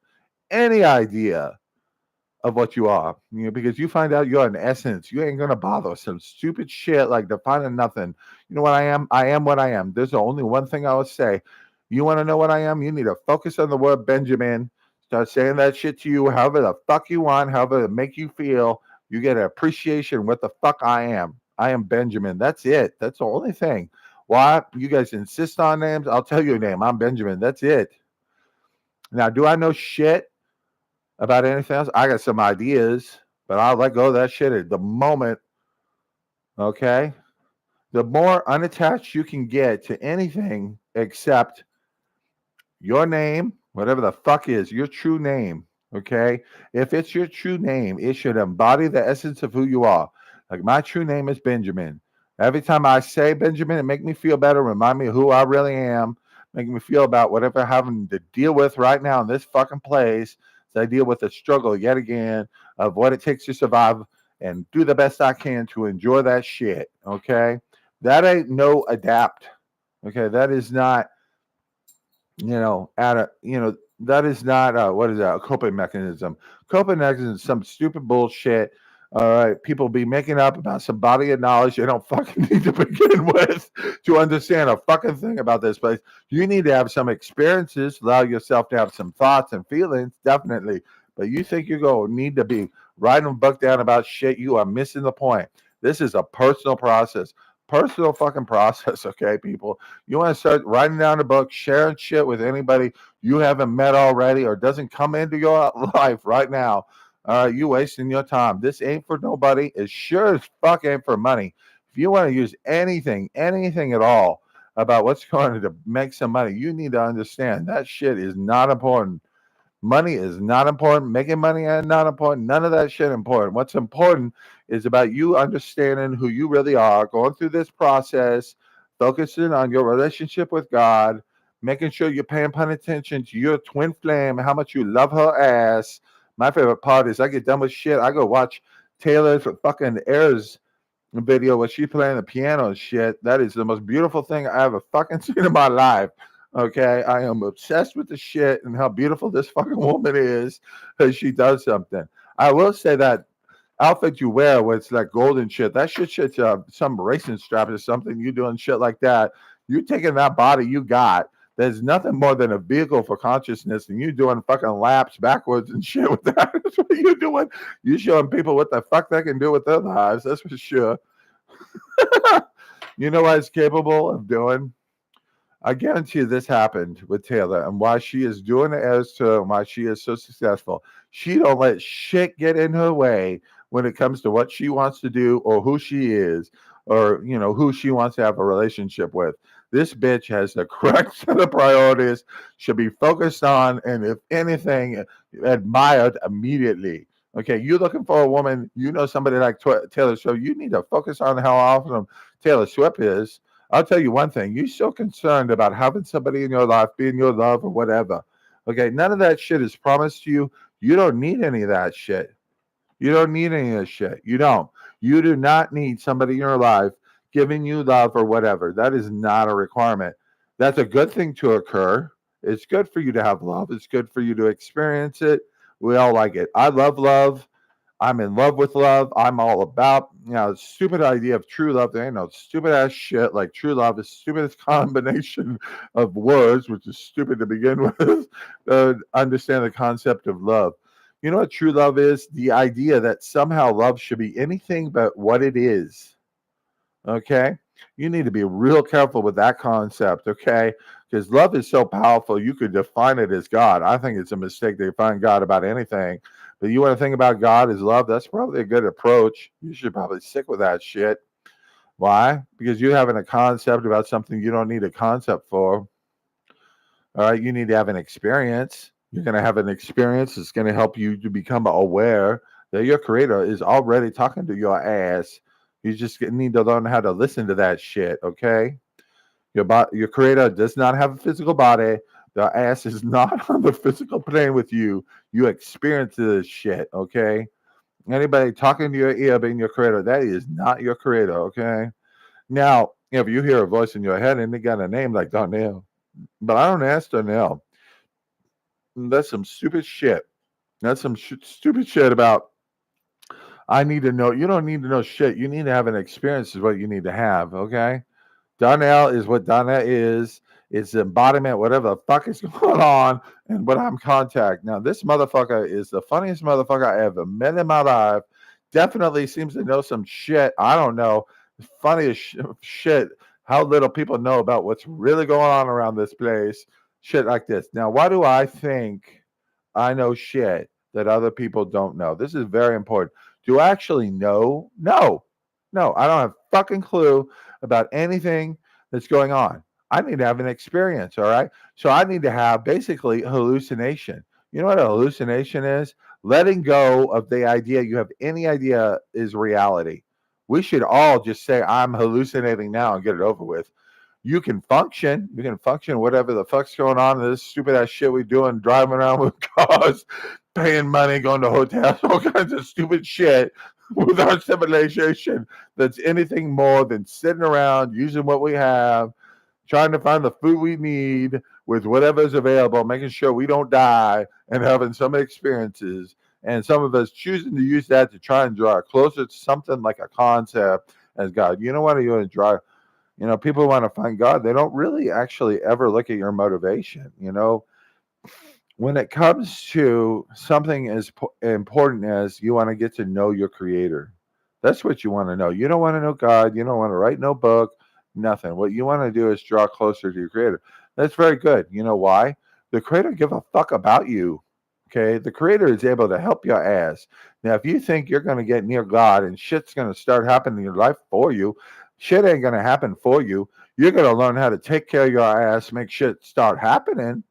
of what you are. Because you find out you're an essence. You ain't gonna bother with some stupid shit like defining nothing. You know what I am? I am what I am. There's only one thing I would say. You want to know what I am? You need to focus on the word Benjamin. Start saying that shit to you, however the fuck you want, however it make you feel. You get an appreciation what the fuck I am. I am Benjamin. That's it. That's the only thing. Why you guys insist on names? I'll tell you a name. I'm Benjamin. That's it. Now, do I know shit about anything else? I got some ideas, but I'll let go of that shit at the moment. Okay? The more unattached you can get to anything except your name, whatever the fuck is your true name. Okay? If it's your true name, it should embody the essence of who you are. Like my true name is Benjamin. Every time I say Benjamin, it make me feel better, remind me of who I really am, make me feel about whatever I'm having to deal with right now in this fucking place. So I deal with the struggle yet again of what it takes to survive and do the best I can to enjoy that shit. Okay? That ain't no adapt. Okay, that is not, that is not what is that? A coping mechanism. Coping mechanism is some stupid bullshit. All right, people be making up about some body of knowledge they don't fucking need to begin with to understand a fucking thing about this place. You need to have some experiences, allow yourself to have some thoughts and feelings, definitely. But you think you're going to need to be writing a book down about shit, you are missing the point. This is a personal process. Personal fucking process, okay, people? You want to start writing down a book, sharing shit with anybody you haven't met already or doesn't come into your life right now. You wasting your time. This ain't for nobody. It sure as fuck ain't for money. If you want to use anything at all about what's going to make some money, you need to understand that shit is not important. Money is not important. Making money is not important. None of that shit important. What's important is about you understanding who you really are, going through this process, focusing on your relationship with God, making sure you're paying attention to your twin flame, how much you love her ass. My favorite part is I get done with shit. I go watch Taylor's fucking Airs video where she playing the piano and shit. That is the most beautiful thing I ever fucking seen in my life. Okay, I am obsessed with the shit and how beautiful this fucking woman is because she does something. I will say that outfit you wear where it's like golden shit, that shit's some racing strap or something. You doing shit like that. You taking that body you got. There's nothing more than a vehicle for consciousness, and you doing fucking laps backwards and shit with that. That's what you doing. You showing people what the fuck they can do with their lives. That's for sure. You know what it's capable of doing? I guarantee you this happened with Taylor and why she is doing it as to why she is so successful. She don't let shit get in her way when it comes to what she wants to do or who she is or, who she wants to have a relationship with. This bitch has the correct set of priorities, should be focused on, and if anything, admired immediately. Okay, you're looking for a woman, somebody like Taylor Swift, you need to focus on how awesome Taylor Swift is. I'll tell you one thing. You're so concerned about having somebody in your life, being your love or whatever. Okay, none of that shit is promised to you. You don't need any of that shit. You don't need any of that shit. You don't. You do not need somebody in your life giving you love or whatever. That is not a requirement. That's a good thing to occur. It's good for you to have love. It's good for you to experience it. We all like it. I love love. I'm in love with love. I'm all about, the stupid idea of true love. There ain't no stupid ass shit like true love. Is stupidest combination of words, which is stupid to begin with. Understand the concept of love. You know what true love is? The idea that somehow love should be anything but what it is. Okay? You need to be real careful with that concept, okay? Because love is so powerful, you could define it as God. I think it's a mistake to define God about anything. But you want to think about God as love, that's probably a good approach. You should probably stick with that shit. Why? Because you're having a concept about something you don't need a concept for. All right, you need to have an experience. You're going to have an experience. It's going to help you to become aware that your creator is already talking to your ass. You just need to learn how to listen to that shit, okay? Your creator does not have a physical body. The ass is not on the physical plane with you. You experience this shit, okay? Anybody talking to your ear being your creator, that is not your creator, okay? Now, if you hear a voice in your head and they got a name like Darnell, but I don't ask Darnell. That's some stupid shit. That's some stupid shit about I need to know. You don't need to know shit. You need to have an experience is what you need to have, okay? Darnell is what Darnell is. It's embodiment, whatever the fuck is going on, and what I'm contact. Now, this motherfucker is the funniest motherfucker I ever met in my life. Definitely seems to know some shit. I don't know. Funniest shit. How little people know about what's really going on around this place. Shit like this. Now, why do I think I know shit that other people don't know? This is very important. Do I actually know? No. No, I don't have fucking clue about anything that's going on. I need to have an experience, all right? So I need to have basically hallucination. You know what a hallucination is? Letting go of the idea you have any idea is reality. We should all just say, I'm hallucinating now and get it over with. You can function. You can function whatever the fuck's going on in this stupid ass shit we doing, driving around with cars, paying money, going to hotels, all kinds of stupid shit with our civilization that's anything more than sitting around using what we have, trying to find the food we need with whatever's available, making sure we don't die, and having some experiences. And some of us choosing to use that to try and draw closer to something like a concept as God. You know what? You want to draw. People want to find God. They don't really actually ever look at your motivation. When it comes to something as important as you want to get to know your creator, that's what you want to know. You don't want to know God. You don't want to write no book, nothing. What you want to do is draw closer to your creator. That's very good. You know why? The creator give a fuck about you. Okay. The creator is able to help your ass. Now, if you think you're going to get near God and shit's going to start happening in your life for you, shit ain't going to happen for you. You're going to learn how to take care of your ass, make shit start happening.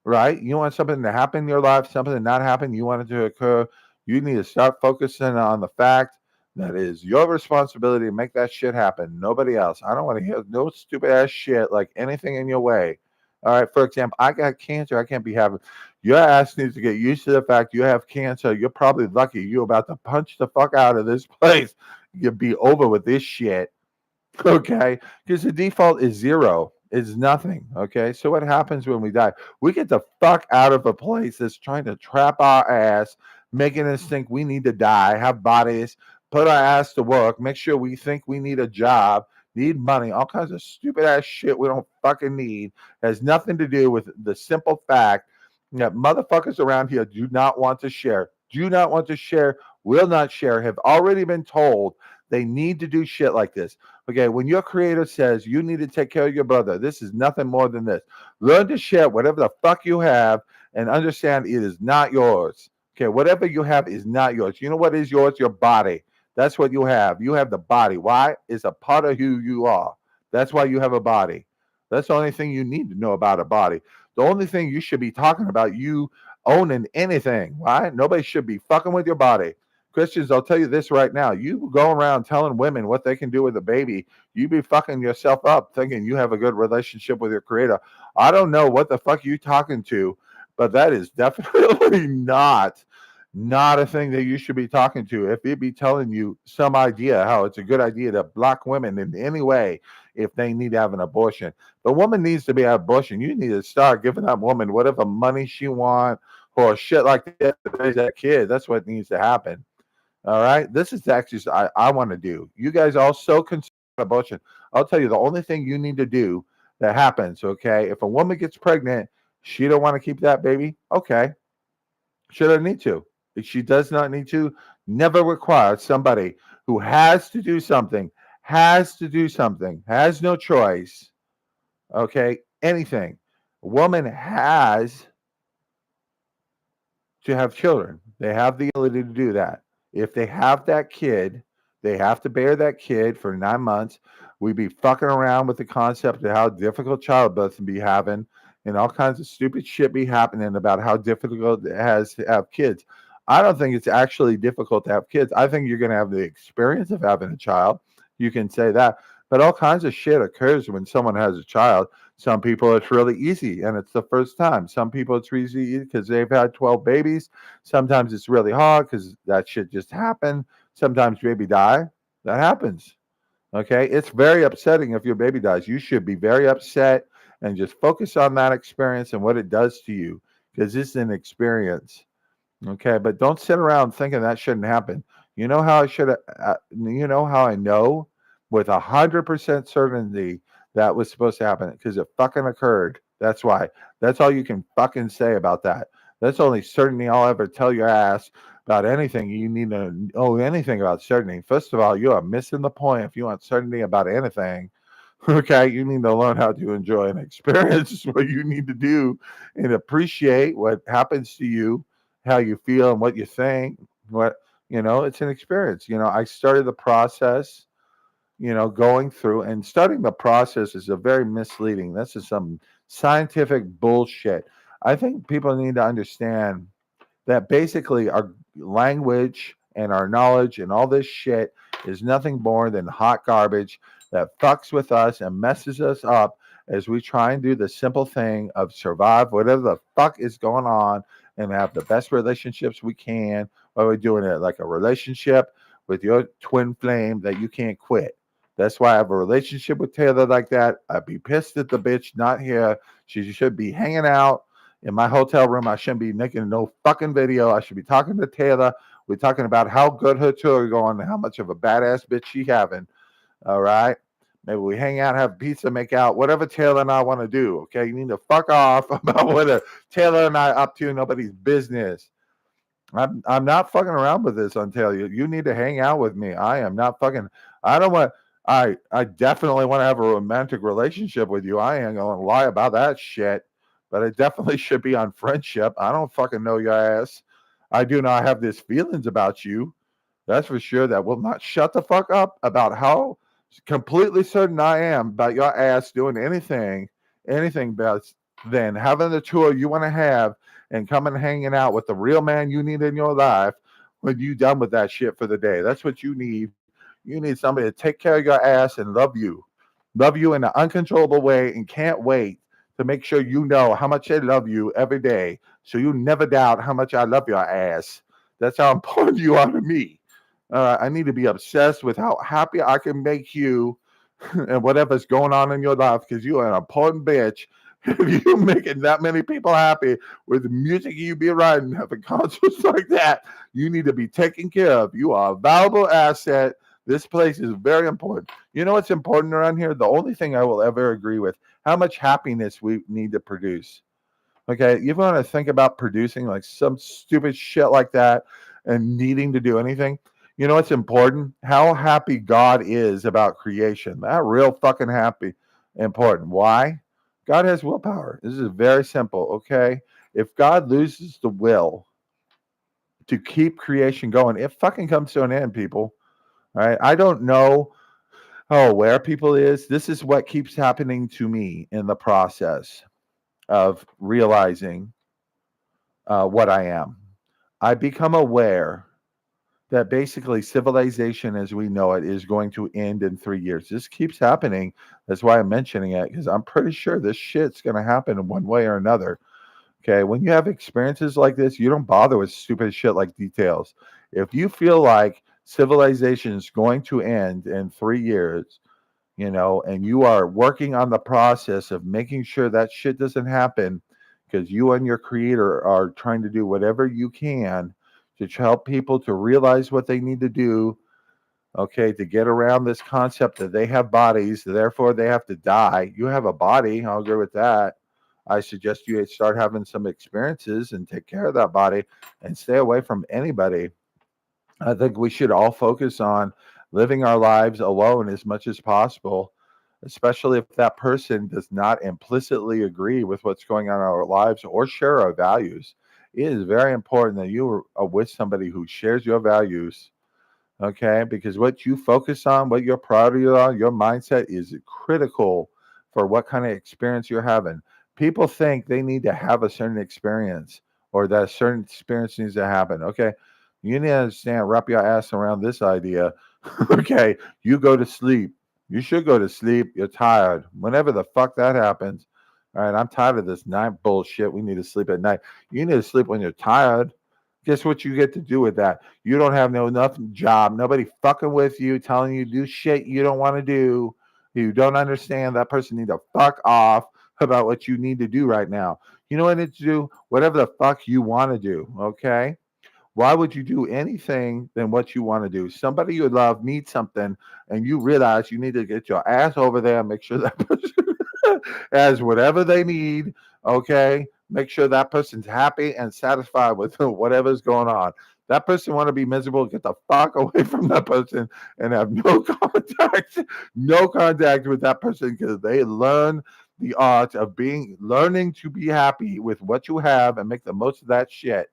Right? You want something to happen in your life, something to not happen, you want it to occur. You need to start focusing on the fact that it is your responsibility to make that shit happen. Nobody else. I don't want to hear no stupid ass shit like anything in your way. All right. For example, I got cancer. I can't be having your ass needs to get used to the fact you have cancer. You're probably lucky you're about to punch the fuck out of this place. You'll be over with this shit. Okay. Because the default is zero. It's nothing. Okay. So what happens when we die? We get the fuck out of a place that's trying to trap our ass, making us think we need to die, have bodies, put our ass to work, make sure we think we need a job, need money, all kinds of stupid ass shit we don't fucking need. Has nothing to do with the simple fact that motherfuckers around here do not want to share, will not share, have already been told they need to do shit like this. Okay, when your creator says you need to take care of your brother, this is nothing more than this. Learn to share whatever the fuck you have and understand it is not yours. Okay, whatever you have is not yours. You know what is yours? Your body. That's what you have. You have the body. Why? It's a part of who you are. That's why you have a body. That's the only thing you need to know about a body. The only thing you should be talking about, you owning anything, right? Nobody should be fucking with your body. Christians, I'll tell you this right now. You go around telling women what they can do with a baby, you be fucking yourself up thinking you have a good relationship with your creator. I don't know what the fuck you talking to, but that is definitely not a thing that you should be talking to. If it be telling you some idea how it's a good idea to block women in any way if they need to have an abortion. The woman needs to be an abortion. You need to start giving that woman whatever money she wants or shit like that to raise that kid. That's what needs to happen. All right. This is actually I want to do. You guys all so concerned about abortion. I'll tell you the only thing you need to do that happens, okay? If a woman gets pregnant, she don't want to keep that baby, okay. She doesn't need to. If she does not need to, never require somebody who has to do something, has no choice, okay? Anything. A woman has to have children. They have the ability to do that. If they have that kid, they have to bear that kid for 9 months. We be fucking around with the concept of how difficult childbirth can be having and all kinds of stupid shit be happening about how difficult it has to have kids. I don't think it's actually difficult to have kids. I think you're going to have the experience of having a child. You can say that. But all kinds of shit occurs when someone has a child. Some people it's really easy and it's the first time. Some people it's easy because they've had 12 babies. Sometimes it's really hard because that shit just happened. Sometimes baby die. That happens. Okay. It's very upsetting if your baby dies. You should be very upset and just focus on that experience and what it does to you because it's an experience. Okay. But don't sit around thinking that shouldn't happen. You know how I should, you know how I know with 100% certainty that was supposed to happen because it fucking occurred. That's why. That's all you can fucking say about that. That's only certainty I'll ever tell your ass about anything. You need to know anything about certainty. First of all, you are missing the point if you want certainty about anything. Okay, you need to learn how to enjoy and experience what you need to do and appreciate what happens to you, how you feel, and what you think. What it's an experience. I started the process going through and studying the process is a very misleading. This is some scientific bullshit. I think people need to understand that basically our language and our knowledge and all this shit is nothing more than hot garbage that fucks with us and messes us up as we try and do the simple thing of survive whatever the fuck is going on and have the best relationships we can. While we're doing it like a relationship with your twin flame that you can't quit. That's why I have a relationship with Taylor like that. I'd be pissed at the bitch not here. She should be hanging out in my hotel room. I shouldn't be making no fucking video. I should be talking to Taylor. We're talking about how good her tour is going and how much of a badass bitch she having. All right. Maybe we hang out, have pizza, make out, whatever Taylor and I want to do. Okay. You need to fuck off about what Taylor and I up to. Nobody's business. I'm not fucking around with this on Taylor. You need to hang out with me. I am not fucking. I don't want. I definitely want to have a romantic relationship with you. I ain't gonna lie about that shit. But it definitely should be on friendship. I don't fucking know your ass. I do not have these feelings about you. That's for sure. That will not shut the fuck up about how completely certain I am about your ass doing anything about than having the tour you want to have and coming hanging out with the real man you need in your life when you done with that shit for the day. That's what you need. You need somebody to take care of your ass and love you in an uncontrollable way, and can't wait to make sure you know how much I love you every day, so you never doubt how much I love your ass. That's how important you are to me. I need to be obsessed with how happy I can make you and whatever's going on in your life because you are an important bitch. If you're making that many people happy with the music you be writing, having concerts like that, you need to be taken care of. You are a valuable asset. This place is very important. You know what's important around here? The only thing I will ever agree with, how much happiness we need to produce. Okay, you want to think about producing like some stupid shit like that and needing to do anything. You know what's important? How happy God is about creation. That real fucking happy important. Why? God has willpower. This is very simple, okay? If God loses the will to keep creation going, it fucking comes to an end, people. All right. I don't know where people is. This is what keeps happening to me in the process of realizing what I am. I become aware that basically civilization as we know it is going to end in 3 years. This keeps happening. That's why I'm mentioning it, because I'm pretty sure this shit's going to happen in one way or another. Okay. When you have experiences like this, you don't bother with stupid shit like details. If you feel like civilization is going to end in 3 years, and you are working on the process of making sure that shit doesn't happen because you and your creator are trying to do whatever you can to help people to realize what they need to do, okay, to get around this concept that they have bodies, therefore they have to die. You have a body. I'll agree with that. I suggest you start having some experiences and take care of that body and stay away from anybody. I think we should all focus on living our lives alone as much as possible, especially if that person does not implicitly agree with what's going on in our lives or share our values. It is very important that you are with somebody who shares your values, okay? Because what you focus on, what your priority are, your mindset is critical for what kind of experience you're having. People think they need to have a certain experience or that a certain experience needs to happen. Okay. You need to understand, wrap your ass around this idea. Okay. You go to sleep. You should go to sleep. You're tired. Whenever the fuck that happens. All right. I'm tired of this night bullshit. We need to sleep at night. You need to sleep when you're tired. Guess what you get to do with that? You don't have no nothing job. Nobody fucking with you, telling you to do shit you don't want to do. You don't understand. That person need to fuck off about what you need to do right now. You know what you need to do? Whatever the fuck you want to do. Okay. Why would you do anything than what you want to do? Somebody you love needs something, and you realize you need to get your ass over there and make sure that person has whatever they need. Okay, make sure that person's happy and satisfied with whatever's going on. That person want to be miserable, get the fuck away from that person and have no contact with that person, because they learn the art of learning to be happy with what you have and make the most of that shit.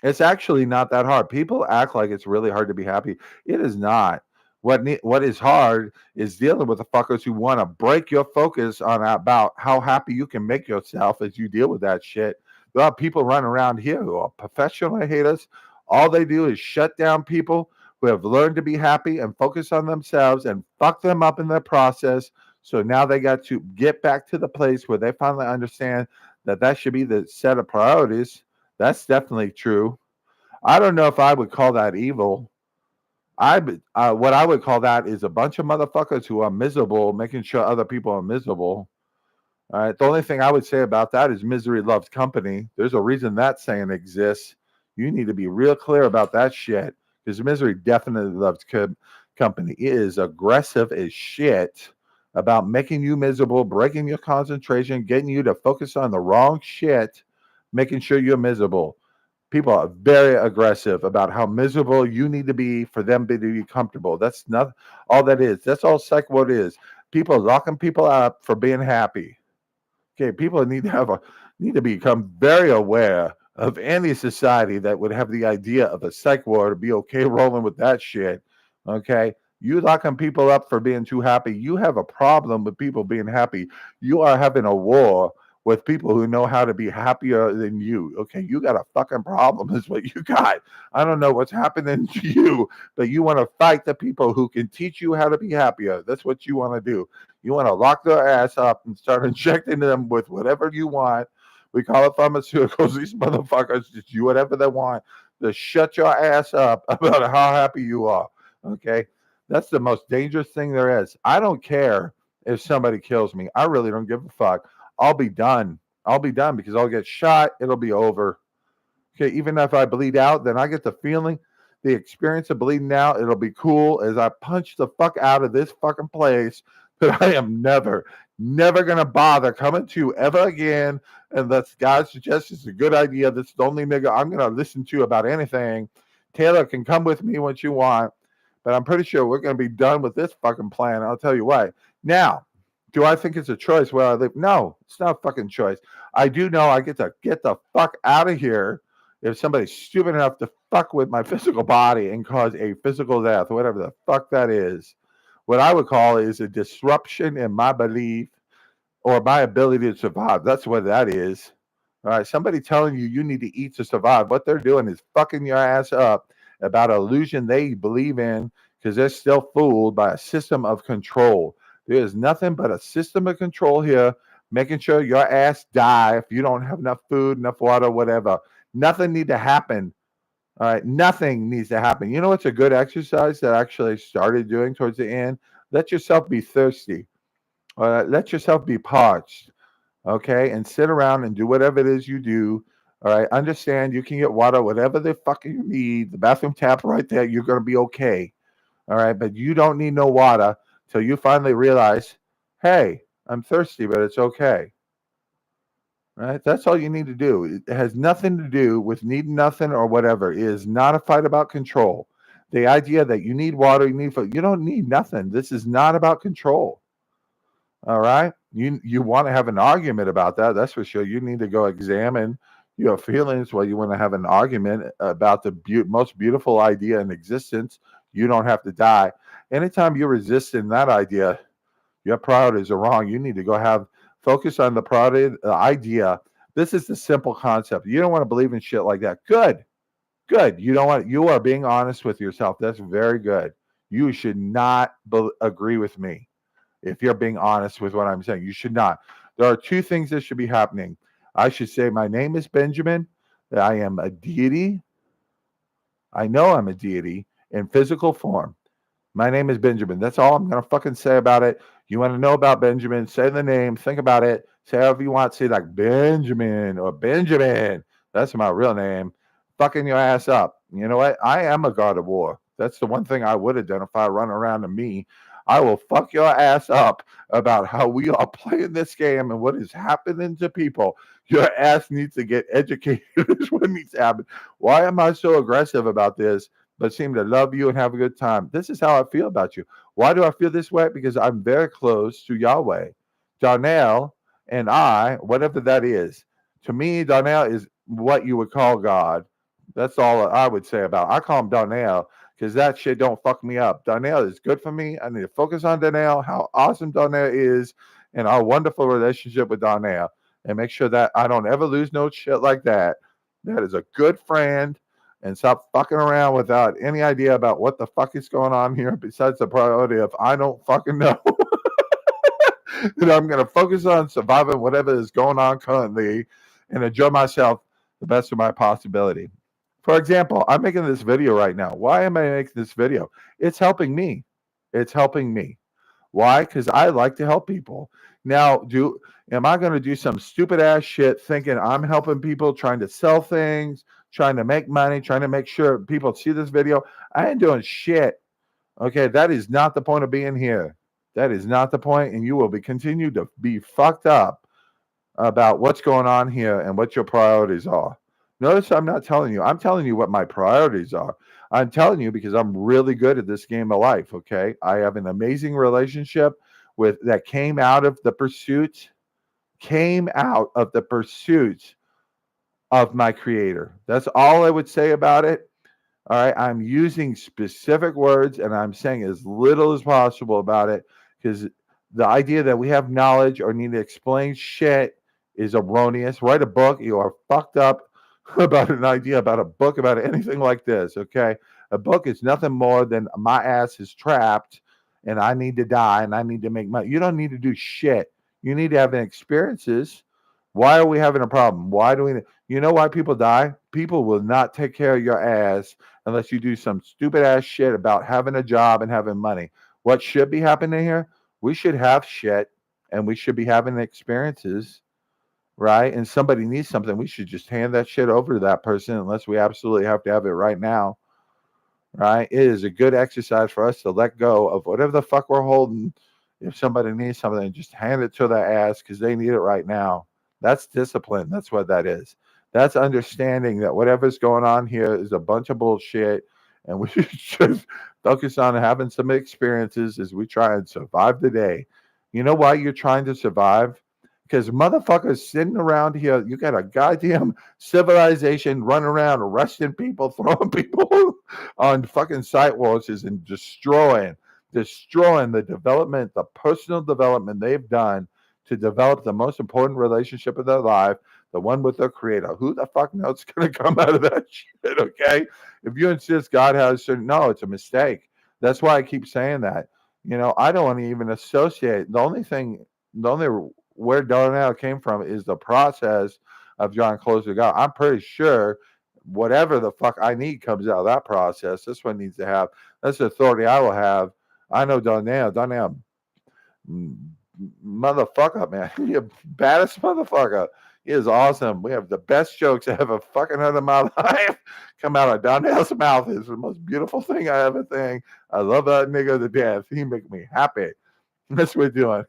It's actually not that hard. People act like it's really hard to be happy. It is not. What is hard is dealing with the fuckers who want to break your focus on about how happy you can make yourself as you deal with that shit. There are people running around here who are professional haters. All they do is shut down people who have learned to be happy and focus on themselves and fuck them up in their process. So now they got to get back to the place where they finally understand that that should be the set of priorities. That's definitely true. I don't know if I would call that evil. What I would call that is a bunch of motherfuckers who are miserable, making sure other people are miserable. All right. The only thing I would say about that is misery loves company. There's a reason that saying exists. You need to be real clear about that shit, because misery definitely loves company. It is aggressive as shit about making you miserable, breaking your concentration, getting you to focus on the wrong shit, making sure you're miserable. People are very aggressive about how miserable you need to be for them to be comfortable. That's not all that is. That's all psych what is. People locking people up for being happy. Okay, people need to become very aware of any society that would have the idea of a psych ward to be okay rolling with that shit. Okay, you locking people up for being too happy. You have a problem with people being happy. You are having a war with people who know how to be happier than you. Okay, you got a fucking problem, is what you got. I don't know what's happening to you, but you want to fight the people who can teach you how to be happier. That's what you want to do. You want to lock their ass up and start injecting them with whatever you want. We call it pharmaceuticals. These motherfuckers just do whatever they want to shut your ass up about how happy you are. Okay, that's the most dangerous thing there is. I don't care if somebody kills me. I really don't give a fuck. I'll be done. I'll be done because I'll get shot. It'll be over. Okay, even if I bleed out, then I get the feeling, the experience of bleeding out. It'll be cool as I punch the fuck out of this fucking place that I am never gonna bother coming to ever again. And that's God suggests it's a good idea. This is the only nigga I'm gonna listen to about anything. Taylor can come with me when you want, but I'm pretty sure we're gonna be done with this fucking plan. I'll tell you why. Now, do I think it's a choice where I live? No, it's not a fucking choice. I do know I get to get the fuck out of here if somebody's stupid enough to fuck with my physical body and cause a physical death, whatever the fuck that is. What I would call is a disruption in my belief or my ability to survive. That's what that is. All right. Somebody telling you need to eat to survive. What they're doing is fucking your ass up about an illusion they believe in, because they're still fooled by a system of control. There is nothing but a system of control here, making sure your ass die if you don't have enough food, enough water, whatever. Nothing need to happen. All right, nothing needs to happen. You know what's a good exercise that I actually started doing towards the end? Let yourself be thirsty. Let yourself be parched. Okay, and sit around and do whatever it is you do. All right, understand you can get water, whatever the fuck you need. The bathroom tap right there. You're gonna be okay. All right, but you don't need no water till you finally realize, hey, I'm thirsty, but it's okay. Right? That's all you need to do. It has nothing to do with needing nothing or whatever. It is not a fight about control. The idea that you need water, you need food, you don't need nothing. This is not about control. All right? You want to have an argument about that. That's for sure. You need to go examine your feelings while you want to have an argument about the most beautiful idea in existence. You don't have to die. Anytime you're resisting that idea, your priorities are wrong. You need to go have Focus on the product, the idea. This is the simple concept. You don't want to believe in shit like that. Good. Good. You are being honest with yourself. That's very good. You should not agree with me if you're being honest with what I'm saying. You should not. There are two things that should be happening. I should say, my name is Benjamin, that I am a deity. I know I'm a deity in physical form. My name is Benjamin. That's all I'm going to fucking say about it. You want to know about Benjamin? Say the name. Think about it. Say however you want. Say like Benjamin or Benjamin. That's my real name. Fucking your ass up. You know what? I am a god of war. That's the one thing I would identify running around to me. I will fuck your ass up about how we are playing this game and what is happening to people. Your ass needs to get educated is what needs to happen. Why am I so aggressive about this, but seem to love you and have a good time? This is how I feel about you. Why do I feel this way? Because I'm very close to Yahweh. Darnell and I, whatever that is, to me, Darnell is what you would call God. That's all I would say about it. I call him Darnell because that shit don't fuck me up. Darnell is good for me. I need to focus on Darnell, how awesome Darnell is, and our wonderful relationship with Darnell, and make sure that I don't ever lose no shit like that. That is a good friend, and stop fucking around without any idea about what the fuck is going on here besides the priority of I don't fucking know. I'm going to focus on surviving whatever is going on currently and enjoy myself the best of my possibility. For example, I'm making this video right now. Why am I making this video? It's helping me. It's helping me. Why? Because I like to help people. Now, am I going to do some stupid ass shit thinking I'm helping people, trying to sell things, trying to make money, trying to make sure people see this video? I ain't doing shit. Okay, that is not the point of being here. That is not the point, and you will continue to be fucked up about what's going on here and what your priorities are. Notice I'm not telling you. I'm telling you what my priorities are. I'm telling you because I'm really good at this game of life, okay? I have an amazing relationship with that came out of the pursuit of my creator. That's all I would say about it. All right, I'm using specific words and I'm saying as little as possible about it because the idea that we have knowledge or need to explain shit is erroneous. Write a book, you are fucked up about an idea about a book about anything like this, okay? A book is nothing more than my ass is trapped and I need to die and I need to make money. You don't need to do shit. You need to have experiences. Why are we having a problem? Why do we? You know why people die? People will not take care of your ass unless you do some stupid ass shit about having a job and having money. What should be happening here? We should have shit and we should be having experiences, right? And somebody needs something, we should just hand that shit over to that person unless we absolutely have to have it right now, right? It is a good exercise for us to let go of whatever the fuck we're holding. If somebody needs something, just hand it to their ass because they need it right now. That's discipline. That's what that is. That's understanding that whatever's going on here is a bunch of bullshit, and we should just focus on having some experiences as we try and survive the day. You know why you're trying to survive? Because motherfuckers sitting around here, you got a goddamn civilization running around arresting people, throwing people on fucking sidewalks and destroying the development, the personal development they've done to develop the most important relationship of their life, the one with their creator. Who the fuck knows what's going to come out of that shit, okay? If you insist God has certain, no, it's a mistake. That's why I keep saying that. I don't want to even associate. The only where Darnell came from is the process of drawing closer to God. I'm pretty sure whatever the fuck I need comes out of that process. This one needs to have. That's the authority I will have. I know Darnell, motherfucker, man. You're baddest motherfucker. He is awesome. We have the best jokes I ever fucking heard in my life come out of Darnell's mouth. It's the most beautiful thing I ever think. I love that nigga to death. He make me happy. That's what we're doing.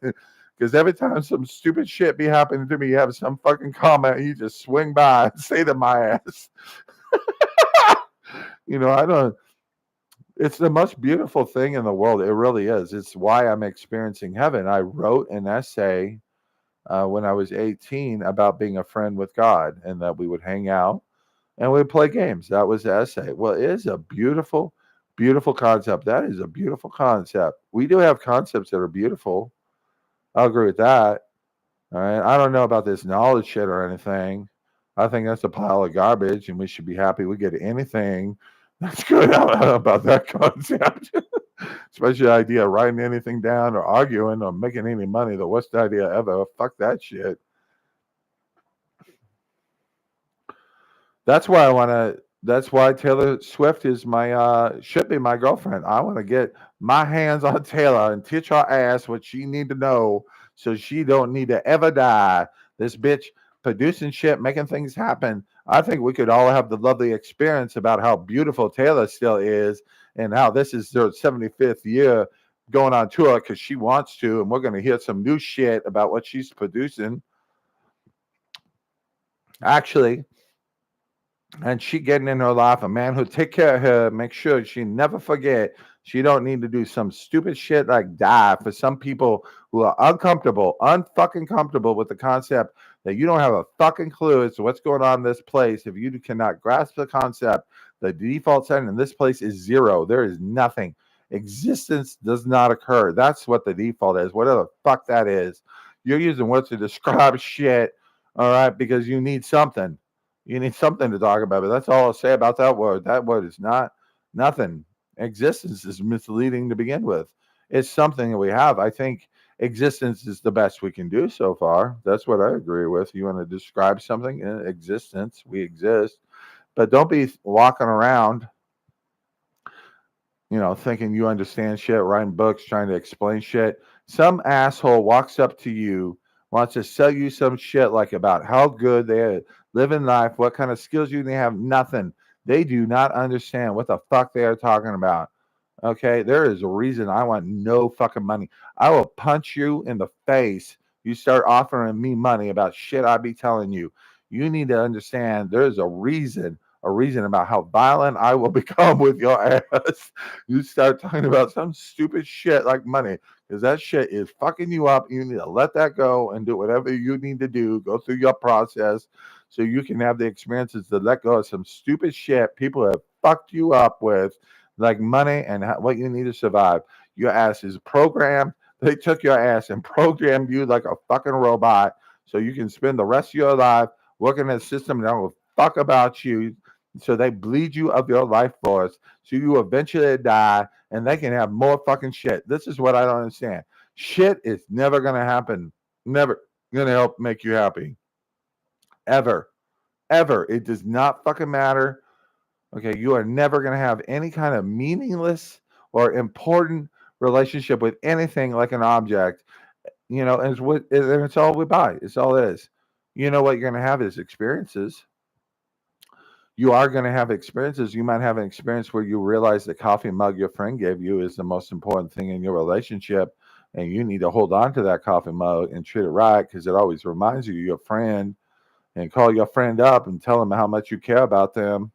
Because every time some stupid shit be happening to me, you have some fucking comment, you just swing by and say to my ass. I don't. It's the most beautiful thing in the world. It really is. It's why I'm experiencing heaven. I wrote an essay when I was 18 about being a friend with God and that we would hang out and we'd play games. That was the essay. Well, it is a beautiful, beautiful concept. That is a beautiful concept. We do have concepts that are beautiful. I'll agree with that. All right. I don't know about this knowledge shit or anything. I think that's a pile of garbage, and we should be happy we get anything that's good about that concept. Especially the idea of writing anything down or arguing or making any money. The worst idea ever. Fuck that shit. That's why I want to. That's why Taylor Swift is my should be my girlfriend. I want to get my hands on Taylor and teach her ass what she need to know so she don't need to ever die. This bitch producing shit, making things happen. I think we could all have the lovely experience about how beautiful Taylor still is and how this is her 75th year going on tour because she wants to, and we're going to hear some new shit about what she's producing. Actually, and she getting in her life a man who take care of her, make sure she never forget she don't need to do some stupid shit like die. For some people who are uncomfortable, unfucking comfortable with the concept that you don't have a fucking clue as to what's going on in this place, if you cannot grasp the concept, the default setting in this place is zero. There is nothing. Existence does not occur. That's what the default is, whatever the fuck that is. You're using words to describe shit, all right, because you need something. You need something to talk about, but that's all I'll say about that word. That word is not nothing. Existence is misleading to begin with. It's something that we have. I think existence is the best we can do so far. That's what I agree with. You want to describe something in existence, we exist, but don't be walking around, thinking you understand shit, writing books, trying to explain shit. Some asshole walks up to you, wants to sell you some shit like about how good they live in life, what kind of skills you have, nothing. They do not understand what the fuck they are talking about. Okay, there is a reason I want no fucking money. I will punch you in the face. You start offering me money about shit I be telling you. You need to understand there's a reason about how violent I will become with your ass. You start talking about some stupid shit like money, because that shit is fucking you up. You need to let that go and do whatever you need to do. Go through your process so you can have the experiences to let go of some stupid shit people have fucked you up with, like money and what you need to survive. Your ass is programmed. They took your ass and programmed you like a fucking robot so you can spend the rest of your life working in a system that don't fuck about you. So they bleed you of your life force so you eventually die and they can have more fucking shit. This is what I don't understand. Shit is never going to happen. Never going to help make you happy. Ever. Ever. It does not fucking matter. Okay, you are never going to have any kind of meaningless or important relationship with anything like an object, and it's all we buy. It's all it is. You know what you're going to have is experiences. You are going to have experiences. You might have an experience where you realize the coffee mug your friend gave you is the most important thing in your relationship, and you need to hold on to that coffee mug and treat it right because it always reminds you of your friend, and call your friend up and tell them how much you care about them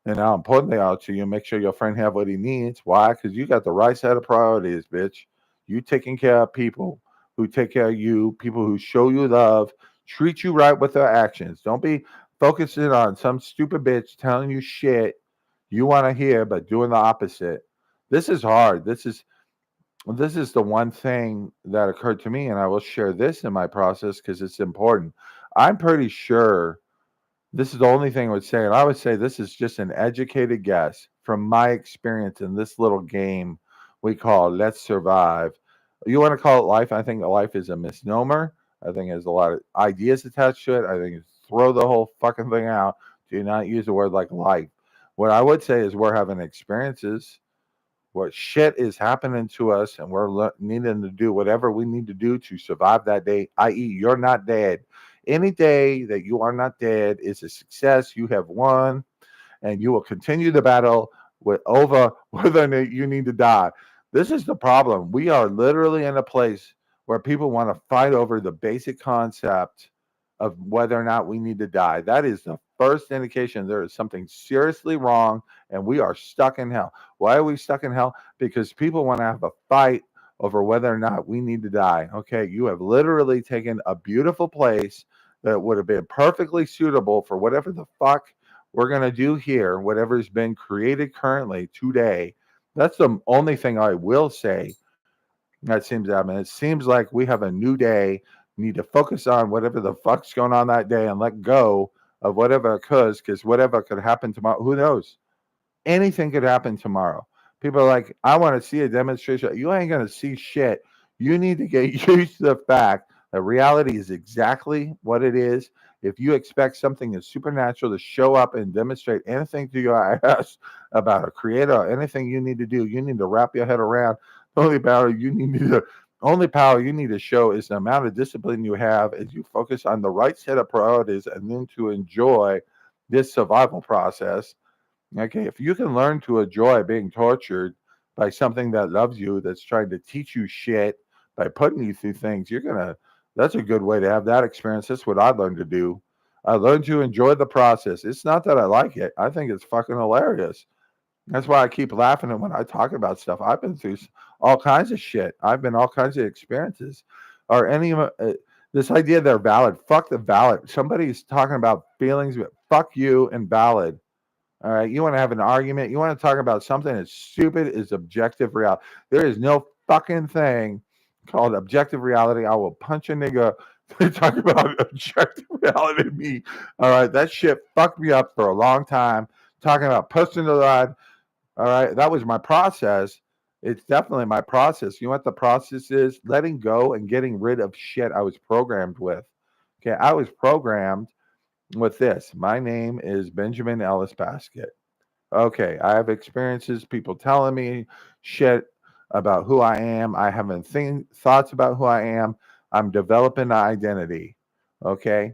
and how important they are to you. Make sure your friend have what he needs. Why? Because you got the right set of priorities, bitch. You taking care of people who take care of you, people who show you love, treat you right with their actions. Don't be focusing on some stupid bitch telling you shit you want to hear, but doing the opposite. This is hard. This is the one thing that occurred to me, and I will share this in my process because it's important. I'm pretty sure this is the only thing I would say, and I would say this is just an educated guess from my experience in this little game we call Let's Survive. You want to call it life? I think life is a misnomer. I think there's a lot of ideas attached to it. I think throw the whole fucking thing out. Do not use the word like life. What I would say is we're having experiences where shit is happening to us, and we're needing to do whatever we need to do to survive that day, i.e., you're not dead. Any day that you are not dead is a success. You have won, and you will continue the battle over whether you need to die. This is the problem. We are literally in a place where people want to fight over the basic concept of whether or not we need to die. That is the first indication there is something seriously wrong and we are stuck in hell. Why are we stuck in hell? Because people want to have a fight over whether or not we need to die. Okay, you have literally taken a beautiful place that would have been perfectly suitable for whatever the fuck we're going to do here, whatever's been created currently today. That's the only thing I will say that seems, I mean, it seems like we have a new day You need to focus on whatever the fuck's going on that day and let go of whatever occurs, because whatever could happen tomorrow, who knows? Anything could happen tomorrow. People are like, I want to see a demonstration. You ain't going to see shit. You need to get used to the fact that reality is exactly what it is. If you expect something that's supernatural to show up and demonstrate anything to your ass about a creator or anything you need to do, you need to wrap your head around. The only power you need to show is the amount of discipline you have as you focus on the right set of priorities and then to enjoy this survival process. Okay, if you can learn to enjoy being tortured by something that loves you, that's trying to teach you shit by putting you through things, that's a good way to have that experience. That's what I learned to do. I learned to enjoy the process. It's not that I like it. I think it's fucking hilarious. That's why I keep laughing at when I talk about stuff. I've been through all kinds of shit. I've been all kinds of experiences. Or this idea they're valid. Fuck the valid. Somebody's talking about feelings, but fuck you and valid. All right. You want to have an argument. You want to talk about something that's stupid is objective reality. There is no fucking thing called objective reality. I will punch a nigga to talk about objective reality to me. All right. That shit fucked me up for a long time. Talking about personalized. All right. That was my process. It's definitely my process. You know what the process is? Letting go and getting rid of shit I was programmed with. Okay. I was programmed with this. My name is Benjamin Ellis Basket. Okay, I have experiences, people telling me shit about who I am. I haven't thoughts about who I am. I'm developing an identity. Okay.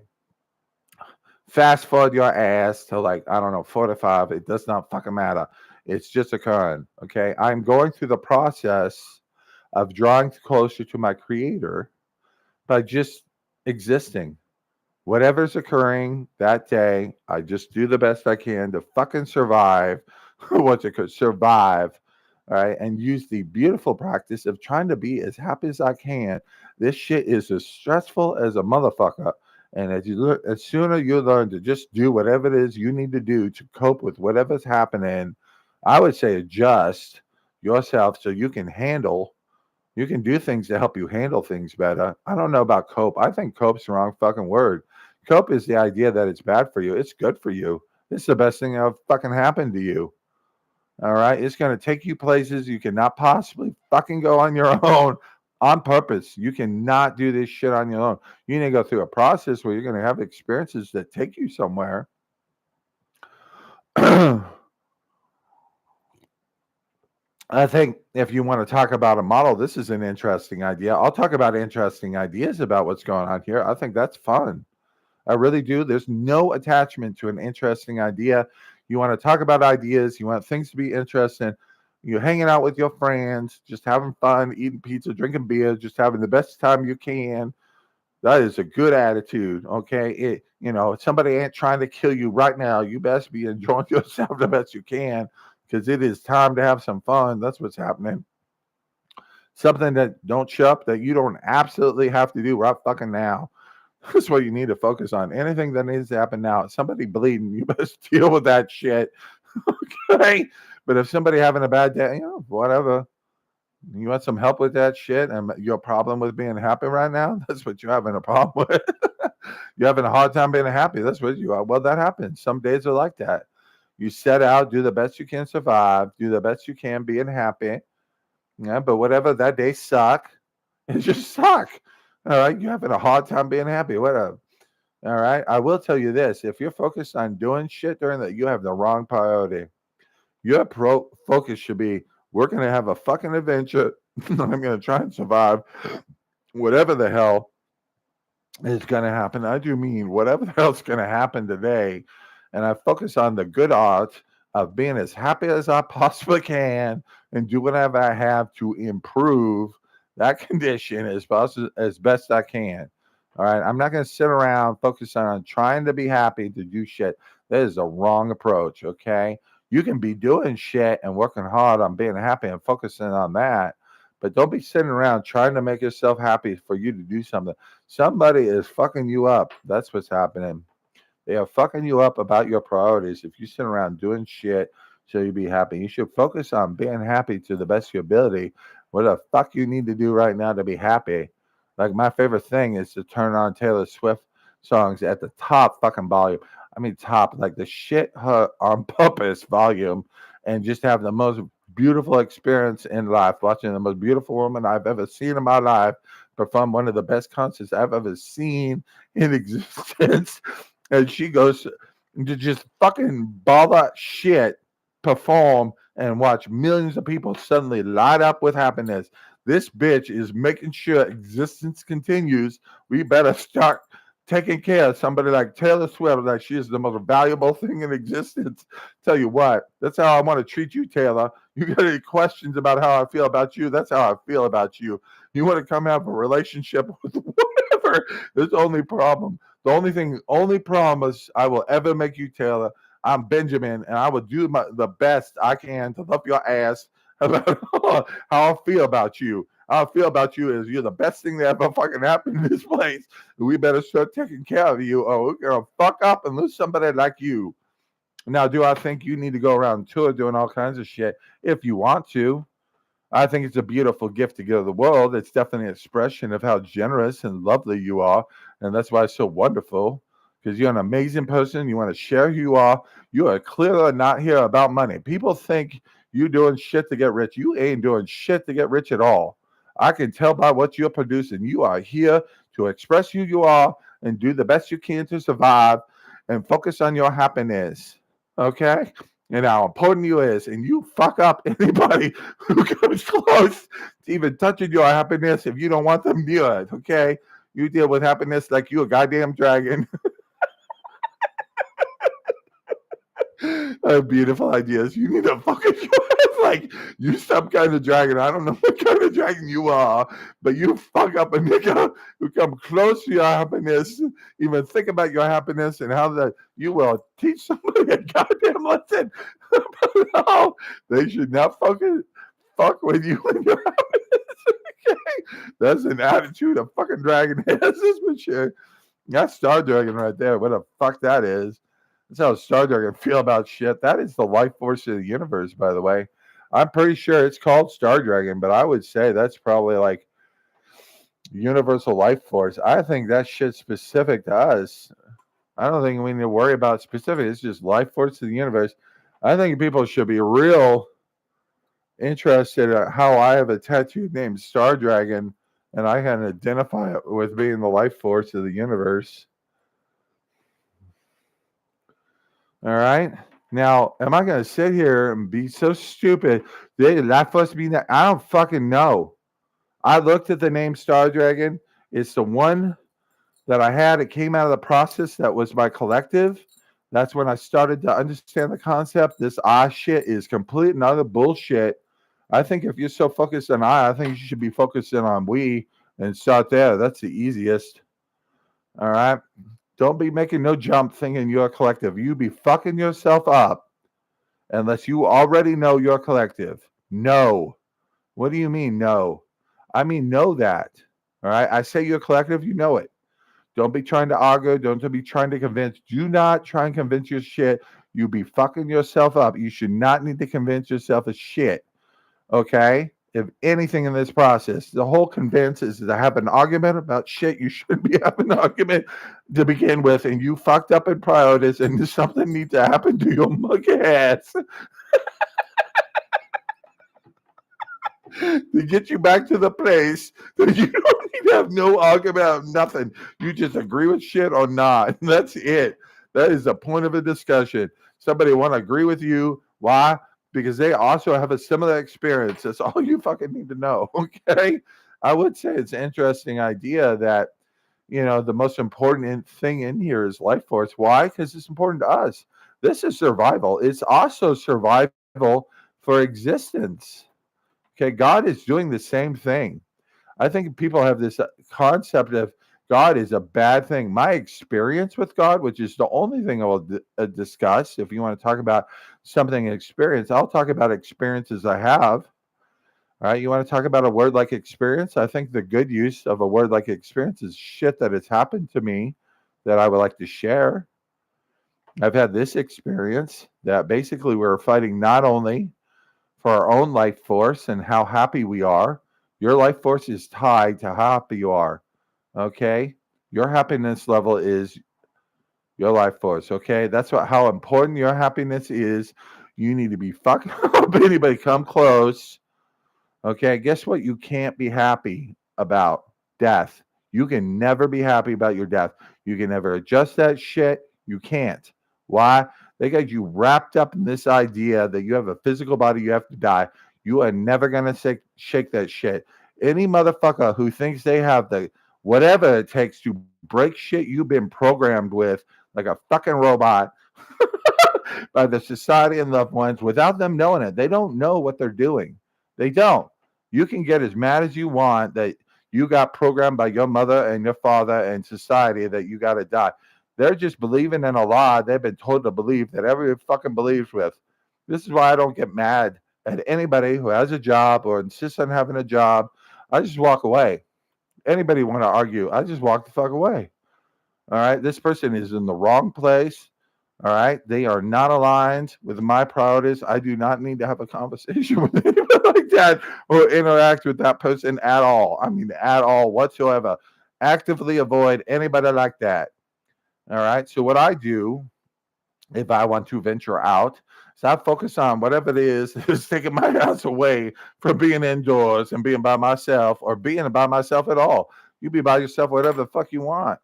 Fast forward your ass to like, I don't know, 45. It does not fucking matter. It's just occurring. Okay. I'm going through the process of drawing closer to my creator by just existing. Whatever's occurring that day, I just do the best I can to fucking survive. What's it called? Survive. All right. And use the beautiful practice of trying to be as happy as I can. This shit is as stressful as a motherfucker. And as sooner you learn to just do whatever it is you need to do to cope with whatever's happening, I would say adjust yourself so you can do things to help you handle things better. I don't know about cope. I think cope's the wrong fucking word. Cope is the idea that it's bad for you. It's good for you. It's the best thing that fucking happened to you. All right. It's going to take you places you cannot possibly fucking go on your own on purpose. You cannot do this shit on your own. You need to go through a process where you're going to have experiences that take you somewhere. I think if you want to talk about a model, this is an interesting idea. I'll talk about interesting ideas about what's going on here. I think that's fun. I really do. There's no attachment to an interesting idea. You want to talk about ideas, you want things to be interesting. You're hanging out with your friends, just having fun, eating pizza, drinking beer, just having the best time you can. That is a good attitude. Okay. Somebody ain't trying to kill you right now. You best be enjoying yourself the best you can, because it is time to have some fun. That's what's happening. Something that don't show up that you don't absolutely have to do right fucking now. That's what you need to focus on. Anything that needs to happen now. Somebody bleeding, you best deal with that shit. Okay. But if somebody having a bad day, whatever. You want some help with that shit and your problem with being happy right now? That's what you're having a problem with. You're having a hard time being happy. That's what you are. Well, that happens. Some days are like that. You set out, do the best you can survive, do the best you can being happy. Yeah, but whatever, that day suck. It just suck. All right. You're having a hard time being happy. Whatever. All right. I will tell you this. If you're focused on doing shit during that, you have the wrong priority. Your focus should be, we're going to have a fucking adventure. I'm going to try and survive whatever the hell is going to happen. I do mean whatever the hell's going to happen today. And I focus on the good art of being as happy as I possibly can and do whatever I have to improve that condition as best I can. All right. I'm not going to sit around focusing on trying to be happy to do shit. That is a wrong approach. Okay. You can be doing shit and working hard on being happy and focusing on that. But don't be sitting around trying to make yourself happy for you to do something. Somebody is fucking you up. That's what's happening. They are fucking you up about your priorities. If you sit around doing shit so you be happy, you should focus on being happy to the best of your ability. What the fuck you need to do right now to be happy? Like my favorite thing is to turn on Taylor Swift songs at the top fucking volume. I mean top, like the shit her on purpose volume, and just have the most beautiful experience in life, watching the most beautiful woman I've ever seen in my life perform one of the best concerts I've ever seen in existence. And she goes to just fucking ball that shit, perform, and watch millions of people suddenly light up with happiness. This bitch is making sure existence continues. We better start taking care of somebody like Taylor Swift, like she is the most valuable thing in existence. Tell you what, that's how I want to treat you, Taylor. You got any questions about how I feel about you? That's how I feel about you. You want to come have a relationship with whatever. There's the only problem. Only promise I will ever make you, Taylor. I'm Benjamin, and I will do the best I can to love your ass about how I feel about you. How I feel about you is you're the best thing that ever fucking happened in this place. We better start taking care of you, or we're gonna fuck up and lose somebody like you. Now, do I think you need to go around tour doing all kinds of shit? If you want to, I think it's a beautiful gift to give the world. It's definitely an expression of how generous and lovely you are. And that's why it's so wonderful, because you're an amazing person. You want to share who you are. You are clearly not here about money. People think you're doing shit to get rich. You ain't doing shit to get rich at all. I can tell by what you're producing. You are here to express who you are and do the best you can to survive and focus on your happiness. Okay? And how important you is, and you fuck up anybody who comes close to even touching your happiness if you don't want them near it. Okay, you deal with happiness like you a goddamn dragon. Beautiful ideas. You need to fucking like you some kind of dragon. I don't know what kind of dragon you are, but you fuck up a nigga who come close to your happiness, even think about your happiness and how that you will teach somebody a goddamn lesson about how they should not fucking fuck with you and your happiness. Okay? That's an attitude a fucking dragon has, this for sure. That's Star Dragon right there. What the fuck that is. That's how Star Dragon feel about shit. That is the life force of the universe, by the way. I'm pretty sure it's called Star Dragon, but I would say that's probably like universal life force. I think that shit's specific to us. I don't think we need to worry about specific. It's just life force of the universe. I think people should be real interested in how I have a tattoo named Star Dragon, and I can identify it with being the life force of the universe. All right. Now, am I going to sit here and be so stupid? That supposed be that? I don't fucking know. I looked at the name Star Dragon. It's the one that I had. It came out of the process that was my collective. That's when I started to understand the concept. This I shit is complete and utter bullshit. I think if you're so focused on I think you should be focusing on we and start there. That's the easiest. All right. Don't be making no jump thinking you're a collective. You be fucking yourself up unless you already know you're collective. No. What do you mean, no? I mean, know that. All right. I say you're collective, you know it. Don't be trying to argue. Don't be trying to convince. Do not try and convince your shit. You be fucking yourself up. You should not need to convince yourself of shit. Okay? If anything in this process, the whole convince is to have an argument about shit you shouldn't be having an argument to begin with, and you fucked up in priorities, and something needs to happen to your monkey ass to get you back to the place that you don't need to have no argument about nothing. You just agree with shit or not. That's it. That is the point of a discussion. Somebody want to agree with you. Why? Because they also have a similar experience. That's all you fucking need to know. Okay. I would say it's an interesting idea that, the most important thing in here is life force. Why? Because it's important to us. This is survival. It's also survival for existence. Okay. God is doing the same thing. I think people have this concept of God is a bad thing. My experience with God, which is the only thing I will discuss, if you want to talk about something experience, I'll talk about experiences I have. All right. You want to talk about a word like experience? I think the good use of a word like experience is shit that has happened to me that I would like to share. I've had this experience that basically we're fighting not only for our own life force and how happy we are, Your life force is tied to how happy you are. Okay? Your happiness level is your life force. Okay? That's how important your happiness is. You need to be fucking up anybody come close. Okay? Guess what? You can't be happy about death. You can never be happy about your death. You can never adjust that shit. You can't. Why? They got you wrapped up in this idea that you have a physical body, you have to die. You are never gonna shake that shit. Any motherfucker who thinks they have the whatever it takes to break shit you've been programmed with like a fucking robot by the society and loved ones without them knowing it. They don't know what they're doing. They don't. You can get as mad as you want that you got programmed by your mother and your father and society that you got to die. They're just believing in a lie they've been told to believe that everybody fucking believes with. This is why I don't get mad at anybody who has a job or insists on having a job. I just walk away. Anybody want to argue? I just walk the fuck away. All right. This person is in the wrong place. All right. They are not aligned with my priorities. I do not need to have a conversation with anybody like that or interact with that person at all. I mean, at all whatsoever. Actively avoid anybody like that. All right. So, what I do if I want to venture out, so I focus on whatever it is that's taking my ass away from being indoors and being by myself or being by myself at all. You be by yourself, whatever the fuck you want.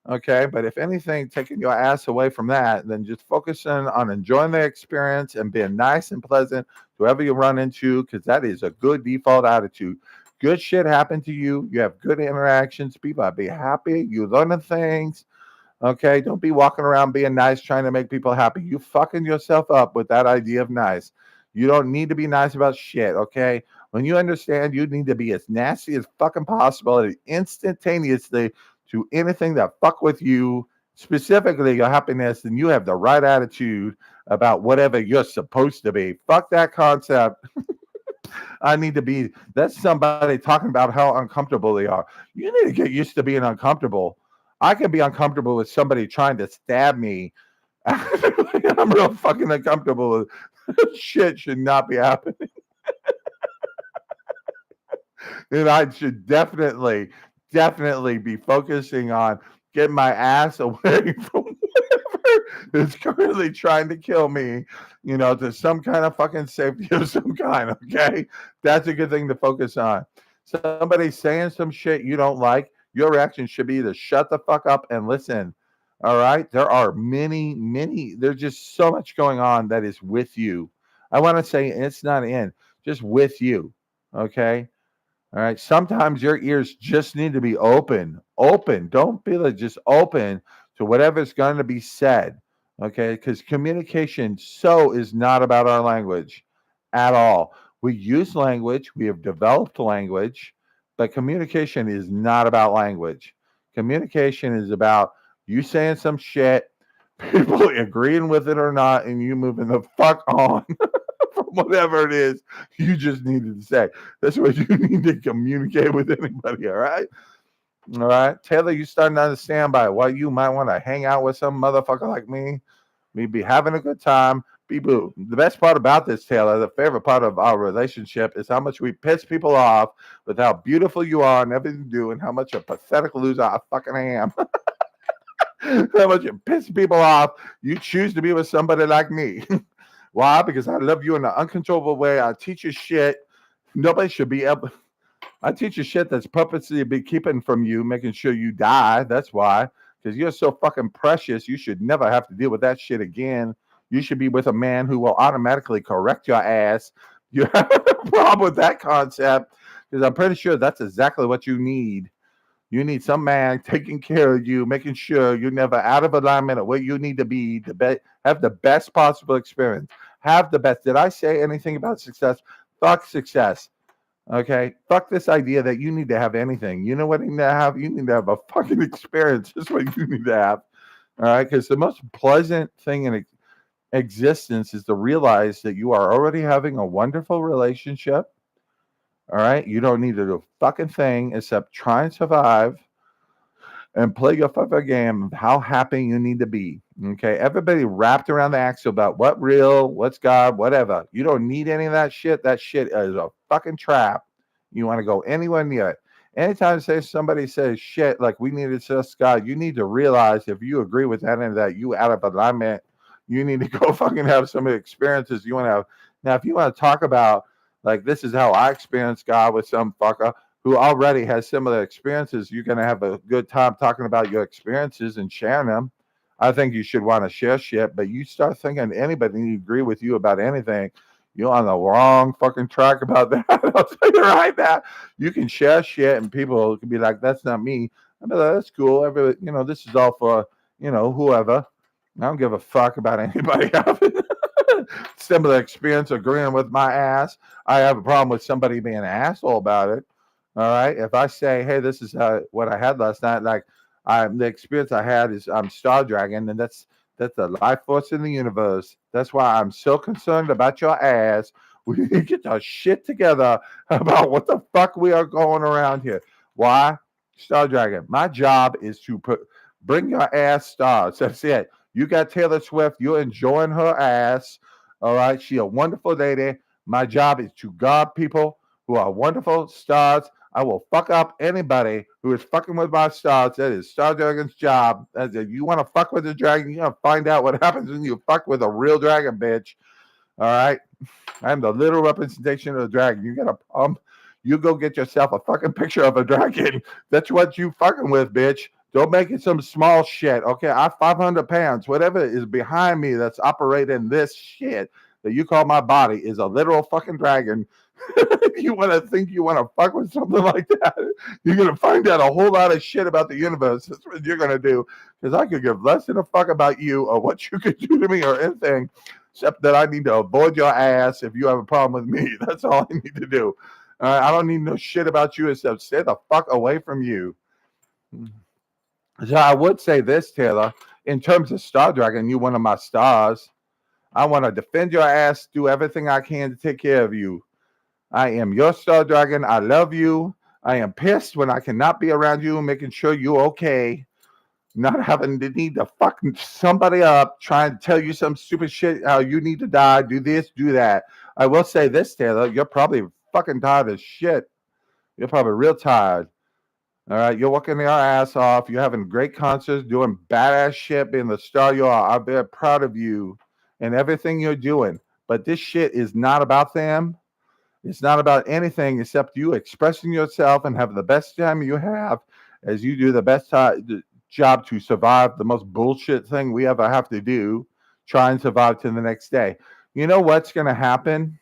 Okay, but if anything, taking your ass away from that, then just focusing on enjoying the experience and being nice and pleasant to whoever you run into, because that is a good default attitude. Good shit happened to you. You have good interactions. People are be happy. You learning things. Okay, don't be walking around being nice, trying to make people happy. You fucking yourself up with that idea of nice. You don't need to be nice about shit. Okay, when you understand, you need to be as nasty as fucking possible and instantaneously to anything that fuck with you, specifically your happiness, and you have the right attitude about whatever you're supposed to be. Fuck that concept. I need to be. That's somebody talking about how uncomfortable they are. You need to get used to being uncomfortable. I can be uncomfortable with somebody trying to stab me. I'm real fucking uncomfortable. Shit should not be happening. And I should definitely be focusing on getting my ass away from whatever is currently trying to kill me, to some kind of fucking safety of some kind. Okay. That's a good thing to focus on. Somebody saying some shit you don't like, your reaction should be to shut the fuck up and listen. All right. There are there's just so much going on that is with you. I want to say it's not in, just with you. Okay. All right. Sometimes your ears just need to be open. Open. Don't be like just open to whatever's going to be said. Okay. Because communication is not about our language at all. We use language, we have developed language, but communication is not about language. Communication is about you saying some shit, people agreeing with it or not, and you moving the fuck on. From whatever it is you just needed to say. That's what you need to communicate with anybody, all right? All right. Taylor, you starting to understand by why you might want to hang out with some motherfucker like me. We be having a good time. Be boo. The best part about this, Taylor, the favorite part of our relationship is how much we piss people off with how beautiful you are and everything you do and how much a pathetic loser I fucking am. How much you piss people off. You choose to be with somebody like me. Why? Because I love you in an uncontrollable way. I teach you shit. Nobody should be able. I teach you shit that's purposely be keeping from you, making sure you die. That's why. Because you're so fucking precious. You should never have to deal with that shit again. You should be with a man who will automatically correct your ass. You have a problem with that concept because I'm pretty sure that's exactly what you need. You need some man taking care of you, making sure you're never out of alignment of where you need to be have the best possible experience. Have the best. Did I say anything about success? Fuck success. Okay. Fuck this idea that you need to have anything. You know what you need to have? You need to have a fucking experience. That's what you need to have. All right. Because the most pleasant thing in existence is to realize that you are already having a wonderful relationship. All right. You don't need to do a fucking thing except try and survive and play your fucking game of how happy you need to be. Okay. Everybody wrapped around the axle about what real, what's God, whatever. You don't need any of that shit. That shit is a fucking trap. you want to go anywhere near it. Anytime somebody says shit like we need to trust God, you need to realize if you agree with that and that you out of alignment, you need to go fucking have some experiences you want to have. Now, if you want to talk about like this is how I experienced God with some fucker who already has similar experiences, you're gonna have a good time talking about your experiences and sharing them. I think you should want to share shit, but you start thinking anybody agree with you about anything, you're on the wrong fucking track about that. I'll tell you right now. You can share shit and people can be like, that's not me. I'm like, that's cool. This is all for, whoever. I don't give a fuck about anybody having similar experience agreeing with my ass. I have a problem with somebody being an asshole about it. All right. If I say, hey, this is what I had last night, like the experience I had is I'm Star Dragon, and that's the life force in the universe. That's why I'm so concerned about your ass. We need to get our shit together about what the fuck we are going around here. Why? Star Dragon. My job is to bring your ass stars. That's it. You got Taylor Swift. You're enjoying her ass. All right. She a wonderful lady. My job is to guard people who are wonderful stars. I will fuck up anybody who is fucking with my stars. That is Star Dragon's job. You want to fuck with the dragon, you're going to find out what happens when you fuck with a real dragon, bitch. All right? I'm the literal representation of the dragon. You got a problem? You go get yourself a fucking picture of a dragon. That's what you fucking with, bitch. Don't make it some small shit. Okay, I'm 500 pounds. Whatever is behind me that's operating this shit that you call my body is a literal fucking dragon. You want to think you want to fuck with something like that, you're going to find out a whole lot of shit about the universe. That's what you're going to do. Because I could give less than a fuck about you or what you could do to me or anything, except that I need to avoid your ass if you have a problem with me. That's all I need to do. I don't need no shit about you except stay the fuck away from you. So I would say this, Taylor, in terms of Star Dragon, you're one of my stars. I want to defend your ass, do everything I can to take care of you. I am your Star Dragon. I love you. I am pissed when I cannot be around you, making sure you're okay. Not having the need to fuck somebody up, trying to tell you some stupid shit, how you need to die, do this, do that. I will say this, Taylor, you're probably fucking tired as shit. You're probably real tired. All right, you're working your ass off. You're having great concerts, doing badass shit, being the star you are. I'm very proud of you and everything you're doing. But this shit is not about them. It's not about anything except you expressing yourself and having the best time you have as you do the best job to survive the most bullshit thing we ever have to do, try and survive to the next day. You know what's going to happen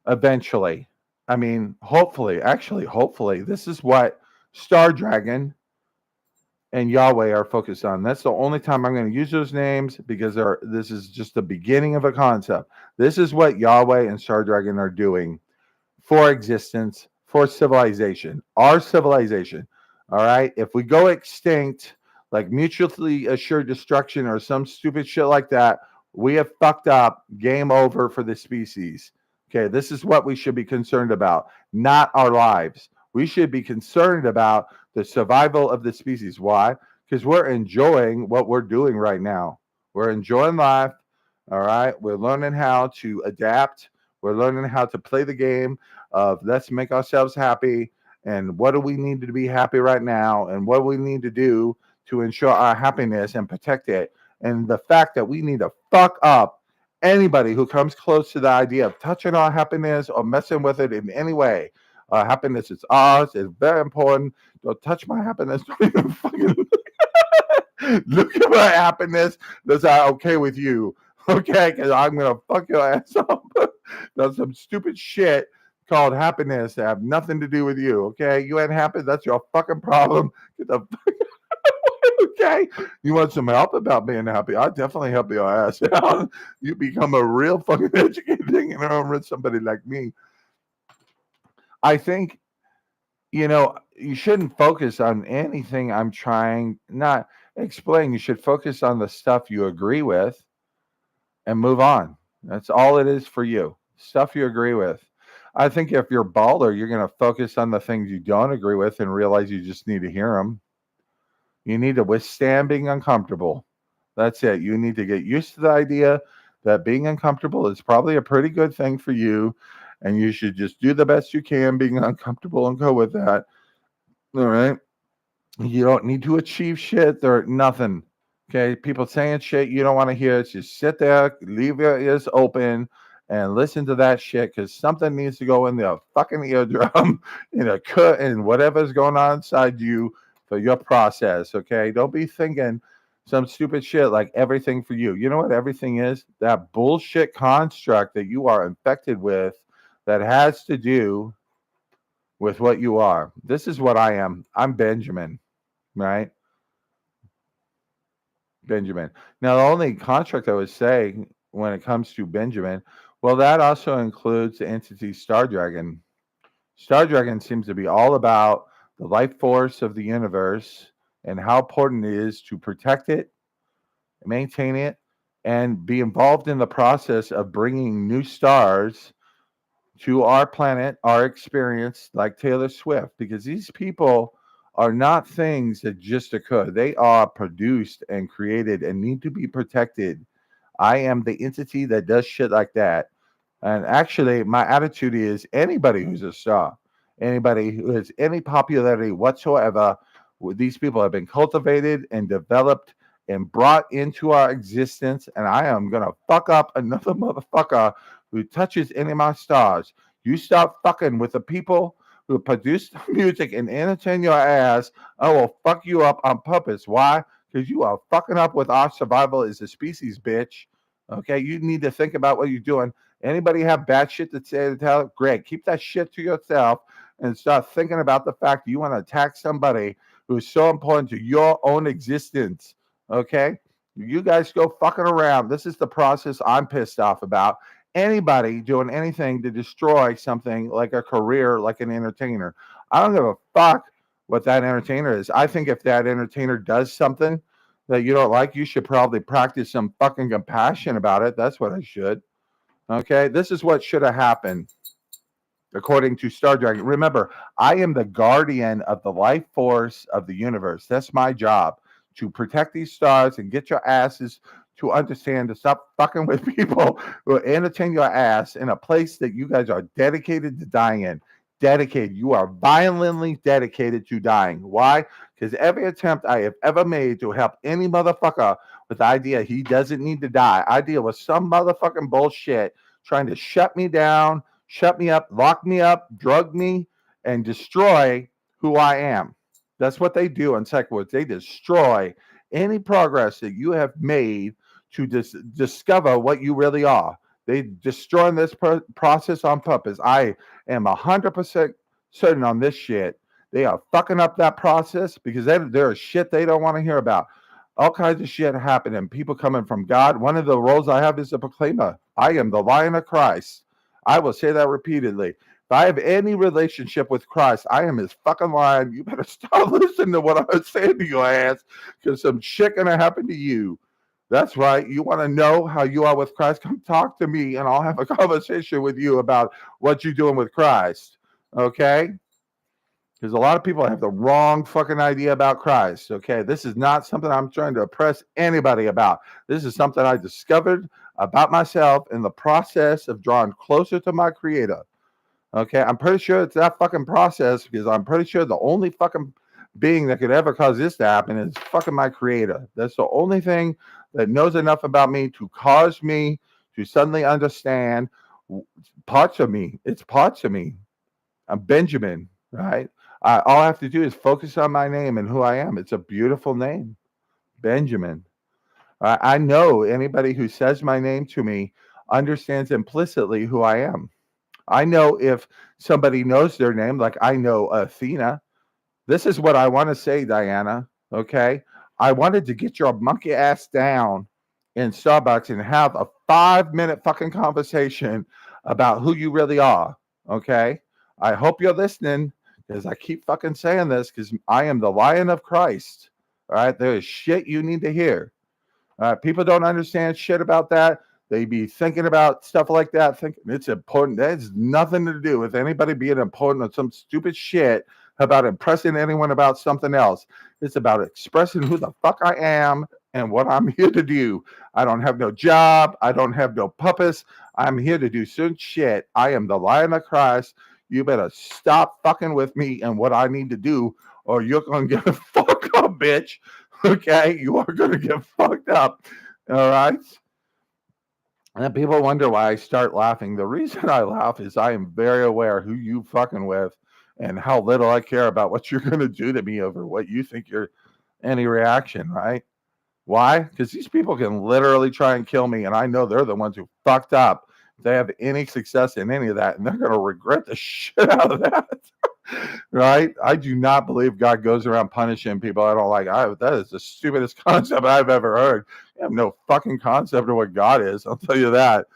eventually? I mean, hopefully, this is what Star Dragon and Yahweh are focused on. That's the only time I'm going to use those names because this is just the beginning of a concept. This is what Yahweh and Star Dragon are doing for existence, for civilization, our civilization. All right. If we go extinct, like mutually assured destruction or some stupid shit like that, we have fucked up. Game over for the species. Okay. This is what we should be concerned about, not our lives. We should be concerned about the survival of the species. Why? Because we're enjoying what we're doing right now. We're enjoying life. All right. We're learning how to adapt. We're learning how to play the game of let's make ourselves happy. And what do we need to be happy right now? And what do we need to do to ensure our happiness and protect it? And the fact that we need to fuck up anybody who comes close to the idea of touching our happiness or messing with it in any way. Happiness is ours. It's very important. Don't touch my happiness. Don't even fucking look at my happiness. That's okay with you. Okay, because I'm going to fuck your ass up. That's some stupid shit called happiness that have nothing to do with you. Okay, you ain't happy. That's your fucking problem. Get the fuck okay. You want some help about being happy? I'll definitely help your ass out. You become a real fucking educated thing and over somebody like me. I think, you shouldn't focus on anything I'm trying not explain. You should focus on the stuff you agree with and move on. That's all it is for you. Stuff you agree with. I think if you're baller, you're going to focus on the things you don't agree with and realize you just need to hear them. You need to withstand being uncomfortable. That's it. You need to get used to the idea that being uncomfortable is probably a pretty good thing for you. and you should just do the best you can, being uncomfortable, and go with that. All right. You don't need to achieve shit. There nothing. Okay. People saying shit you don't want to hear. Just sit there, leave your ears open, and listen to that shit because something needs to go in the fucking eardrum, in a cut, and whatever's going on inside you for your process. Okay. Don't be thinking some stupid shit like everything for you. You know what everything is? That bullshit construct that you are infected with that has to do with what you are. This is what I am. I'm Benjamin, right? Benjamin. Now, the only contract I would say when it comes to Benjamin, well, that also includes the entity Star Dragon. Star Dragon seems to be all about the life force of the universe and how important it is to protect it, maintain it, and be involved in the process of bringing new stars to our planet, our experience, like Taylor Swift, because these people are not things that just occur. They are produced and created and need to be protected. I am the entity that does shit like that. And actually, my attitude is anybody who's a star, anybody who has any popularity whatsoever, these people have been cultivated and developed and brought into our existence. And I am going to fuck up another motherfucker who touches any of my stars. You start fucking with the people who produce the music and entertain your ass, I will fuck you up on purpose. Why? Because you are fucking up with our survival as a species, bitch. Okay, you need to think about what you're doing. Anybody have bad shit to say to tell? Great, keep that shit to yourself and start thinking about the fact that you want to attack somebody who is so important to your own existence. Okay, you guys go fucking around. This is the process I'm pissed off about. Anybody doing anything to destroy something like a career, like an entertainer. I don't give a fuck what that entertainer is. I think if that entertainer does something that you don't like, you should probably practice some fucking compassion about it. That's what I should. Okay, this is what should have happened according to Star Dragon. Remember, I am the guardian of the life force of the universe. That's my job, to protect these stars and get your asses to understand to stop fucking with people who entertain your ass in a place that you guys are dedicated to dying in. Dedicated. You are violently dedicated to dying. Why? Because every attempt I have ever made to help any motherfucker with the idea he doesn't need to die, I deal with some motherfucking bullshit trying to shut me down, shut me up, lock me up, drug me, and destroy who I am. That's what they do in SecuWords. They destroy any progress that you have made to discover what you really are. They destroy this process on purpose. I am 100% certain on this shit. They are fucking up that process because there is shit they don't want to hear about. All kinds of shit happening. People coming from God. One of the roles I have is a proclaimer. I am the Lion of Christ. I will say that repeatedly. If I have any relationship with Christ, I am his fucking lion. You better start listening to what I'm saying to your ass because some shit gonna happen to you. That's right. You want to know how you are with Christ? Come talk to me and I'll have a conversation with you about what you're doing with Christ. Okay? Because a lot of people have the wrong fucking idea about Christ. Okay? This is not something I'm trying to oppress anybody about. This is something I discovered about myself in the process of drawing closer to my Creator. Okay? I'm pretty sure it's that fucking process because I'm pretty sure the only fucking being that could ever cause this to happen is fucking my Creator. That's the only thing that knows enough about me to cause me to suddenly understand parts of me. It's parts of me. I'm Benjamin, right? All I have to do is focus on my name and who I am. It's a beautiful name, Benjamin. I know anybody who says my name to me understands implicitly who I am. I know if somebody knows their name, like I know Athena. This is what I want to say, Diana. Okay. I wanted to get your monkey ass down in Starbucks and have a 5-minute fucking conversation about who you really are. Okay. I hope you're listening because I keep fucking saying this because I am the Lion of Christ. All right. There is shit you need to hear. All right. People don't understand shit about that. They be thinking about stuff like that, thinking it's important. That has nothing to do with anybody being important or some stupid shit about impressing anyone about something else. It's about expressing who the fuck I am and what I'm here to do. I don't have no job. I don't have no purpose. I'm here to do certain shit. I am the Lion of Christ. You better stop fucking with me and what I need to do, or you're gonna get fucked up, bitch. Okay, you are gonna get fucked up. All right. And then people wonder why I start laughing. The reason I laugh is I am very aware who you fucking with and how little I care about what you're gonna do to me over what you think you're any reaction, right? Why? Because these people can literally try and kill me, and I know they're the ones who fucked up. If they have any success in any of that, and they're going to regret the shit out of that. Right? I do not believe God goes around punishing people I don't like. That is the stupidest concept I've ever heard. I have no fucking concept of what God is. I'll tell you that.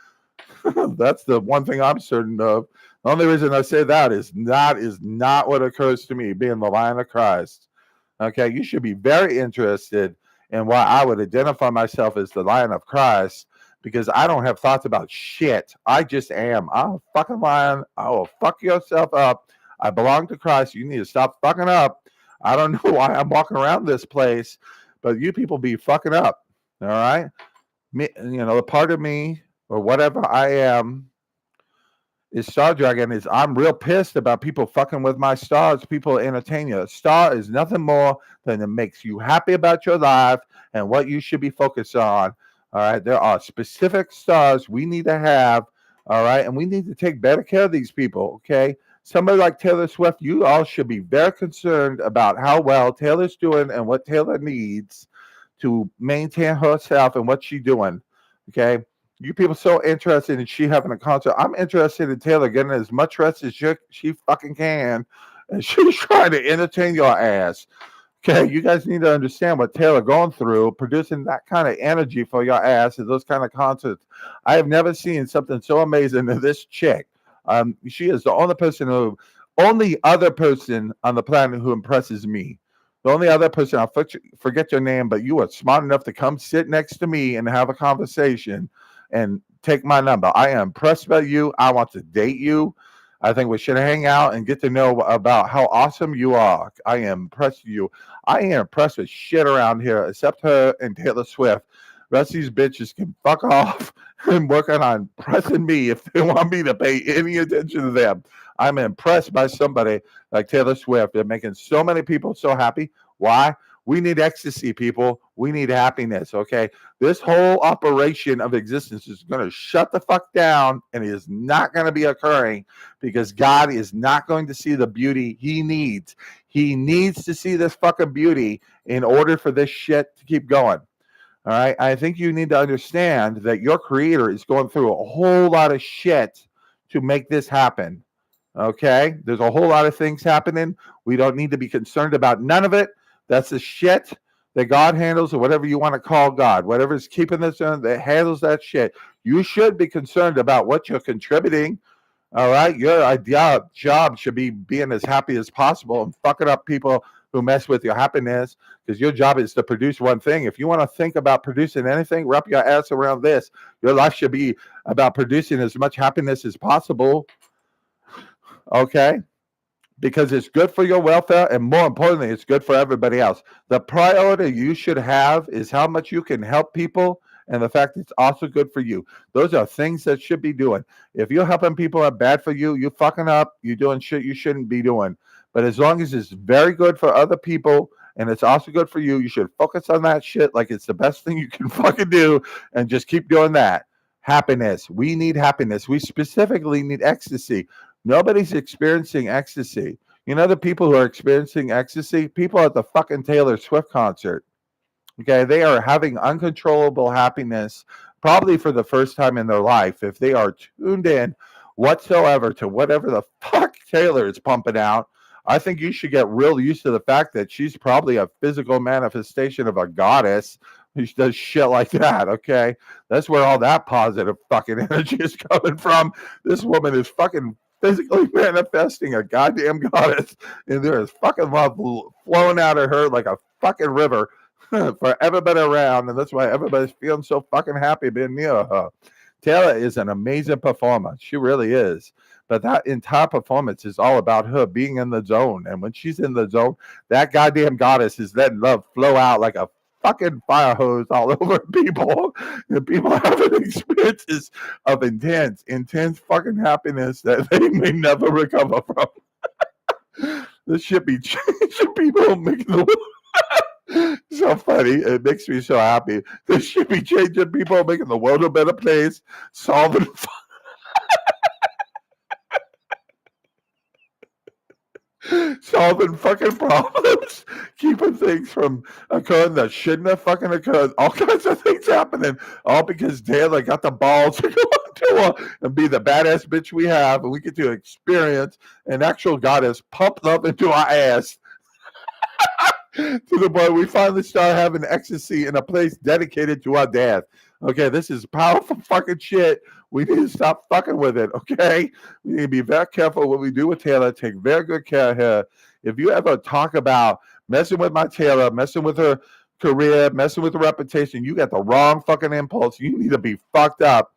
That's the one thing I'm certain of. The only reason I say that is not what occurs to me, being the Lion of Christ. Okay, you should be very interested in why I would identify myself as the Lion of Christ, because I don't have thoughts about shit. I just am. I'm a fucking lion. I will fuck yourself up. I belong to Christ. You need to stop fucking up. I don't know why I'm walking around this place, but you people be fucking up. All right? Me, the part of me or whatever I am is Star Dragon is I'm real pissed about people fucking with my stars. People entertain you. A star is nothing more than it makes you happy about your life and what you should be focused on. All right. There are specific stars we need to have. All right. And we need to take better care of these people. Okay. Somebody like Taylor Swift, you all should be very concerned about how well Taylor's doing and what Taylor needs to maintain herself and what she's doing. Okay. You people so interested in she having a concert. I'm interested in Taylor getting as much rest as she fucking can. And she's trying to entertain your ass. Okay, you guys need to understand what Taylor going through, producing that kind of energy for your ass and those kind of concerts. I have never seen something so amazing than this chick. She is the only other person on the planet who impresses me. The only other person, I'll forget your name, but you are smart enough to come sit next to me and have a conversation and take my number. I am impressed by you. I want to date you. I think we should hang out and get to know about how awesome you are. I am impressed with you. I ain't impressed with shit around here except her and Taylor Swift. The rest of these bitches can fuck off and working on pressing me if they want me to pay any attention to them. I'm impressed by somebody like Taylor Swift. They're making so many people so happy. Why? We need ecstasy, people. We need happiness, okay? This whole operation of existence is going to shut the fuck down, and it is not going to be occurring because God is not going to see the beauty he needs. He needs to see this fucking beauty in order for this shit to keep going, all right? I think you need to understand that your creator is going through a whole lot of shit to make this happen, okay? There's a whole lot of things happening. We don't need to be concerned about none of it. That's the shit that God handles, or whatever you want to call God. Whatever is keeping this on, that handles that shit. You should be concerned about what you're contributing. All right? Your job should be being as happy as possible and fucking up people who mess with your happiness, because your job is to produce one thing. If you want to think about producing anything, wrap your ass around this. Your life should be about producing as much happiness as possible. Okay? Because it's good for your welfare, and more importantly, it's good for everybody else. The priority you should have is how much you can help people, and the fact it's also good for you. Those are things that should be doing. If you're helping people that are bad for you, you're fucking up, you're doing shit you shouldn't be doing. But as long as it's very good for other people and it's also good for you, you should focus on that shit like it's the best thing you can fucking do, and just keep doing that. Happiness. We need happiness. We specifically need ecstasy. Nobody's experiencing ecstasy. You know the people who are experiencing ecstasy? People at the fucking Taylor Swift concert. Okay, they are having uncontrollable happiness, probably for the first time in their life, if they are tuned in whatsoever to whatever the fuck Taylor is pumping out. I think you should get real used to the fact that she's probably a physical manifestation of a goddess who does shit like that, okay? That's where all that positive fucking energy is coming from. This woman is fucking physically manifesting a goddamn goddess, and there is fucking love flowing out of her like a fucking river for everybody around, and that's why everybody's feeling so fucking happy being near her. Taylor is an amazing performer. She really is. But that entire performance is all about her being in the zone. And when she's in the zone, that goddamn goddess is letting love flow out like a fucking fire hose all over people. And people having experiences of intense fucking happiness that they may never recover from. This should be changing people, making the world so funny. It makes me so happy. This should be changing people, making the world a better place, solving fucking problems, keeping things from occurring that shouldn't have fucking occurred. All kinds of things happening, all because Taylor got the balls to go into her and be the badass bitch we have, and we get to experience an actual goddess pump love into our ass. To the point we finally start having ecstasy in a place dedicated to our death. Okay, this is powerful fucking shit. We need to stop fucking with it, okay? We need to be very careful what we do with Taylor. Take very good care of her. If you ever talk about messing with my Taylor, messing with her career, messing with her reputation, you got the wrong fucking impulse. You need to be fucked up.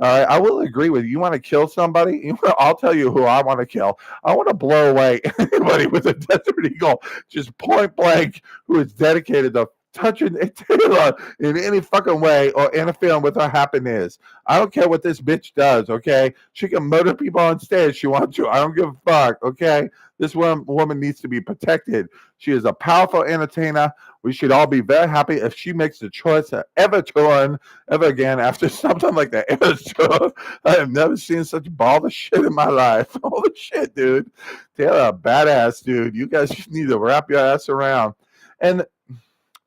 All right, I will agree with you. You want to kill somebody? I'll tell you who I want to kill. I want to blow away anybody with a Desert Eagle, just point blank, who is dedicated to touching Taylor in any fucking way or interfering with her happiness. I don't care what this bitch does, okay? She can murder people on stage if she wants to. I don't give a fuck, okay? This woman needs to be protected. She is a powerful entertainer. We should all be very happy if she makes the choice to ever turn ever again after something like that. I have never seen such a ball of shit in my life. Holy shit, dude. Taylor, a badass, dude. You guys just need to wrap your ass around. And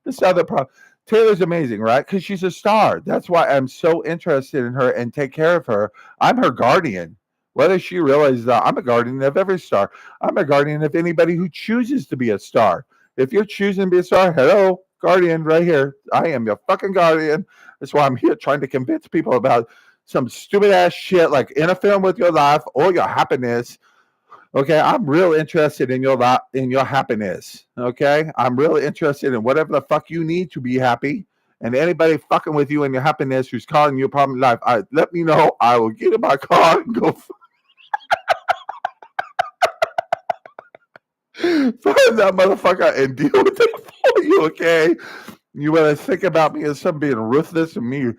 this other problem, Taylor's amazing, right? Because she's a star. That's why I'm so interested in her and take care of her. I'm her guardian. Whether she realizes that, I'm a guardian of every star. I'm a guardian of anybody who chooses to be a star. If you're choosing to be a star, hello, guardian, right here. I am your fucking guardian. That's why I'm here trying to convince people about some stupid ass shit like interfering with your life or your happiness. Okay, I'm real interested in your happiness. Okay, I'm really interested in whatever the fuck you need to be happy. And anybody fucking with you and your happiness who's causing you a problem in life, let me know. I will get in my car and go find that motherfucker and deal with it for you. Okay, you want to think about me as something being ruthless and me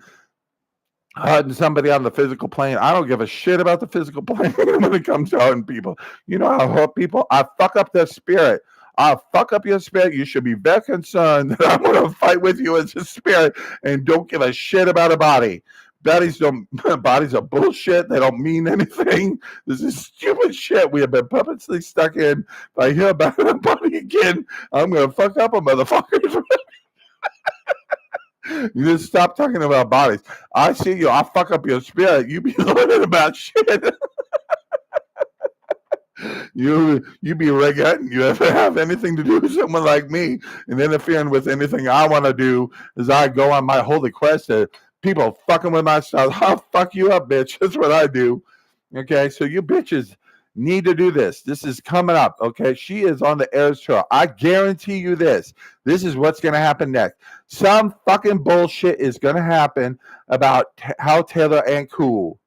hurting somebody on the physical plane. I don't give a shit about the physical plane when it comes to hurting people. You know how I hurt people? I fuck up their spirit. I'll fuck up your spirit. You should be very concerned that I'm going to fight with you as a spirit and don't give a shit about a body. Bodies are bullshit. They don't mean anything. This is stupid shit we have been purposely stuck in. If I hear about a body again, I'm going to fuck up a motherfucker. You just stop talking about bodies. I see you. I'll fuck up your spirit. You be learning about shit. You be regretting you ever have anything to do with someone like me and interfering with anything I want to do as I go on my holy quest to people fucking with my stuff. I'll fuck you up, bitch. That's what I do. Okay, so you bitches need to do this. This is coming up, okay? She is on the Eras Tour. I guarantee you this. This is what's going to happen next. Some fucking bullshit is going to happen about how Taylor ain't cool.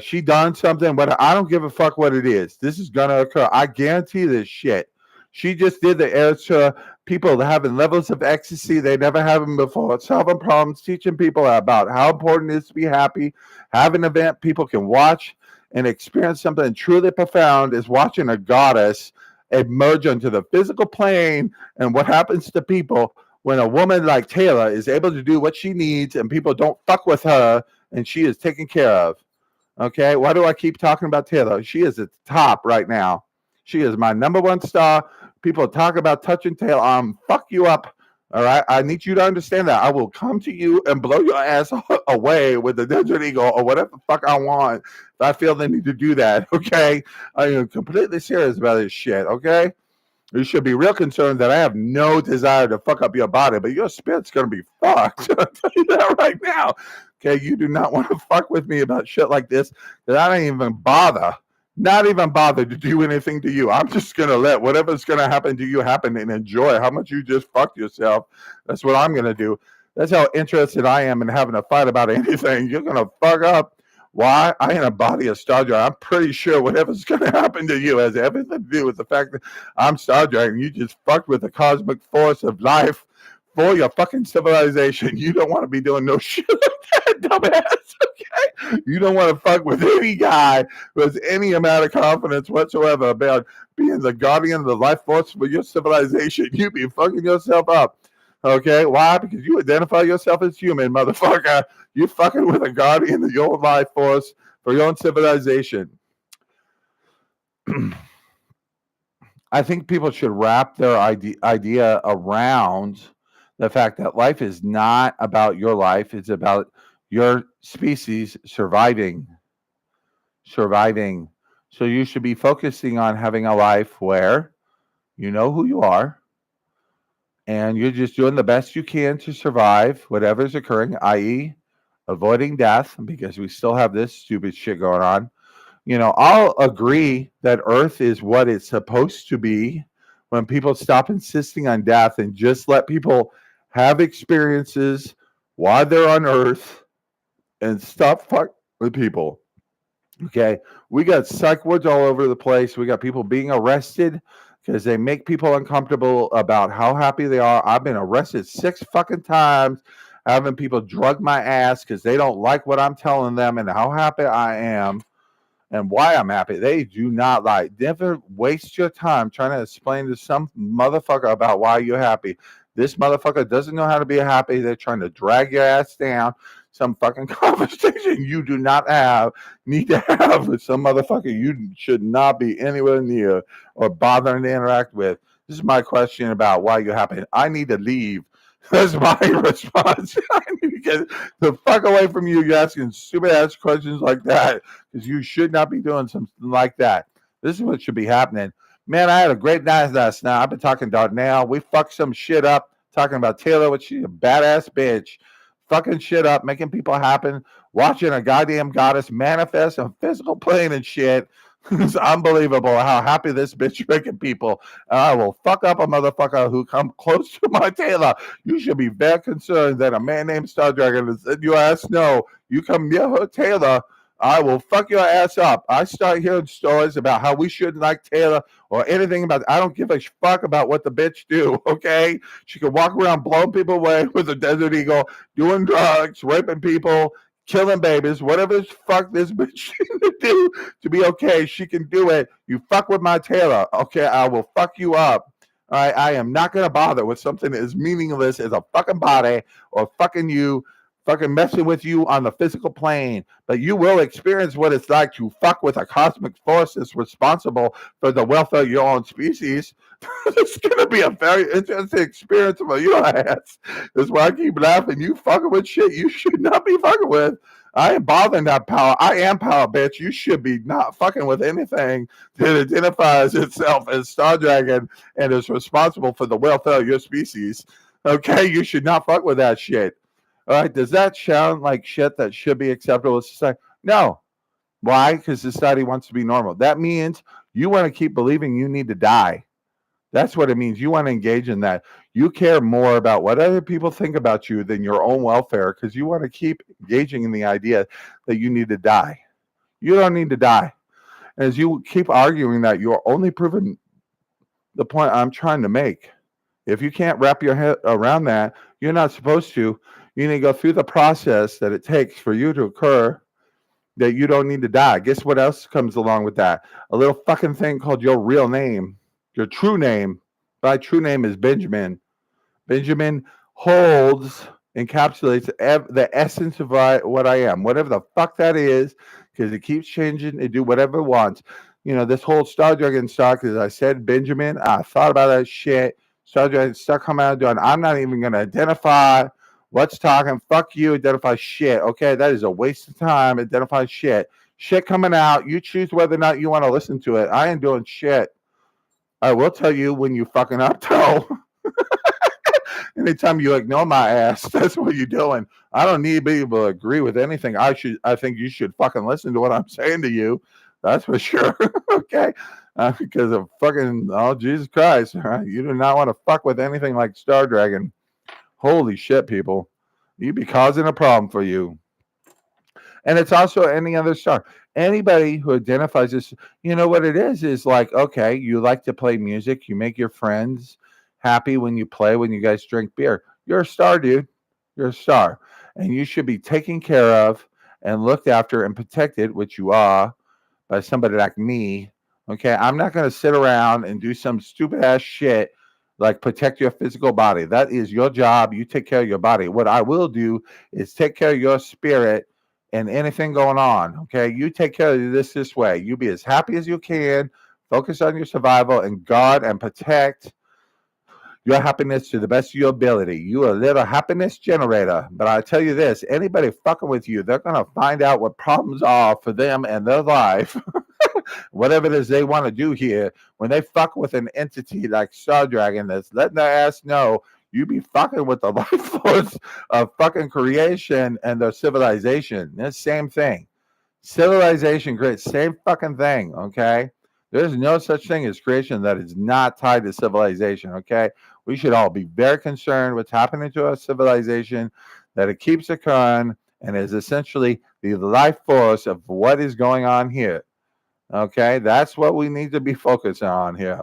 She done something, but I don't give a fuck what it is. This is going to occur. I guarantee this shit. She just did the Eras Tour. People having levels of ecstasy they never had them before. Solving problems, teaching people about how important it is to be happy. Have an event people can watch and experience something truly profound is watching a goddess emerge onto the physical plane. And what happens to people when a woman like Taylor is able to do what she needs and people don't fuck with her and she is taken care of. Okay, why do I keep talking about Taylor? She is at the top right now. She is my number one star. People talk about touching Taylor. Fuck you up. All right, I need you to understand that. I will come to you and blow your ass away with the Desert Eagle or whatever the fuck I want. If I feel the need to do that, okay? I am completely serious about this shit, okay? You should be real concerned that I have no desire to fuck up your body, but your spirit's going to be fucked. I'll tell you that right now. Okay, you do not want to fuck with me about shit like this, that I don't even bother. Not even bother to do anything to you. I'm just going to let whatever's going to happen to you happen and enjoy how much you just fucked yourself. That's what I'm going to do. That's how interested I am in having a fight about anything. You're going to fuck up. Why? I ain't a body of Star Drive. I'm pretty sure whatever's going to happen to you has everything to do with the fact that I'm Star Drive and you just fucked with the cosmic force of life for your fucking civilization. You don't want to be doing no shit like that, dumbass. Okay? You don't want to fuck with any guy who has any amount of confidence whatsoever about being the guardian of the life force for your civilization. You be fucking yourself up. Okay? Why? Because you identify yourself as human, motherfucker. You fucking with a guardian of your life force for your own civilization. I think people should wrap their idea around the fact that life is not about your life. It's about your species surviving. So you should be focusing on having a life where you know who you are and you're just doing the best you can to survive whatever's occurring, i.e., avoiding death, because we still have this stupid shit going on. I'll agree that Earth is what it's supposed to be when people stop insisting on death and just let people have experiences while they're on Earth and stop fucking with people. Okay? We got psych wards all over the place. We got people being arrested because they make people uncomfortable about how happy they are. I've been arrested 6 fucking times, having people drug my ass because they don't like what I'm telling them and how happy I am. And why I'm happy. They do not like. Never waste your time trying to explain to some motherfucker about why you're happy. This motherfucker doesn't know how to be happy. They're trying to drag your ass down some fucking conversation you do not need to have with some motherfucker you should not be anywhere near or bothering to interact with. This is my question about why you're happy. I need to leave. That's my response. I need to get the fuck away from you. You're asking stupid ass questions like that because you should not be doing something like that. This is what should be happening. Man, I had a great night last night. I've been talking Darnell. We fucked some shit up talking about Taylor, which she's a badass bitch. Fucking shit up, making people happen, watching a goddamn goddess manifest on physical plane and shit. It's unbelievable how happy this bitch making people. I will fuck up a motherfucker who come close to my Taylor. You should be very concerned that a man named Star Dragon has said your ass no. You come near her Taylor, I will fuck your ass up. I start hearing stories about how we shouldn't like Taylor or anything about. I don't give a fuck about what the bitch do. Okay, she can walk around blowing people away with a Desert Eagle, doing drugs, raping people, killing babies, whatever the fuck this bitch can do to be okay, she can do it. You fuck with my Taylor, okay? I will fuck you up. All right, I am not gonna bother with something as meaningless as a fucking body or fucking you. Fucking messing with you on the physical plane, but you will experience what it's like to fuck with a cosmic force that's responsible for the welfare of your own species. It's gonna be a very interesting experience for your ass. That's why I keep laughing. You fucking with shit you should not be fucking with. I ain't bothering that power. I am power, bitch. You should be not fucking with anything that identifies itself as Star Dragon and is responsible for the welfare of your species. Okay, you should not fuck with that shit. All right, does that sound like shit that should be acceptable to society? No. Why? Because society wants to be normal. That means you want to keep believing you need to die. That's what it means. You want to engage in that. You care more about what other people think about you than your own welfare because you want to keep engaging in the idea that you need to die. You don't need to die. And as you keep arguing that, you're only proving the point I'm trying to make. If you can't wrap your head around that, you're not supposed to. You need to go through the process that it takes for you to occur that you don't need to die. Guess what else comes along with that? A little fucking thing called your real name, your true name. My true name is Benjamin. Benjamin encapsulates the essence of what I am, whatever the fuck that is, because it keeps changing. It do whatever it wants. This whole Star Dragon stock, as I said, Benjamin, I thought about that shit. Star Dragon stuff coming out doing, I'm not even going to identify what's talking. Fuck you, identify shit. Okay, that is a waste of time. Identify shit. Shit coming out. You choose whether or not you want to listen to it. I ain't doing shit. I will tell you when you fucking up, though. Anytime you ignore my ass, that's what you're doing. I don't need people to agree with anything. I think you should fucking listen to what I'm saying to you. That's for sure. Okay? Because of fucking, Jesus Christ. Right? You do not want to fuck with anything like Star Dragon. Holy shit, people. You'd be causing a problem for you. And it's also any other star. Anybody who identifies this, you know what it is like, okay, you like to play music. You make your friends happy when you play, when you guys drink beer. You're a star, dude. You're a star. And you should be taken care of and looked after and protected, which you are, by somebody like me. Okay. I'm not going to sit around and do some stupid ass shit like protect your physical body. That is your job. You take care of your body. What I will do is take care of your spirit and anything going on. Okay. You take care of this way. You be as happy as you can. Focus on your survival and guard and protect your happiness to the best of your ability. You are a little happiness generator. But I tell you this, anybody fucking with you, they're going to find out what problems are for them and their life. Whatever it is they want to do here, when they fuck with an entity like Star Dragon that's letting their ass know you be fucking with the life force of fucking creation and their civilization. It's the same thing. Civilization creates same fucking thing, okay? There's no such thing as creation that is not tied to civilization, okay? We should all be very concerned what's happening to our civilization, that it keeps occurring and is essentially the life force of what is going on here. Okay, that's what we need to be focused on here.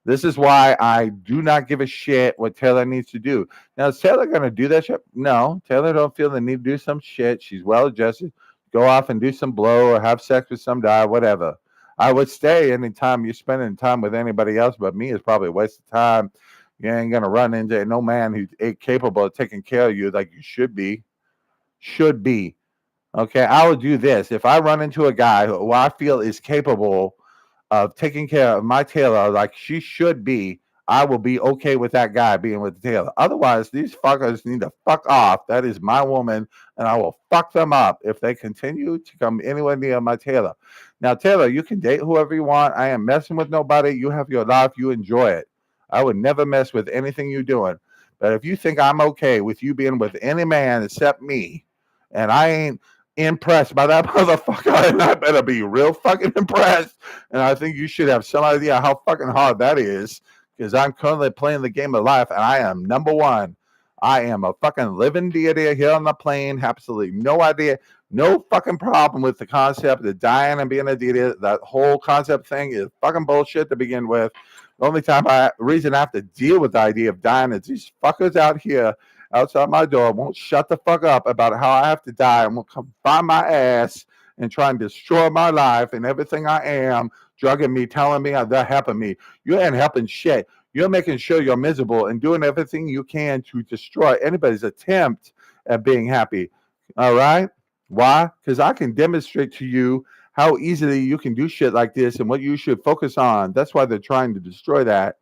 This is why I do not give a shit what Taylor needs to do. Now, is Taylor going to do that shit? No, Taylor don't feel the need to do some shit. She's well adjusted. Go off and do some blow or have sex with some guy, whatever. I would stay anytime you're spending time with anybody else but me is probably a waste of time. You ain't going to run into no man who's capable of taking care of you like you should be. Should be. Okay, I would do this. If I run into a guy who I feel is capable of taking care of my Taylor like she should be, I will be okay with that guy being with Taylor. Otherwise, these fuckers need to fuck off. That is my woman, and I will fuck them up if they continue to come anywhere near my Taylor. Now, Taylor, you can date whoever you want. I am messing with nobody. You have your life. You enjoy it. I would never mess with anything you're doing. But if you think I'm okay with you being with any man except me, and I ain't impressed by that motherfucker, and I better be real fucking impressed. And I think you should have some idea how fucking hard that is, because I'm currently playing the game of life, and I am number one. I am a fucking living deity here on the plane. Absolutely no idea, no fucking problem with the concept of dying and being a deity. That whole concept thing is fucking bullshit to begin with. The only reason I have to deal with the idea of dying is these fuckers out here outside my door won't shut the fuck up about how I have to die and will come find my ass and try and destroy my life and everything I am, drugging me, telling me they're helping me. You ain't helping shit. You're making sure you're miserable and doing everything you can to destroy anybody's attempt at being happy. All right? Why? Because I can demonstrate to you how easily you can do shit like this and what you should focus on. That's why they're trying to destroy that.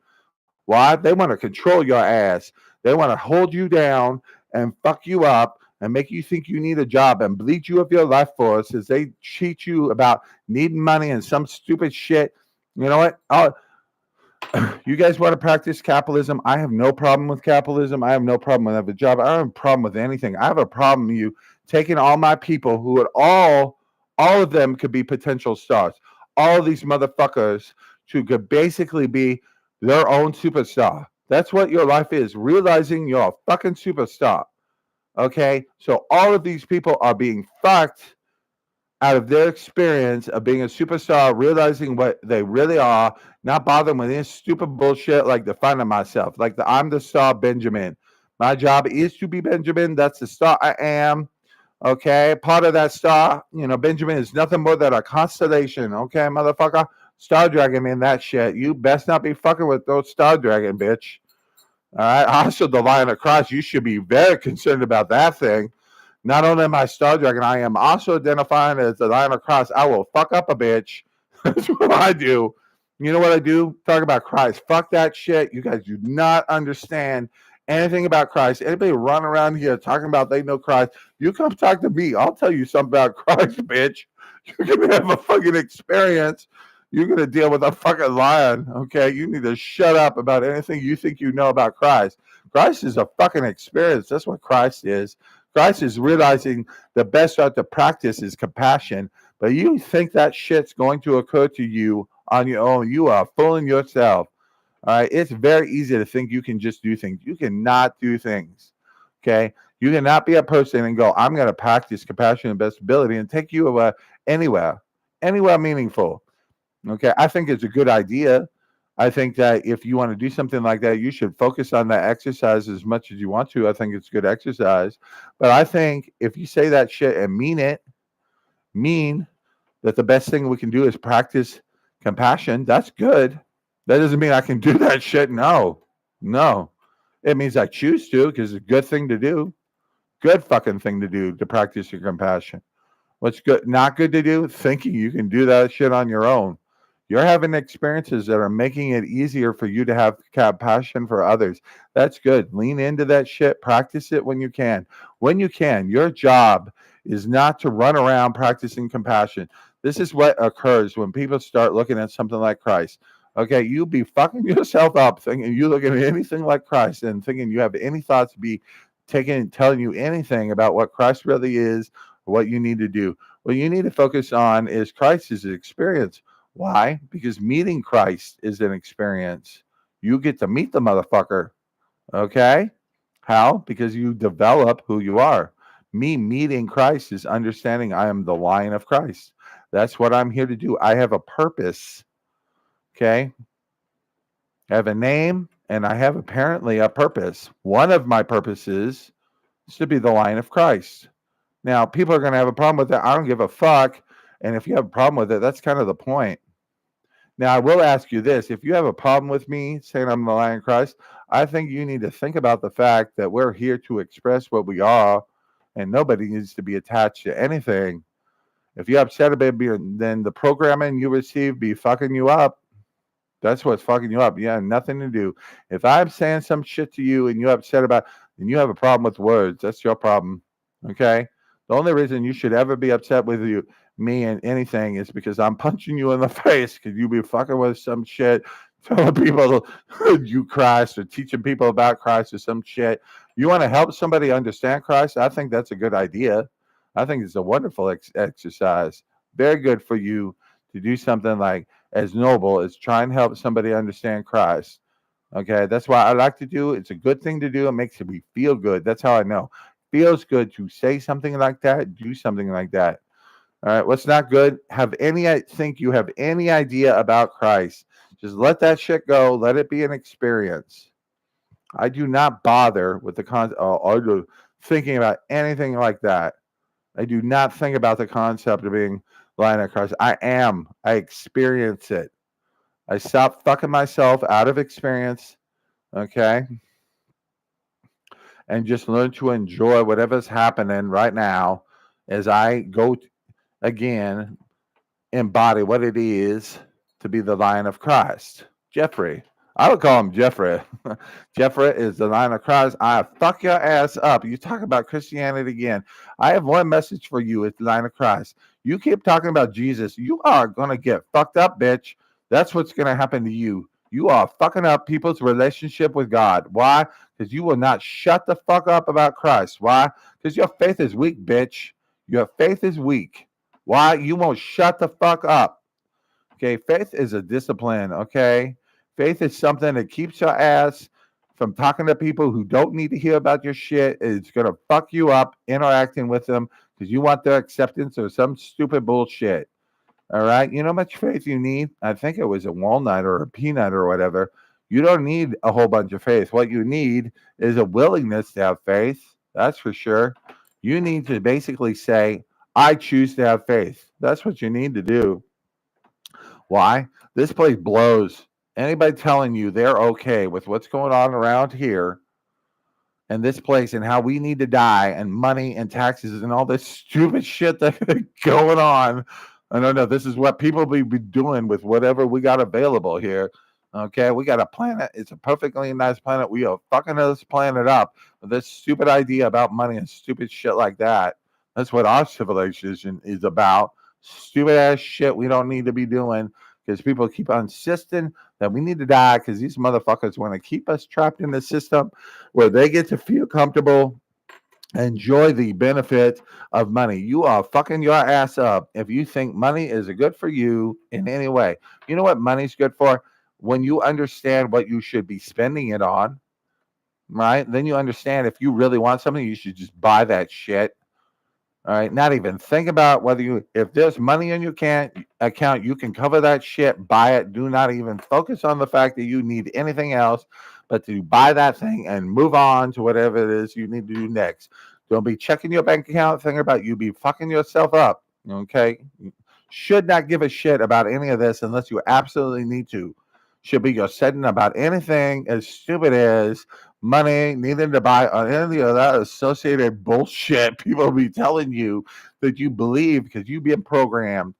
Why? They want to control your ass. They want to hold you down and fuck you up and make you think you need a job and bleed you of your life force as they cheat you about needing money and some stupid shit. You know what? You guys want to practice capitalism? I have no problem with capitalism. I have no problem with having a job. I don't have a problem with anything. I have a problem with you taking all my people who would all of them could be potential stars. All of these motherfuckers could basically be their own superstar. That's what your life is, realizing you're a fucking superstar. Okay? So all of these people are being fucked out of their experience of being a superstar, realizing what they really are, not bothering with any stupid bullshit like defining myself. Like I'm the star Benjamin. My job is to be Benjamin. That's the star I am. Okay? Part of that star, Benjamin is nothing more than a constellation. Okay, motherfucker? Star Dragon in that shit. You best not be fucking with those Star Dragon, bitch. All right. Also, the Lion of Christ, you should be very concerned about that thing. Not only am I Star Dragon, I am also identifying as the Lion of Christ. I will fuck up a bitch. That's what I do. You know what I do? Talk about Christ. Fuck that shit. You guys do not understand anything about Christ. Anybody run around here talking about they know Christ, you come talk to me. I'll tell you something about Christ, bitch. You're going to have a fucking experience. You're going to deal with a fucking lion, okay? You need to shut up about anything you think you know about Christ. Christ is a fucking experience. That's what Christ is. Christ is realizing the best art to practice is compassion, but you think that shit's going to occur to you on your own. You are fooling yourself. All right? It's very easy to think you can just do things. You cannot do things, okay? You cannot be a person and go, I'm going to practice compassion and best ability and take you anywhere meaningful. Okay, I think it's a good idea. I think that if you want to do something like that, you should focus on that exercise as much as you want to. I think it's good exercise. But I think if you say that shit and mean it, mean that the best thing we can do is practice compassion, that's good. That doesn't mean I can do that shit. No, no. It means I choose to because it's a good thing to do. Good fucking thing to do to practice your compassion. What's good, not good to do? Thinking you can do that shit on your own. You're having experiences that are making it easier for you to have compassion for others. That's good. Lean into that shit. Practice it when you can. When you can, your job is not to run around practicing compassion. This is what occurs when people start looking at something like Christ. Okay, you be fucking yourself up thinking you look at anything like Christ and thinking you have any thoughts to be telling you anything about what Christ really is or what you need to do. What you need to focus on is Christ's experience. Why? Because meeting Christ is an experience. You get to meet the motherfucker. Okay? How? Because you develop who you are. Me meeting Christ is understanding I am the Lion of Christ. That's what I'm here to do. I have a purpose. Okay? I have a name and I have apparently a purpose. One of my purposes is to be the Lion of Christ. Now, people are going to have a problem with that. I don't give a fuck. And if you have a problem with it, that's kind of the point. Now, I will ask you this. If you have a problem with me saying I'm the Lion of Christ, I think you need to think about the fact that we're here to express what we are, and nobody needs to be attached to anything. If you're upset about it, then the programming you receive be fucking you up. That's what's fucking you up. You have nothing to do. If I'm saying some shit to you and you're upset about it, then you have a problem with words. That's your problem. Okay? The only reason you should ever be upset with me and anything is because I'm punching you in the face because you be fucking with some shit, telling people you Christ or teaching people about Christ or some shit. You want to help somebody understand Christ? I think that's a good idea. I think it's a wonderful exercise. Very good for you to do something like as noble as try and help somebody understand Christ. Okay, that's why I like to do. It's a good thing to do. It makes me feel good. That's how I know. Feels good to say something like that, do something like that. All right, what's not good? Think you have any idea about Christ? Just let that shit go. Let it be an experience. I do not bother with the concept or thinking about anything like that. I do not think about the concept of being Lion of Christ. I experience it. I stop fucking myself out of experience. Okay. And just learn to enjoy whatever's happening right now as I go again, embody what it is to be the Lion of Christ. Jeffrey. I would call him Jeffrey. Jeffrey is the Lion of Christ. I fuck your ass up. You talk about Christianity again. I have one message for you. It's the Lion of Christ. You keep talking about Jesus. You are going to get fucked up, bitch. That's what's going to happen to you. You are fucking up people's relationship with God. Why? Because you will not shut the fuck up about Christ. Why? Because your faith is weak, bitch. Your faith is weak. Why? You won't shut the fuck up. Okay, faith is a discipline, okay? Faith is something that keeps your ass from talking to people who don't need to hear about your shit. It's going to fuck you up interacting with them because you want their acceptance or some stupid bullshit. All right? You know how much faith you need? I think it was a walnut or a peanut or whatever. You don't need a whole bunch of faith. What you need is a willingness to have faith. That's for sure. You need to basically say, I choose to have faith. That's what you need to do. Why? This place blows. Anybody telling you they're okay with what's going on around here and this place and how we need to die and money and taxes and all this stupid shit that's going on. I don't know. This is what people be doing with whatever we got available here. Okay, we got a planet. It's a perfectly nice planet. We are fucking this planet up with this stupid idea about money and stupid shit like that. That's what our civilization is about. Stupid ass shit we don't need to be doing because people keep on insisting that we need to die because these motherfuckers want to keep us trapped in the system where they get to feel comfortable, enjoy the benefit of money. You are fucking your ass up if you think money is good for you in any way. You know what money's good for? When you understand what you should be spending it on, right? Then you understand if you really want something, you should just buy that shit. All right, not even think about whether if there's money in your account, you can cover that shit, buy it. Do not even focus on the fact that you need anything else, but to buy that thing and move on to whatever it is you need to do next. Don't be checking your bank account, thinking about you be fucking yourself up. Okay, should not give a shit about any of this unless you absolutely need to. Should be your setting about anything as stupid as money, needing to buy on any of that associated bullshit people be telling you that you believe because you've been programmed.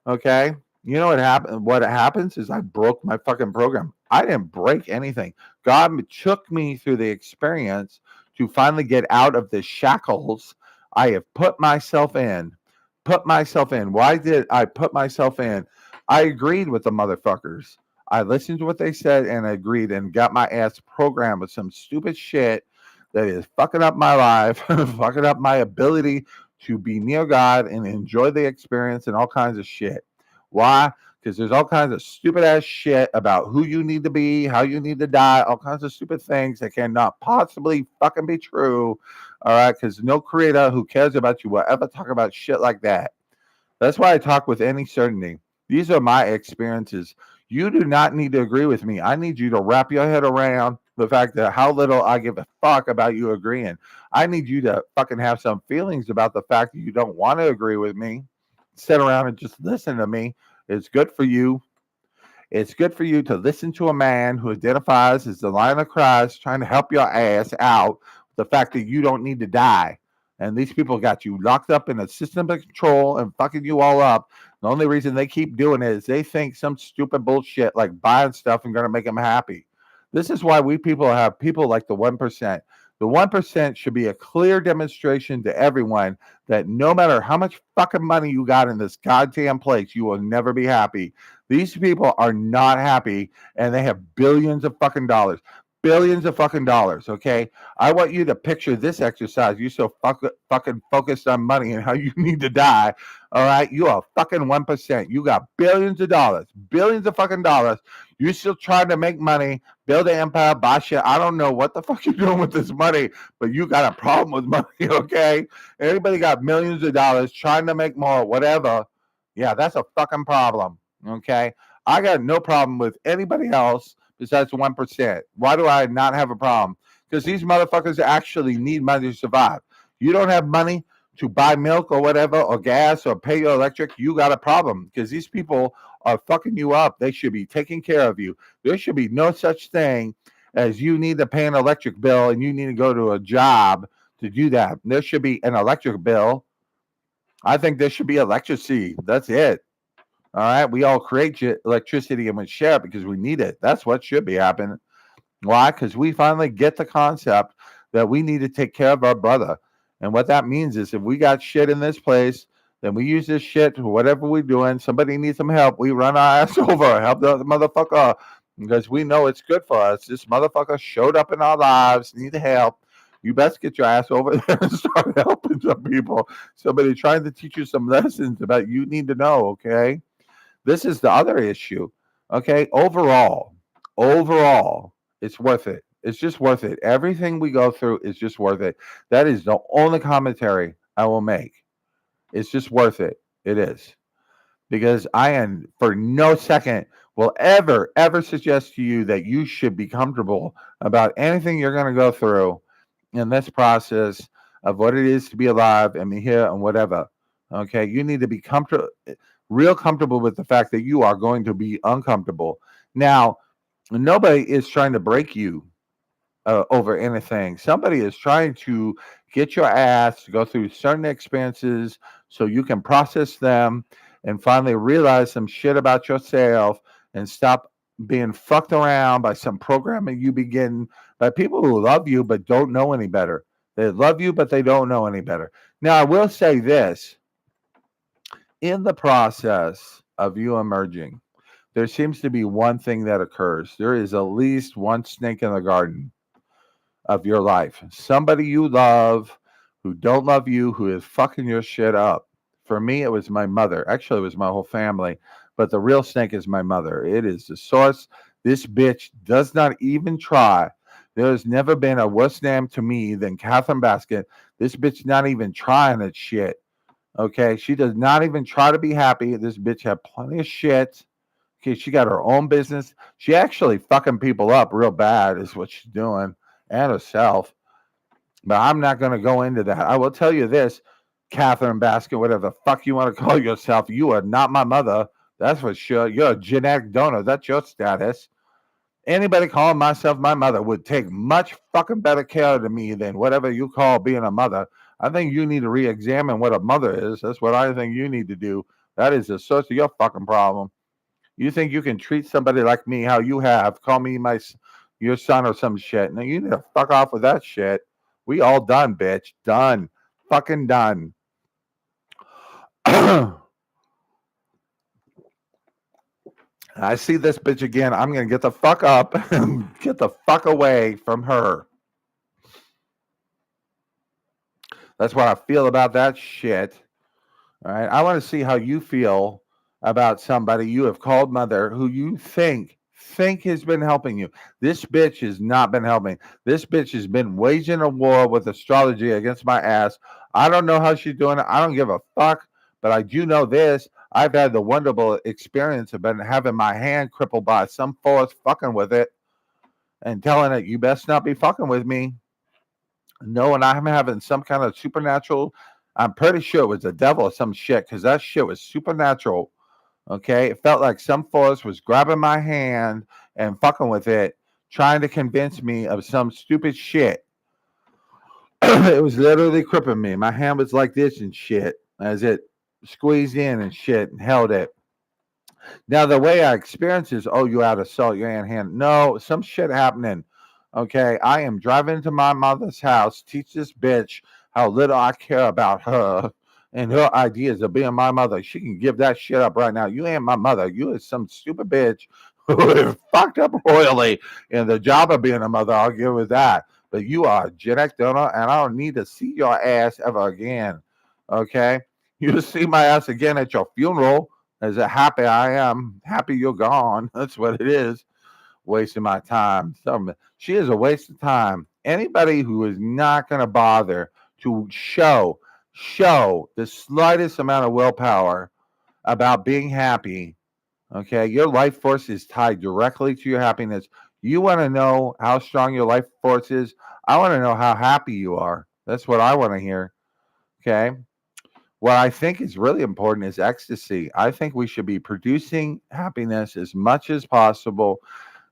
Okay. You know what happened? What happens is I broke my fucking program. I didn't break anything. God took me through the experience to finally get out of the shackles I have put myself in. Put myself in. Why did I put myself in? I agreed with the motherfuckers. I listened to what they said and agreed and got my ass programmed with some stupid shit that is fucking up my life, fucking up my ability to be near God and enjoy the experience and all kinds of shit. Why? Because there's all kinds of stupid ass shit about who you need to be, how you need to die, all kinds of stupid things that cannot possibly fucking be true. All right. Because no creator who cares about you will ever talk about shit like that. That's why I talk with any certainty. These are my experiences. You do not need to agree with me. I need you to wrap your head around the fact that how little I give a fuck about you agreeing. I need you to fucking have some feelings about the fact that you don't want to agree with me. Sit around and just listen to me. It's good for you. It's good for you to listen to a man who identifies as the Lion of Christ trying to help your ass out with the fact that you don't need to die. And these people got you locked up in a system of control and fucking you all up. The only reason they keep doing it is they think some stupid bullshit like buying stuff and going to make them happy. This is why we people have people like the 1%. The 1% should be a clear demonstration to everyone that no matter how much fucking money you got in this goddamn place, you will never be happy. These people are not happy and they have billions of fucking dollars. Billions of fucking dollars, okay? I want you to picture this exercise. You're so fucking focused on money and how you need to die, all right? You are fucking 1%. You got billions of fucking dollars. You're still trying to make money, build an empire, buy shit. I don't know what the fuck you're doing with this money, but you got a problem with money, okay? Everybody got millions of dollars trying to make more, whatever. Yeah, that's a fucking problem, okay? I got no problem with anybody else besides 1%. Why do I not have a problem? Because these motherfuckers actually need money to survive. You don't have money to buy milk or whatever, or gas, or pay your electric, you got a problem. Because these people are fucking you up. They should be taking care of you. There should be no such thing as you need to pay an electric bill and you need to go to a job to do that. There should be an electric bill. I think there should be electricity. That's it. All right. We all create electricity and we share it because we need it. That's what should be happening. Why? Because we finally get the concept that we need to take care of our brother. And what that means is if we got shit in this place, then we use this shit for whatever we're doing. Somebody needs some help. We run our ass over, help the motherfucker because we know it's good for us. This motherfucker showed up in our lives, need help. You best get your ass over there and start helping some people. Somebody trying to teach you some lessons about you need to know, okay? This is the other issue. Okay. Overall, it's worth it. It's just worth it. Everything we go through is just worth it. That is the only commentary I will make. It's just worth it. It is. Because I am for no second will ever suggest to you that you should be comfortable about anything you're going to go through in this process of what it is to be alive and be here and whatever. Okay. You need to be real comfortable with the fact that you are going to be uncomfortable. Now, nobody is trying to break you over anything. Somebody is trying to get your ass to go through certain experiences so you can process them and finally realize some shit about yourself and stop being fucked around by some programming you begin by people who love you but don't know any better. They love you, but they don't know any better. Now, I will say this. In the process of you emerging, there seems to be one thing that occurs. There is at least one snake in the garden of your life. Somebody you love who don't love you, who is fucking your shit up. For me, it was my mother. Actually, it was my whole family. But the real snake is my mother. It is the source. This bitch does not even try. There has never been a worse name to me than Catherine Basket. This bitch not even trying that shit. Okay, she does not even try to be happy. This bitch had plenty of shit. Okay, she got her own business. She actually fucking people up real bad, is what she's doing, and herself. But I'm not going to go into that. I will tell you this, Catherine Baskin, whatever the fuck you want to call yourself, you are not my mother. That's for sure. You're a genetic donor. That's your status. Anybody calling myself my mother would take much fucking better care of me than whatever you call being a mother. I think you need to re-examine what a mother is. That's what I think you need to do. That is the source of your fucking problem. You think you can treat somebody like me how you have, call me your son or some shit. Now you need to fuck off with that shit. We all done, bitch. Done. Fucking done. I see this bitch again. I'm going to get the fuck up and get the fuck away from her. That's what I feel about that shit. All right. I want to see how you feel about somebody you have called mother who you think has been helping you. This bitch has not been helping. This bitch has been waging a war with astrology against my ass. I don't know how she's doing it. I don't give a fuck. But I do know this. I've had the wonderful experience of been having my hand crippled by some force fucking with it and telling it, you best not be fucking with me. Knowing I'm having some kind of supernatural, I'm pretty sure it was the devil or some shit because that shit was supernatural. Okay. It felt like some force was grabbing my hand and fucking with it, trying to convince me of some stupid shit. It was literally crippling me. My hand was like this and shit as it squeezed in and shit and held it. Now, the way I experience is, oh, you had assault your hand. No, some shit happening. Okay. I am driving to my mother's house, teach this bitch how little I care about her and her ideas of being my mother. She can give that shit up right now. You ain't my mother. You is some stupid bitch who is fucked up royally in the job of being a mother. I'll give her that. But you are a genetic donor, and I don't need to see your ass ever again. Okay? You see my ass again at your funeral. As happy I am, happy you're gone. That's what it is. Wasting my time. She is a waste of time. Anybody who is not going to bother to show the slightest amount of willpower about being happy, okay, your life force is tied directly to your happiness. You want to know how strong your life force is? I want to know how happy you are. That's what I want to hear. Okay. What I think is really important is ecstasy. I think we should be producing happiness as much as possible.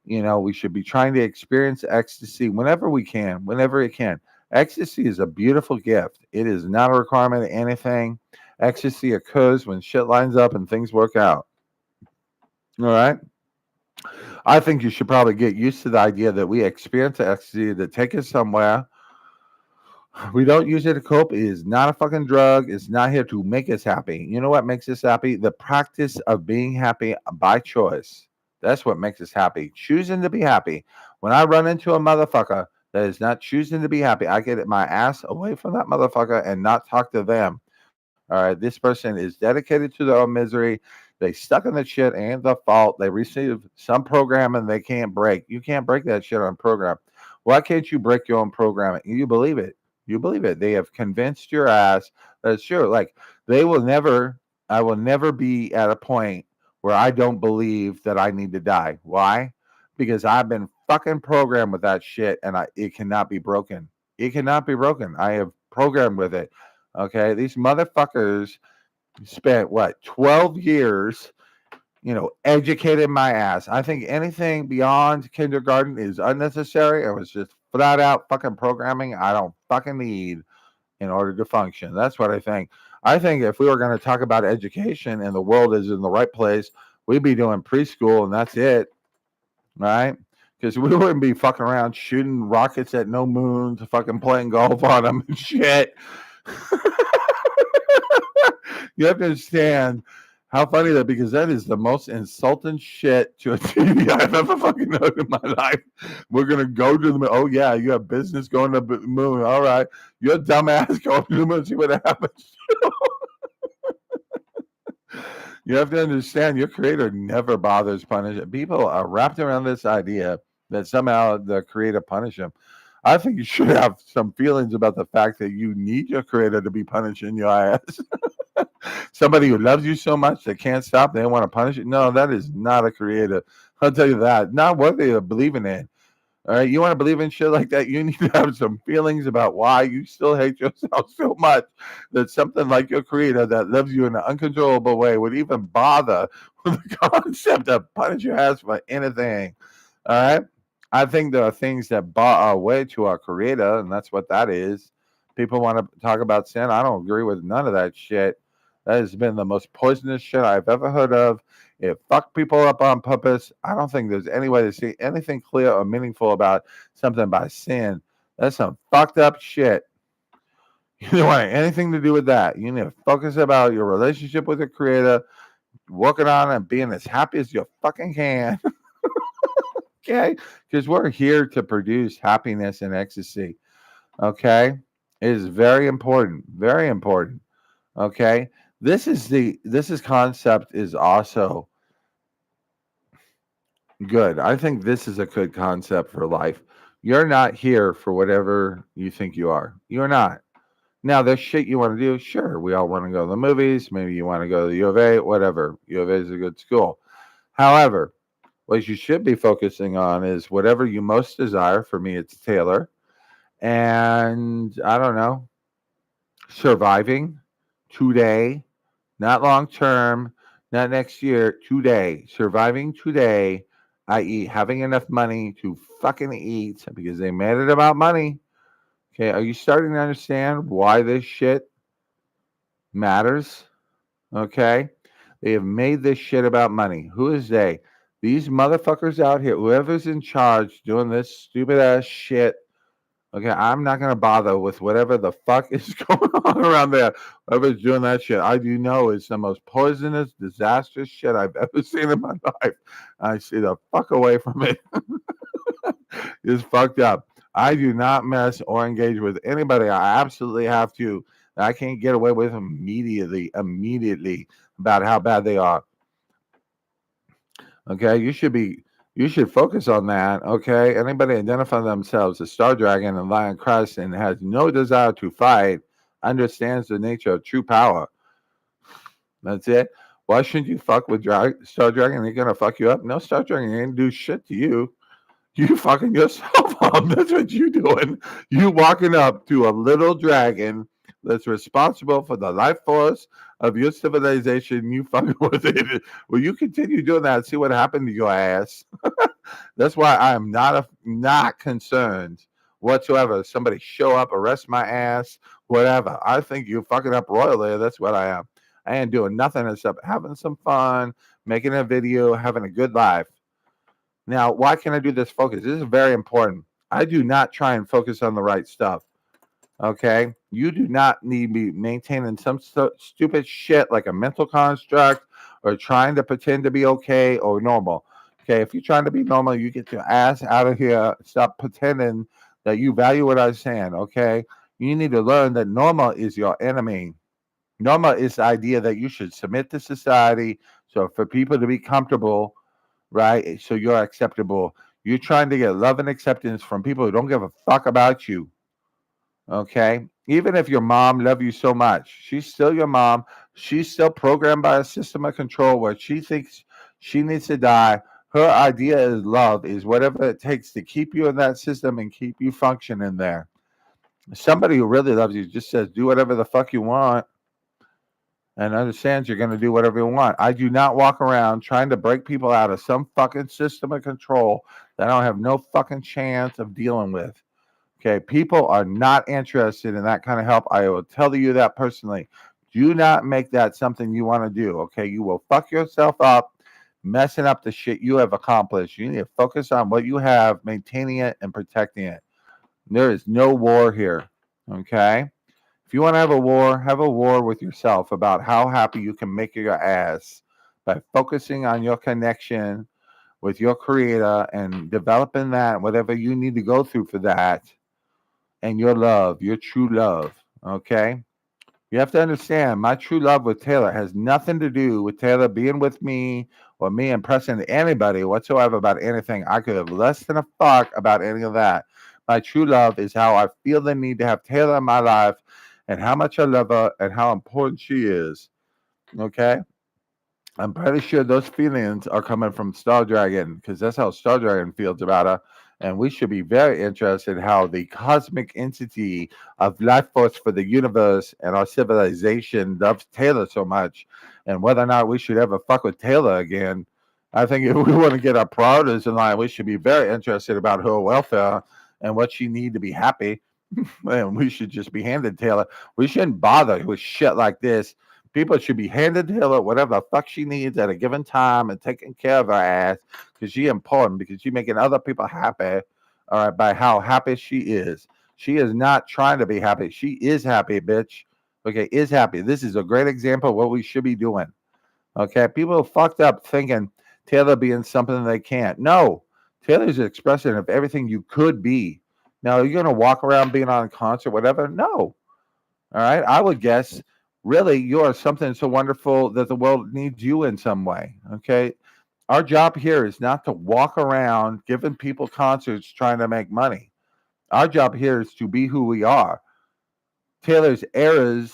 You know, we should be trying to experience ecstasy whenever we can, whenever it can. Ecstasy is a beautiful gift. It is not a requirement of anything. Ecstasy occurs when shit lines up and things work out. All right. I think you should probably get used to the idea that we experience ecstasy to take us somewhere. We don't use it to cope. It is not a fucking drug. It's not here to make us happy. You know what makes us happy? The practice of being happy by choice. That's what makes us happy. Choosing to be happy. When I run into a motherfucker that is not choosing to be happy, I get my ass away from that motherfucker and not talk to them. All right. This person is dedicated to their own misery. They stuck in the shit and the fault. They receive some programming they can't break. You can't break that shit on program. Why can't you break your own programming? You believe it. You believe it. They have convinced your ass that it's true. Like I will never be at a point where I don't believe that I need to die. Why? Because I've been fucking programmed with that shit and it cannot be broken. It cannot be broken. I have programmed with it. Okay. These motherfuckers spent what, 12 years, educating my ass. I think anything beyond kindergarten is unnecessary. It was just flat out fucking programming I don't fucking need in order to function. That's what I think. I think if we were going to talk about education and the world is in the right place, we'd be doing preschool and that's it, right? Because we wouldn't be fucking around shooting rockets at no moon to fucking playing golf on them and shit. You have to understand how funny that, because that is the most insulting shit to a TV I've ever fucking known in my life. We're gonna go to the moon. Oh yeah, you have business going to the moon. All right, you're a dumbass going to the moon. See what happens. You have to understand, your creator never bothers punishing. People are wrapped around this idea that somehow the creator punish them. I think you should have some feelings about the fact that you need your creator to be punishing your ass. Somebody who loves you so much they can't stop, they want to punish you. No, that is not a creator. I'll tell you that. Not worthy of believing in. All right, you want to believe in shit like that? You need to have some feelings about why you still hate yourself so much that something like your creator that loves you in an uncontrollable way would even bother with the concept of punish your ass for anything. All right, I think there are things that bar our way to our creator, and that's what that is. People want to talk about sin. I don't agree with none of that shit. That has been the most poisonous shit I've ever heard of. It fucked people up on purpose. I don't think there's any way to see anything clear or meaningful about something by sin. That's some fucked up shit. You don't want anything to do with that. You need to focus about your relationship with the creator, working on it and being as happy as you fucking can. Okay? Because we're here to produce happiness and ecstasy. Okay? It is very important. Very important. Okay? This is concept is also good. I think this is a good concept for life. You're not here for whatever you think you are. You're not. Now, there's shit you want to do. Sure, we all want to go to the movies. Maybe you want to go to the U of A, whatever. U of A is a good school. However, what you should be focusing on is whatever you most desire. For me, it's Taylor. And I don't know, surviving today, not long term, not next year, today. Surviving today, i.e., having enough money to fucking eat because they made it about money. Okay, are you starting to understand why this shit matters? Okay, they have made this shit about money. Who is they? These motherfuckers out here, whoever's in charge doing this stupid ass shit. Okay, I'm not gonna bother with whatever the fuck is going on around there. Whoever's doing that shit, I do know it's the most poisonous, disastrous shit I've ever seen in my life. I see the fuck away from it. It's fucked up. I do not mess or engage with anybody. I absolutely have to. I can't get away with them immediately about how bad they are. Okay, you should focus on that. Okay, anybody identifying themselves as Star Dragon and Lion Crest and has no desire to fight understands the nature of true power. That's it. Why shouldn't you fuck with Star Dragon? They're gonna fuck you up. No, Star Dragon ain't do shit to you. You fucking yourself up. That's what you doing. You walking up to a little dragon that's responsible for the life force of your civilization. You fucking with it. Well, you continue doing that. See what happened to your ass. That's why I am not concerned whatsoever. Somebody show up, arrest my ass, whatever. I think you're fucking up royally. That's what I am. I ain't doing nothing except having some fun, making a video, having a good life. Now, why can I do this focus? This is very important. I do not try and focus on the right stuff. Okay? You do not need me maintaining some stupid shit like a mental construct or trying to pretend to be okay or normal. Okay? If you're trying to be normal, you get your ass out of here. Stop pretending that you value what I'm saying. Okay? You need to learn that normal is your enemy. Normal is the idea that you should submit to society. So for people to be comfortable, right? So you're acceptable. You're trying to get love and acceptance from people who don't give a fuck about you. Okay? Even if your mom loves you so much, she's still your mom. She's still programmed by a system of control where she thinks she needs to die. Her idea is love is whatever it takes to keep you in that system and keep you functioning there. Somebody who really loves you just says, do whatever the fuck you want and understands you're going to do whatever you want. I do not walk around trying to break people out of some fucking system of control that I don't have no fucking chance of dealing with. Okay, people are not interested in that kind of help. I will tell you that personally. Do not make that something you want to do. Okay, you will fuck yourself up messing up the shit you have accomplished. You need to focus on what you have, maintaining it and protecting it. There is no war here. Okay? If you want to have a war with yourself about how happy you can make your ass by focusing on your connection with your creator and developing that, whatever you need to go through for that, and your love, your true love. Okay? You have to understand my true love with Taylor has nothing to do with Taylor being with me or me impressing anybody whatsoever about anything. I could have less than a fuck about any of that. My true love is how I feel the need to have Taylor in my life and how much I love her and how important she is. Okay. I'm pretty sure those feelings are coming from Star Dragon because that's how Star Dragon feels about her. And we should be very interested how the cosmic entity of life force for the universe and our civilization loves Taylor so much, and whether or not we should ever fuck with Taylor again. I think if we want to get our priorities in line, we should be very interested about her welfare and what she need to be happy. And we should just be handed Taylor. We shouldn't bother with shit like this. People should be handed Taylor whatever the fuck she needs at a given time and taking care of her ass because she important because she making other people happy. All right, by how happy she is. She is not trying to be happy. She is happy, bitch. Okay, is happy. This is a great example of what we should be doing. Okay, people are fucked up thinking Taylor being something they can't. No, Taylor's an expression of everything you could be. Now, you're going to walk around being on a concert, whatever? No. All right. I would guess, really, you're something so wonderful that the world needs you in some way. Okay. Our job here is not to walk around giving people concerts trying to make money. Our job here is to be who we are. Taylor's Eras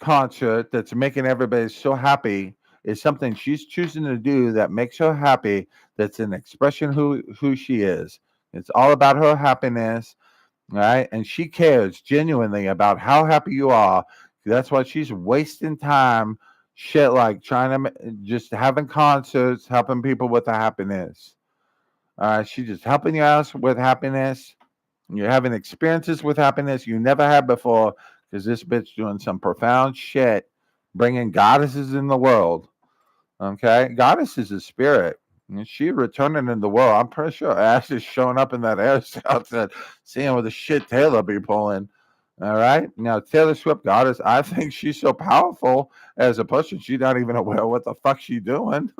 concert that's making everybody so happy is something she's choosing to do that makes her happy. That's an expression who she is. It's all about her happiness, right? And she cares genuinely about how happy you are. That's why she's wasting time, shit like trying to just having concerts, helping people with the happiness. She's just helping you out with happiness. You're having experiences with happiness you never had before because this bitch doing some profound shit, bringing goddesses in the world. Okay, goddess is a spirit. And she returning in the world. I'm pretty sure Ash is showing up in that air outfit, seeing what the shit Taylor be pulling. All right. Now Taylor Swift goddess, I think she's so powerful as a person, she's not even aware what the fuck she doing.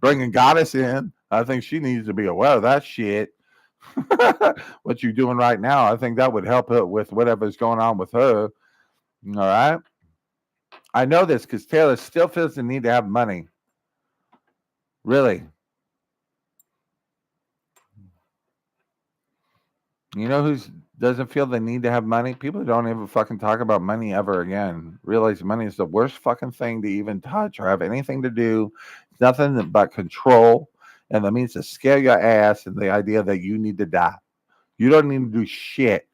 Bringing goddess in, I think she needs to be aware of that shit. What you doing right now, I think that would help her with whatever's going on with her. All right. I know this because Taylor still feels the need to have money. Really. You know who doesn't feel the need to have money? People don't ever fucking talk about money ever again. Realize money is the worst fucking thing to even touch or have anything to do. It's nothing but control. And that means to scare your ass and the idea that you need to die. You don't need to do shit.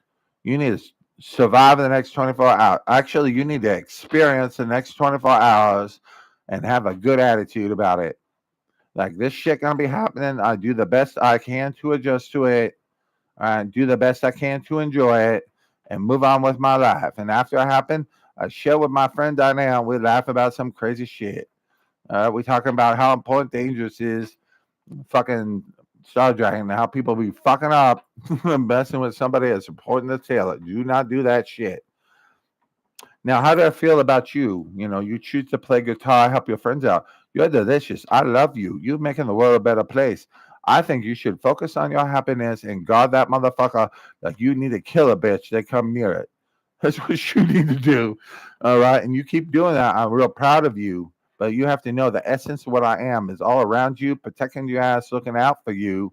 You need to survive the next 24 hours. Actually, you need to experience the next 24 hours and have a good attitude about it. Like, this shit gonna be happening. I do the best I can to adjust to it. I do the best I can to enjoy it and move on with my life. And after it happened, I share with my friend Diane. We laugh about some crazy shit. We talking about how important dangerous is fucking Star Dragon and how people be fucking up and messing with somebody as important as Taylor. Do not do that shit. Now, how do I feel about you? You know, you choose to play guitar, help your friends out. You're delicious. I love you. You're making the world a better place. I think you should focus on your happiness and guard that motherfucker like you need to kill a bitch. They come near it. That's what you need to do. All right. And you keep doing that. I'm real proud of you. But you have to know the essence of what I am is all around you, protecting your ass, looking out for you.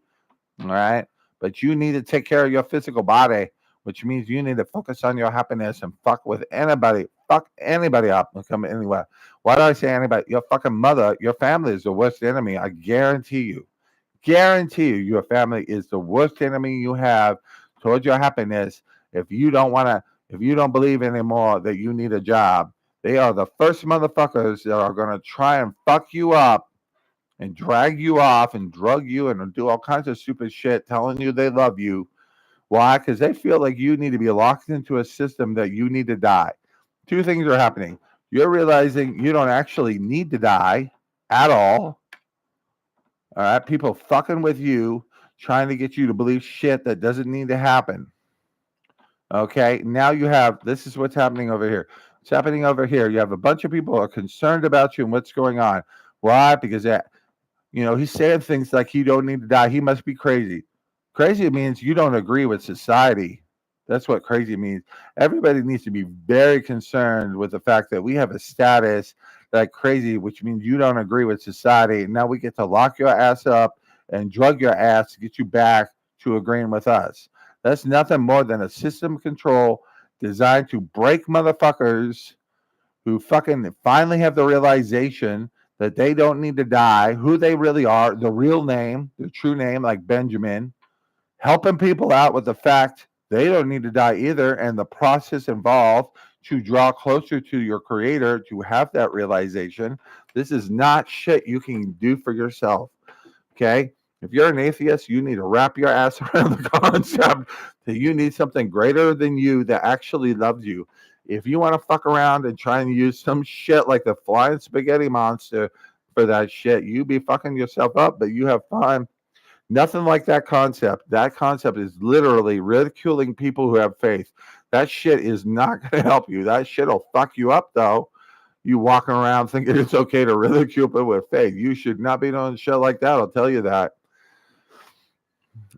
All right. But you need to take care of your physical body, which means you need to focus on your happiness and fuck with anybody. Fuck anybody up and come anywhere. Why do I say anybody? Your fucking mother, your family is the worst enemy. I guarantee you. Guarantee you, your family is the worst enemy you have towards your happiness. If you don't believe anymore that you need a job, they are the first motherfuckers that are going to try and fuck you up and drag you off and drug you and do all kinds of stupid shit telling you they love you. Why? Because they feel like you need to be locked into a system that you need to die. Two things are happening. You're realizing you don't actually need to die at all. All right. People fucking with you, trying to get you to believe shit that doesn't need to happen. Okay. Now this is what's happening over here. What's happening over here? You have a bunch of people who are concerned about you and what's going on. Why? Because he's saying things like he don't need to die. He must be crazy. Crazy means you don't agree with society. That's what crazy means. Everybody needs to be very concerned with the fact that we have a status like crazy, which means you don't agree with society. And now we get to lock your ass up and drug your ass to get you back to agreeing with us. That's nothing more than a system control designed to break motherfuckers who fucking finally have the realization that they don't need to die, who they really are, the real name, the true name, like Benjamin, helping people out with the fact they don't need to die either, and the process involved to draw closer to your creator to have that realization. This is not shit you can do for yourself. Okay. If you're an atheist, you need to wrap your ass around the concept that you need something greater than you that actually loves you. If you want to fuck around and try and use some shit like the flying spaghetti monster for that shit, you be fucking yourself up, but you have fun. Nothing like that concept. That concept is literally ridiculing people who have faith. That shit is not going to help you. That shit will fuck you up, though. You walking around thinking it's okay to ridicule people with faith. You should not be doing shit like that. I'll tell you that.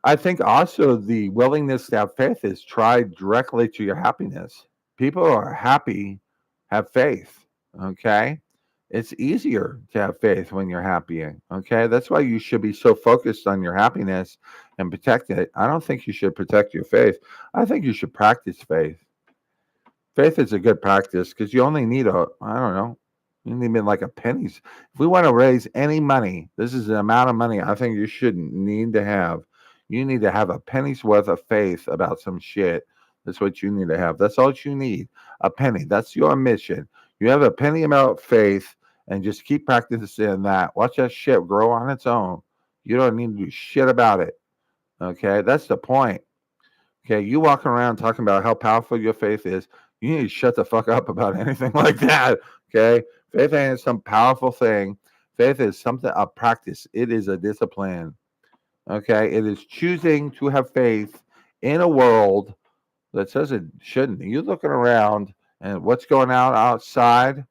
I think also the willingness to have faith is tied directly to your happiness. People who are happy have faith. Okay. It's easier to have faith when you're happy. Okay. That's why you should be so focused on your happiness and protect it. I don't think you should protect your faith. I think you should practice faith. Faith is a good practice because you only need I don't know, you need like a pennies. If we want to raise any money, this is the amount of money I think you shouldn't need to have. You need to have a penny's worth of faith about some shit. That's what you need to have. That's all you need. A penny. That's your mission. You have a penny amount of faith and just keep practicing that. Watch that shit grow on its own. You don't need to do shit about it. Okay. That's the point. Okay. You walking around talking about how powerful your faith is. You need to shut the fuck up about anything like that. Okay. Faith ain't some powerful thing. Faith is something, a practice. It is a discipline. Okay. It is choosing to have faith in a world that says it shouldn't. You're looking around and what's going on outside.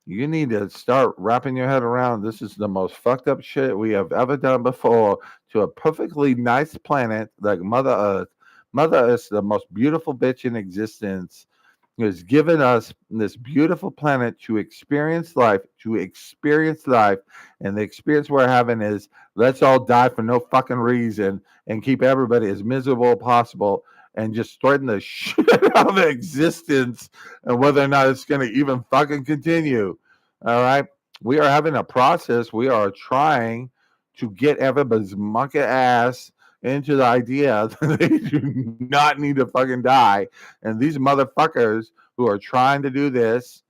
You need to start wrapping your head around this is the most fucked up shit we have ever done before to a perfectly nice planet like Mother Earth. Mother Earth, the most beautiful bitch in existence, has given us this beautiful planet to experience life, and the experience we're having is let's all die for no fucking reason and keep everybody as miserable as possible and just threaten the shit out of existence and whether or not it's going to even fucking continue. All right. We are having a process. We are trying to get everybody's monkey ass into the idea that they do not need to fucking die. And these motherfuckers who are trying to do this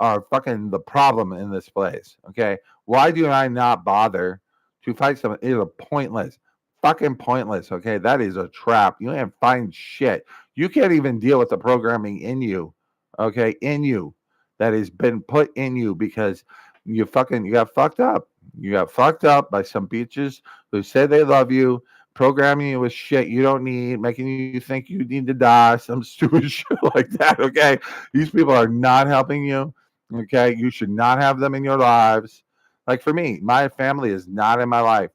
are fucking the problem in this place. Okay. Why do I not bother to fight someone? It is pointless. Fucking pointless. Okay. That is a trap. You can't find shit. You can't even deal with the programming in you. Okay. In you that has been put in you because you got fucked up. You got fucked up by some bitches who say they love you, programming you with shit you don't need, making you think you need to die, some stupid shit like that. Okay. These people are not helping you. Okay. You should not have them in your lives. Like for me, my family is not in my life.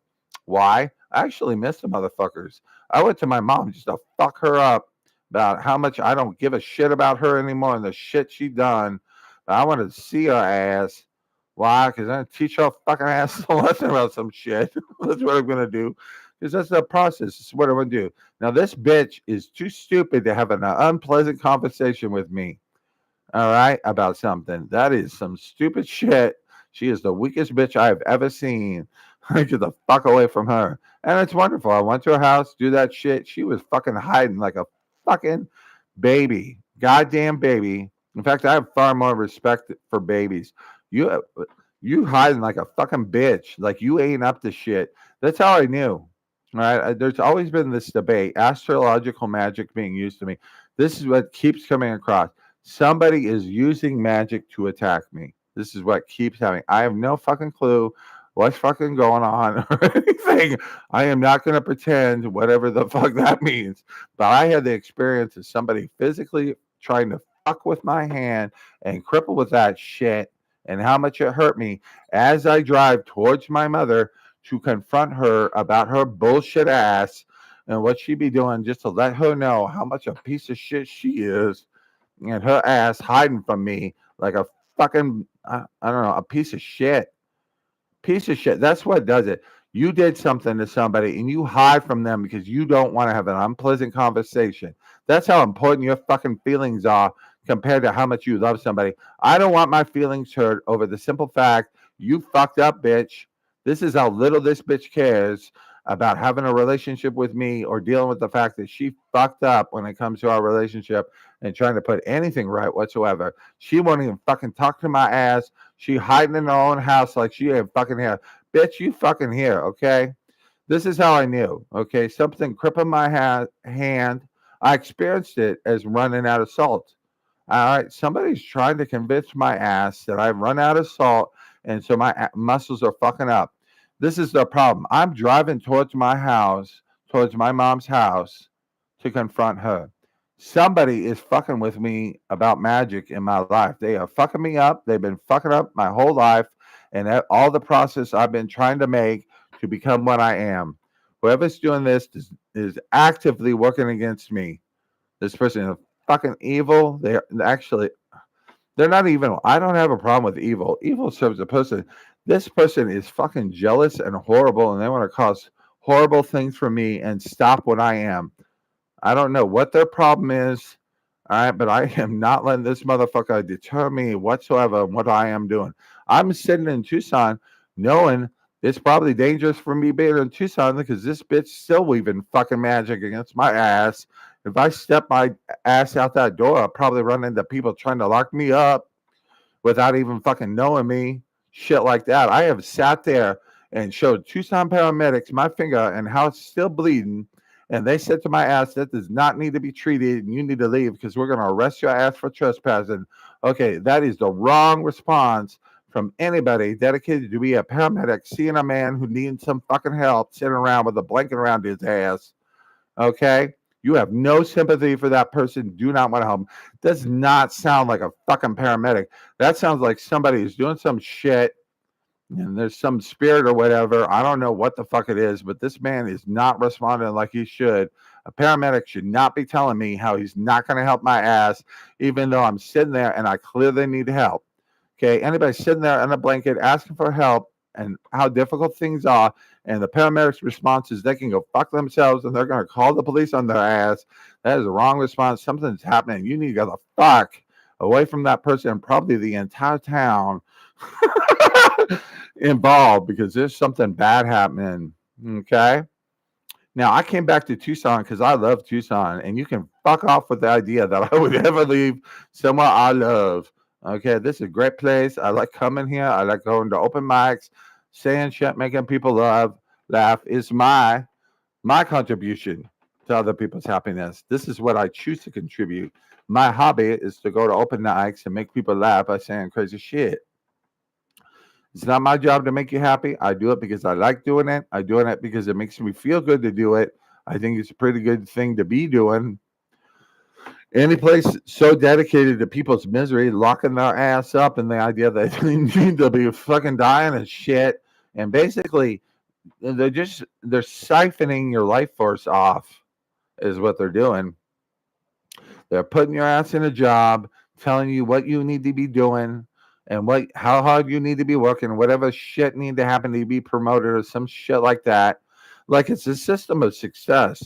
Why? I actually miss the motherfuckers. I went to my mom just to fuck her up about how much I don't give a shit about her anymore and the shit she done. I wanted to see her ass. Why? Because I'm going to teach her fucking ass a lesson about some shit. That's what I'm going to do. Because that's the process. This is what I'm going to do. Now, this bitch is too stupid to have an unpleasant conversation with me. All right? About something. That is some stupid shit. She is the weakest bitch I have ever seen. Get the fuck away from her. And it's wonderful. I went to her house, do that shit. She was fucking hiding like a fucking baby. Goddamn baby. In fact, I have far more respect for babies. You hiding like a fucking bitch. Like you ain't up to shit. That's how I knew. All right. There's always been this debate, astrological magic being used to me. This is what keeps coming across. Somebody is using magic to attack me. This is what keeps happening. I have no fucking clue what's fucking going on or anything. I am not going to pretend whatever the fuck that means. But I had the experience of somebody physically trying to fuck with my hand and cripple with that shit and how much it hurt me as I drive towards my mother to confront her about her bullshit ass and what she be doing just to let her know how much a piece of shit she is and her ass hiding from me like a fucking, I don't know, a piece of shit. Piece of shit. That's what does it. You did something to somebody and you hide from them because you don't want to have an unpleasant conversation. That's how important your fucking feelings are compared to how much you love somebody. I don't want my feelings hurt over the simple fact you fucked up, bitch. This is how little this bitch cares about having a relationship with me or dealing with the fact that she fucked up when it comes to our relationship and trying to put anything right whatsoever. She won't even fucking talk to my ass. She hiding in her own house like she ain't fucking here. Bitch, you fucking here, okay? This is how I knew, okay? Something crippling my hand. I experienced it as running out of salt. All right, somebody's trying to convince my ass that I've run out of salt, and so my muscles are fucking up. This is the problem. I'm driving towards my house, towards my mom's house, to confront her. Somebody is fucking with me about magic in my life. They are fucking me up. They've been fucking up my whole life, and all the process I've been trying to make to become what I am. Whoever's doing this is actively working against me. This person is fucking evil. They're actually, they're not evil. I don't have a problem with evil. Evil serves a person. This person is fucking jealous and horrible, and they want to cause horrible things for me and stop what I am. I don't know what their problem is. All right, but I am not letting this motherfucker deter me whatsoever on what I am doing. I'm sitting in Tucson knowing it's probably dangerous for me being in Tucson because this bitch still weaving fucking magic against my ass. If I step my ass out that door, I'll probably run into people trying to lock me up without even fucking knowing me. Shit like that. I have sat there and showed Tucson paramedics my finger and how it's still bleeding. And they said to my ass, that does not need to be treated and you need to leave because we're going to arrest your ass for trespassing. Okay, that is the wrong response from anybody dedicated to be a paramedic seeing a man who needs some fucking help sitting around with a blanket around his ass. Okay? You have no sympathy for that person. Do not want to help him. Does not sound like a fucking paramedic. That sounds like somebody who's doing some shit and there's some spirit or whatever. I don't know what the fuck it is, but this man is not responding like he should. A paramedic should not be telling me how he's not going to help my ass, even though I'm sitting there and I clearly need help. Okay, anybody sitting there in a blanket asking for help and how difficult things are, and the paramedics' response is they can go fuck themselves and they're going to call the police on their ass. That is the wrong response. Something's happening. You need to go the fuck away from that person and probably the entire town involved because there's something bad happening. Okay. Now, I came back to Tucson because I love Tucson, and you can fuck off with the idea that I would ever leave somewhere I love. Okay, this is a great place. I like coming here. I like going to open mics, saying shit, making people laugh is my contribution to other people's happiness. This is what I choose to contribute. My hobby is to go to open mics and make people laugh by saying crazy shit. It's not my job to make you happy. I do it because I like doing it. I do it because it makes me feel good to do it. I think it's a pretty good thing to be doing. Any place so dedicated to people's misery, locking their ass up in the idea that they need to be fucking dying and shit. And basically, they're siphoning your life force off, is what they're doing. They're putting your ass in a job, telling you what you need to be doing and how hard you need to be working, whatever shit need to happen to be promoted or some shit like that. Like it's a system of success.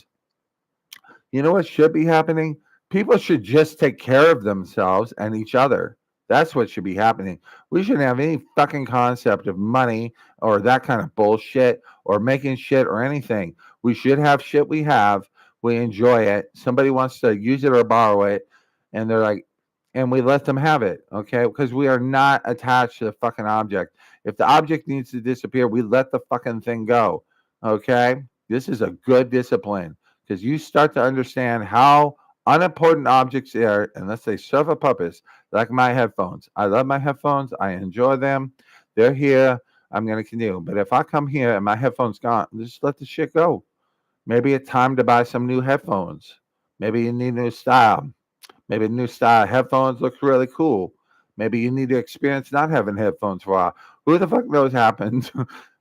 You know what should be happening? People should just take care of themselves and each other. That's what should be happening. We shouldn't have any fucking concept of money or that kind of bullshit or making shit or anything. We should have shit we have. We enjoy it. Somebody wants to use it or borrow it, and they're like, and we let them have it, okay? Because we are not attached to the fucking object. If the object needs to disappear, we let the fucking thing go, okay? This is a good discipline because you start to understand how unimportant objects are unless they serve a purpose, like my headphones. I love my headphones. I enjoy them. They're here. I'm going to continue. But if I come here and my headphones gone, just let the shit go. Maybe it's time to buy some new headphones. Maybe you need a new style. Maybe the new style headphones looks really cool. Maybe you need to experience not having headphones for a while. Who the fuck knows happens?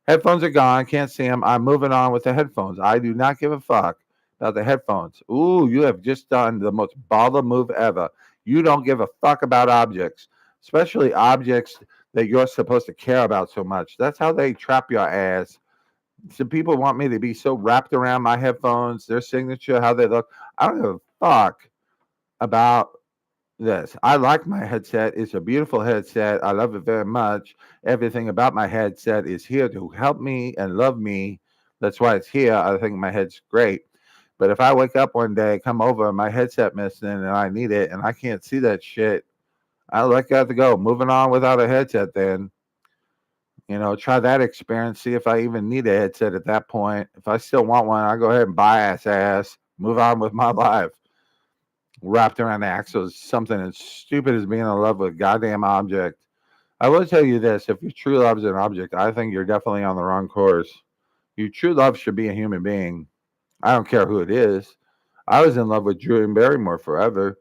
Headphones are gone. Can't see them. I'm moving on with the headphones. I do not give a fuck about the headphones. Ooh, you have just done the most baller move ever. You don't give a fuck about objects, especially objects that you're supposed to care about so much. That's how they trap your ass. Some people want me to be so wrapped around my headphones, their signature, how they look. I don't give a fuck about this. I like my headset. It's a beautiful headset. I love it very much. Everything about my headset is here to help me and love me. That's why it's here. I think my head's great. But if I wake up one day, come over, and my headset missing, and I need it, and I can't see that shit, I let that to go. Moving on without a headset. Then try that experience. See if I even need a headset at that point. If I still want one, I go ahead and buy ass. Move on with my life. Wrapped around the axle is something as stupid as being in love with a goddamn object. I will tell you this: if your true love is an object, I think you're definitely on the wrong course. Your true love should be a human being. I don't care who it is. I was in love with Drew Barrymore forever.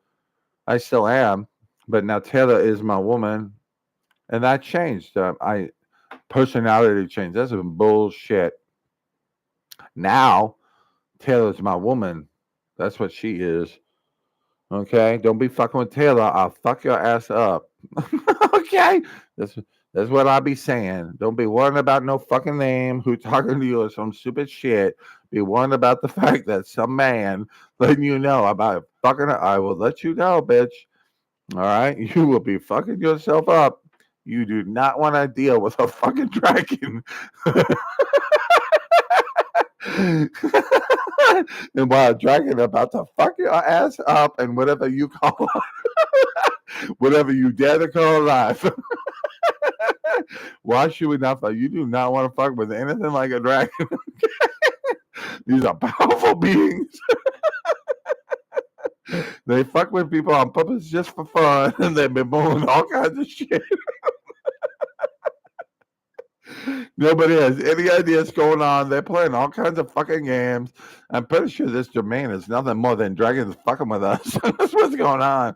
I still am, but now Taylor is my woman, and that changed. I personality changed. That's some bullshit. Now Taylor's my woman. That's what she is. Okay, don't be fucking with Taylor. I'll fuck your ass up. Okay, that's what I be saying. Don't be worrying about no fucking name, who talking to you or some stupid shit. Be worrying about the fact that some man letting you know about fucking. I will let you know, bitch. All right, you will be fucking yourself up. You do not want to deal with a fucking dragon. And while a dragon about to fuck your ass up and whatever you call whatever you dare to call life. Why should we not fuck? You do not want to fuck with anything like a dragon. These are powerful beings. They fuck with people on purpose just for fun, and they've been doing all kinds of shit. Nobody has any idea what's going on. They're playing all kinds of fucking games. I'm pretty sure this domain is nothing more than dragons fucking with us. That's what's going on.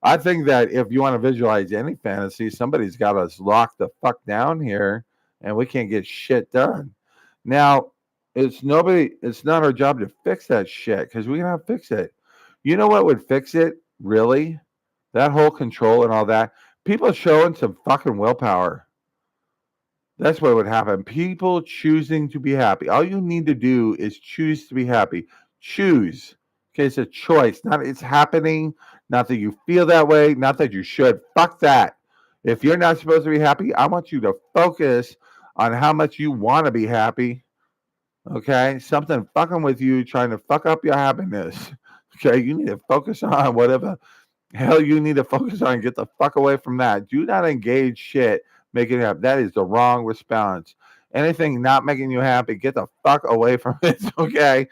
I think that if you want to visualize any fantasy, somebody's got us locked the fuck down here, and we can't get shit done. Now, it's not our job to fix that shit because we cannot fix it. You know what would fix it, really? That whole control and all that. People showing some fucking willpower. That's what would happen. People choosing to be happy. All you need to do is choose to be happy. Choose. Okay, it's a choice. Not it's happening. Not that you feel that way. Not that you should. Fuck that. If you're not supposed to be happy, I want you to focus on how much you want to be happy. Okay? Something fucking with you trying to fuck up your happiness. Okay? You need to focus on whatever hell you need to focus on. Get the fuck away from that. Do not engage shit making you happy. That is the wrong response. Anything not making you happy, get the fuck away from it. Okay?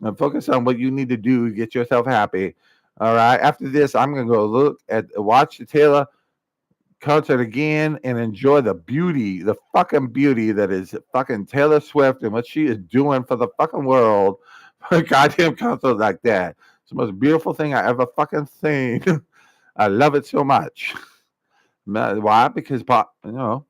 And focus on what you need to do to get yourself happy. All right. After this, I'm gonna go watch the Taylor concert again and enjoy the beauty, the fucking beauty that is fucking Taylor Swift and what she is doing for the fucking world. A goddamn concert like that. It's the most beautiful thing I ever fucking seen. I love it so much. Why? Because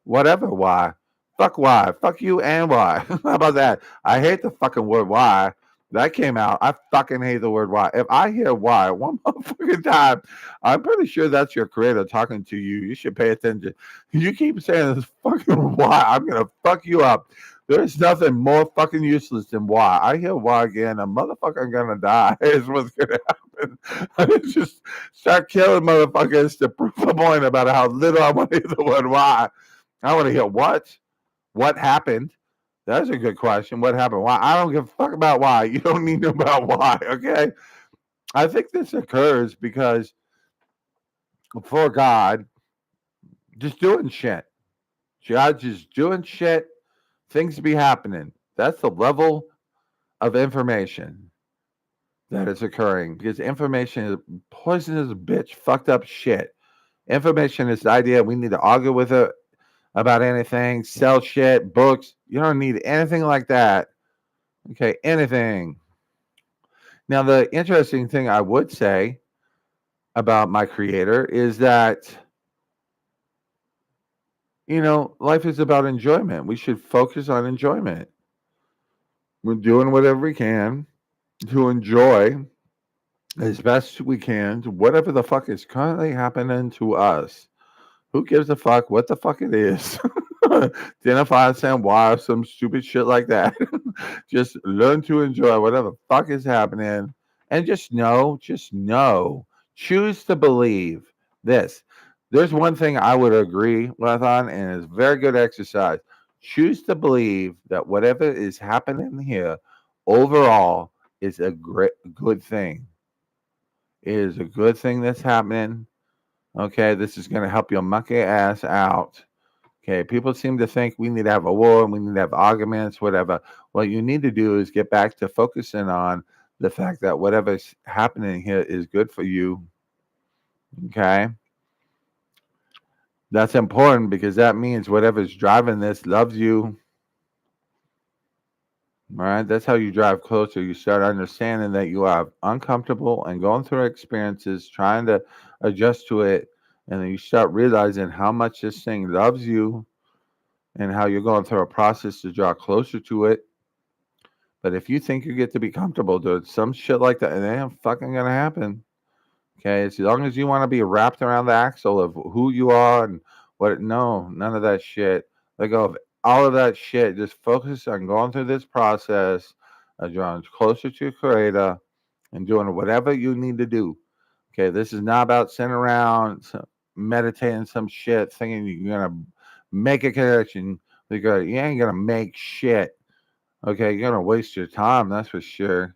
whatever. Why? Fuck why? Fuck you and why? How about that? I hate the fucking word why. That came out. I fucking hate the word why. If I hear why one motherfucking time, I'm pretty sure that's your creator talking to you. You should pay attention. You keep saying this fucking why, I'm gonna fuck you up. There's nothing more fucking useless than why. I hear why again, a motherfucker gonna die is what's gonna happen. I just start killing motherfuckers to prove a point about how little I want to hear the word why. I want to hear what happened. That's a good question. What happened? Why? I don't give a fuck about why. You don't need to know about why, okay? I think this occurs because before God, just doing shit. God just doing shit, things be happening. That's the level of information that is occurring because information is poisonous bitch, fucked up shit. Information is the idea we need to argue with it about anything, sell shit, books. You don't need anything like that. Okay, anything. Now, the interesting thing I would say about my creator is that, life is about enjoyment. We should focus on enjoyment. We're doing whatever we can to enjoy as best we can to whatever the fuck is currently happening to us. Who gives a fuck what the fuck it is? Identify some why or some stupid shit like that. Just learn to enjoy whatever the fuck is happening. And just know Choose to believe this. There's one thing I would agree with on, and it's very good exercise. Choose to believe that whatever is happening here overall is a great good thing. It is a good thing that's happening. Okay, this is going to help your monkey ass out. Okay, people seem to think we need to have a war, we need to have arguments, whatever. What you need to do is get back to focusing on the fact that whatever's happening here is good for you. Okay, that's important because that means whatever's driving this loves you. All right, that's how you drive closer. You start understanding that you are uncomfortable and going through experiences, trying to adjust to it, and then you start realizing how much this thing loves you and how you're going through a process to draw closer to it. But if you think you get to be comfortable doing some shit like that, it ain't fucking gonna happen. Okay, as long as you want to be wrapped around the axle of who you are and what, no, none of that shit. Let go of all of that shit. Just focus on going through this process of drawing closer to your creator and doing whatever you need to do. Okay, this is not about sitting around meditating some shit, thinking you're gonna make a connection. Because you ain't gonna make shit. Okay, you're gonna waste your time. That's for sure.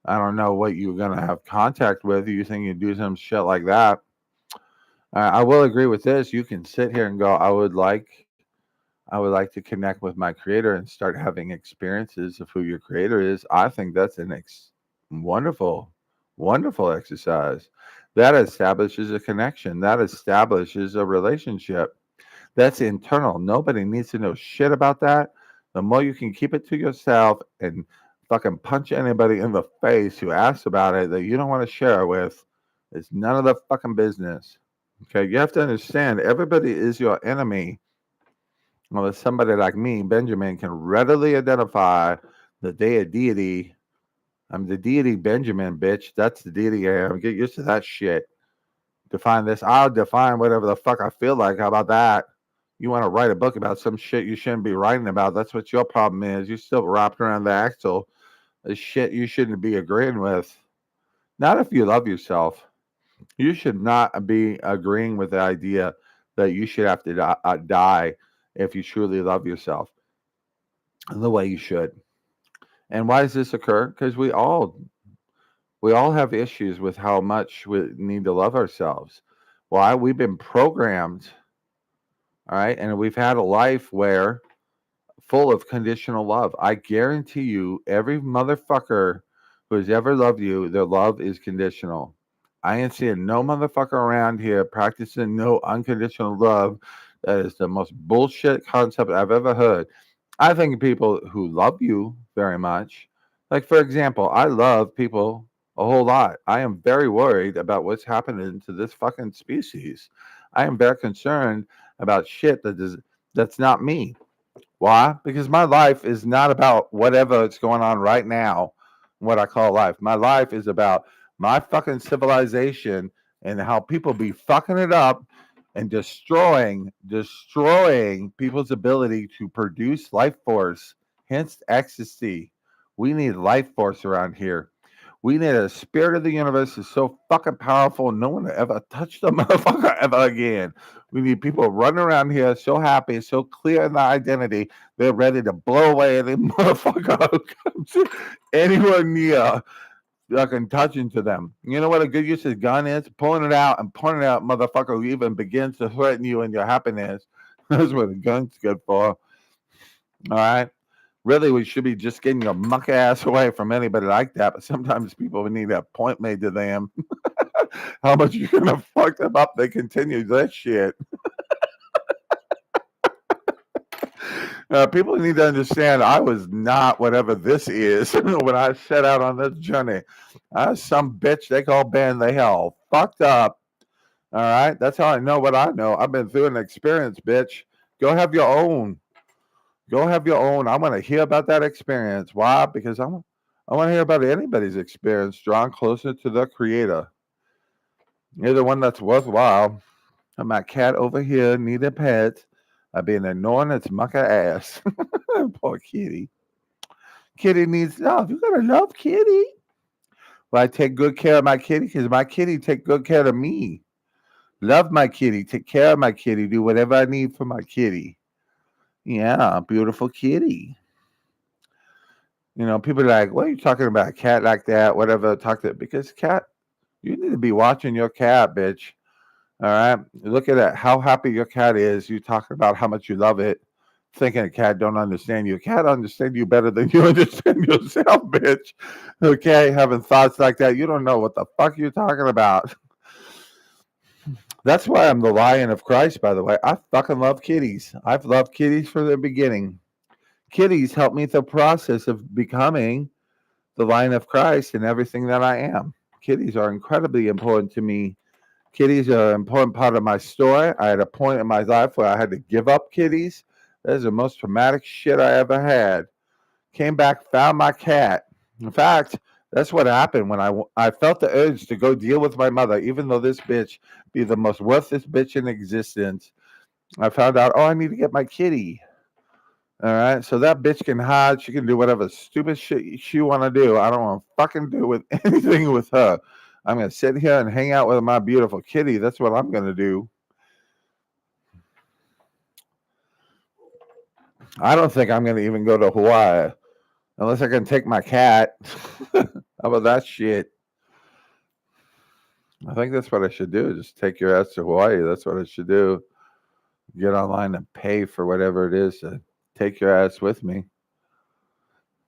I don't know what you're gonna have contact with. You think you do some shit like that? I will agree with this. You can sit here and go, I would like to connect with my creator and start having experiences of who your creator is. I think that's an wonderful, wonderful exercise. That establishes a connection. That establishes a relationship. That's internal. Nobody needs to know shit about that. The more you can keep it to yourself and fucking punch anybody in the face who asks about it that you don't want to share it with, it's none of the fucking business. Okay, you have to understand everybody is your enemy. Well, if somebody like me, Benjamin, can readily identify that they a deity. I'm the deity Benjamin, bitch. That's the deity I am. Get used to that shit. Define this. I'll define whatever the fuck I feel like. How about that? You want to write a book about some shit you shouldn't be writing about. That's what your problem is. You're still wrapped around the axle. The shit you shouldn't be agreeing with. Not if you love yourself. You should not be agreeing with the idea that you should have to die if you truly love yourself the way you should. And why does this occur? Because we all have issues with how much we need to love ourselves. Why? We've been programmed, all right, and we've had a life where full of conditional love. I guarantee you, every motherfucker who has ever loved you, their love is conditional. I ain't seeing no motherfucker around here practicing no unconditional love. That is the most bullshit concept I've ever heard. I think people who love you very much, like for example, I love people a whole lot. I am very worried about what's happening to this fucking species. I am very concerned about shit that's not me. Why? Because my life is not about whatever is going on right now, what I call life. My life is about my fucking civilization and how people be fucking it up and destroying people's ability to produce life force, hence ecstasy. We need life force around here. We need a spirit of the universe is so fucking powerful, no one will ever touch the motherfucker ever again. We need people running around here so happy, so clear in their identity, they're ready to blow away any motherfucker who comes anywhere near fucking touching to them. You know what a good use of gun is? Pulling it out and pointing out motherfucker who even begins to threaten you and your happiness. That's what a gun's good for. All right. Really, we should be just getting your muck ass away from anybody like that. But sometimes people need a point made to them. How much you're gonna fuck them up? They continue that shit. People need to understand I was not whatever this is when I set out on this journey. I was some bitch they call Ben the hell. Fucked up. All right. That's how I know what I know. I've been through an experience, bitch. Go have your own. Go have your own. I want to hear about that experience. Why? Because I want to hear about anybody's experience drawn closer to the creator. You're the one that's worthwhile. And my cat over here need a pet. I've been ignoring its mucker ass. Poor kitty. Kitty needs love. You gotta love kitty. Well, I take good care of my kitty because my kitty take good care of me. Love my kitty, take care of my kitty, do whatever I need for my kitty. Yeah, beautiful kitty. People are like, what are you talking about? A cat like that, whatever. Talk to because cat, you need to be watching your cat, bitch. All right. Look at that. How happy your cat is. You talking about how much you love it. Thinking a cat don't understand you. A cat understand you better than you understand yourself, bitch. Okay, having thoughts like that. You don't know what the fuck you're talking about. That's why I'm the lion of Christ, by the way. I fucking love kitties. I've loved kitties from the beginning. Kitties help me through the process of becoming the lion of Christ and everything that I am. Kitties are incredibly important to me. Kitties are an important part of my story. I had a point in my life where I had to give up kitties. That is the most traumatic shit I ever had. Came back, found my cat. In fact, that's what happened when I felt the urge to go deal with my mother, even though this bitch be the most worthless bitch in existence. I found out, I need to get my kitty. All right, so that bitch can hide. She can do whatever stupid shit she want to do. I don't want to fucking do with anything with her. I'm going to sit here and hang out with my beautiful kitty. That's what I'm going to do. I don't think I'm going to even go to Hawaii unless I can take my cat. How about that shit? I think that's what I should do. Just take your ass to Hawaii. That's what I should do. Get online and pay for whatever it is to take your ass with me.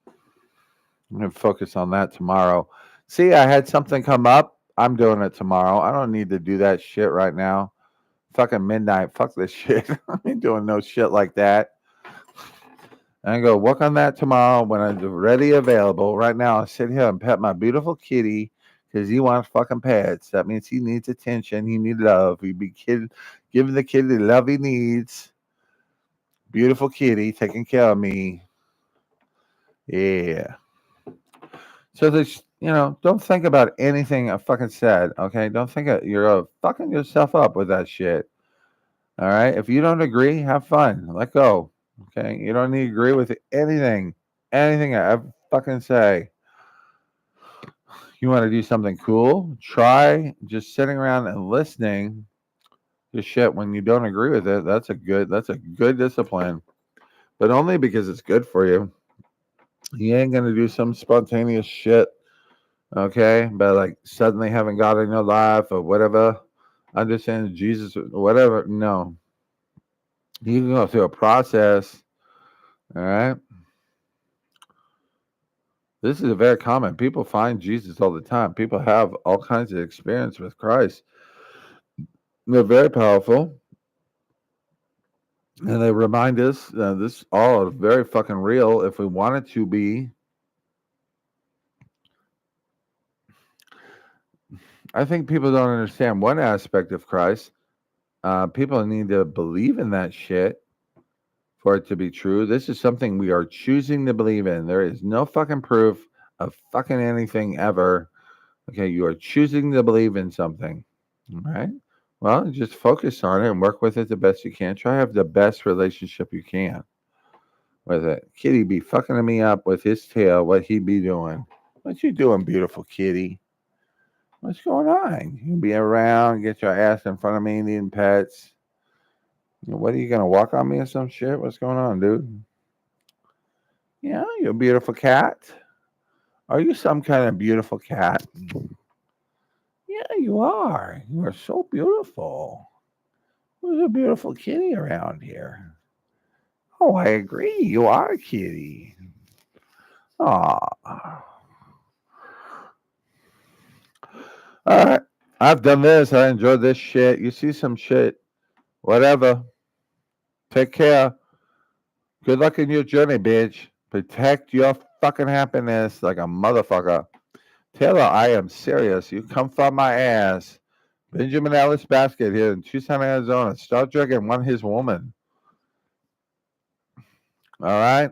I'm going to focus on that tomorrow. See, I had something come up. I'm doing it tomorrow. I don't need to do that shit right now. Fucking midnight. Fuck this shit. I ain't doing no shit like that. And I go work on that tomorrow when I'm ready, available. Right now, I sit here and pet my beautiful kitty because he wants fucking pets. That means he needs attention. He needs love. He be giving the kitty the love he needs. Beautiful kitty taking care of me. Yeah. So there's, don't think about anything I fucking said, okay? Don't think you're fucking yourself up with that shit. All right? If you don't agree, have fun. Let go. Okay? You don't need to agree with anything I ever fucking say. You want to do something cool? Try just sitting around and listening to shit when you don't agree with it. That's a good discipline. But only because it's good for you. You ain't gonna do some spontaneous shit, okay? But like suddenly having God in your life or whatever, understand Jesus or whatever. No, you can go through a process. All right. This is a very common. People find Jesus all the time. People have all kinds of experience with Christ. They're very powerful. And they remind us that this all is very fucking real if we want it to be. I think people don't understand one aspect of Christ. People need to believe in that shit for it to be true. This is something we are choosing to believe in. There is no fucking proof of fucking anything ever. Okay, you are choosing to believe in something. All right. Well, just focus on it and work with it the best you can. Try to have the best relationship you can with it. Kitty be fucking me up with his tail. What he be doing? What you doing, beautiful kitty? What's going on? You be around, get your ass in front of me needing pets. What are you gonna walk on me or some shit? What's going on, dude? Yeah, you're a beautiful cat. Are you some kind of beautiful cat? Yeah, you are. You are so beautiful. There's a beautiful kitty around here. Oh, I agree. You are a kitty. Aw. All right. I've done this. I enjoyed this shit. You see some shit. Whatever. Take care. Good luck in your journey, bitch. Protect your fucking happiness like a motherfucker. Taylor, I am serious. You come from my ass. Benjamin Ellis Basket here in Tucson, Arizona. Start drinking one his woman. All right?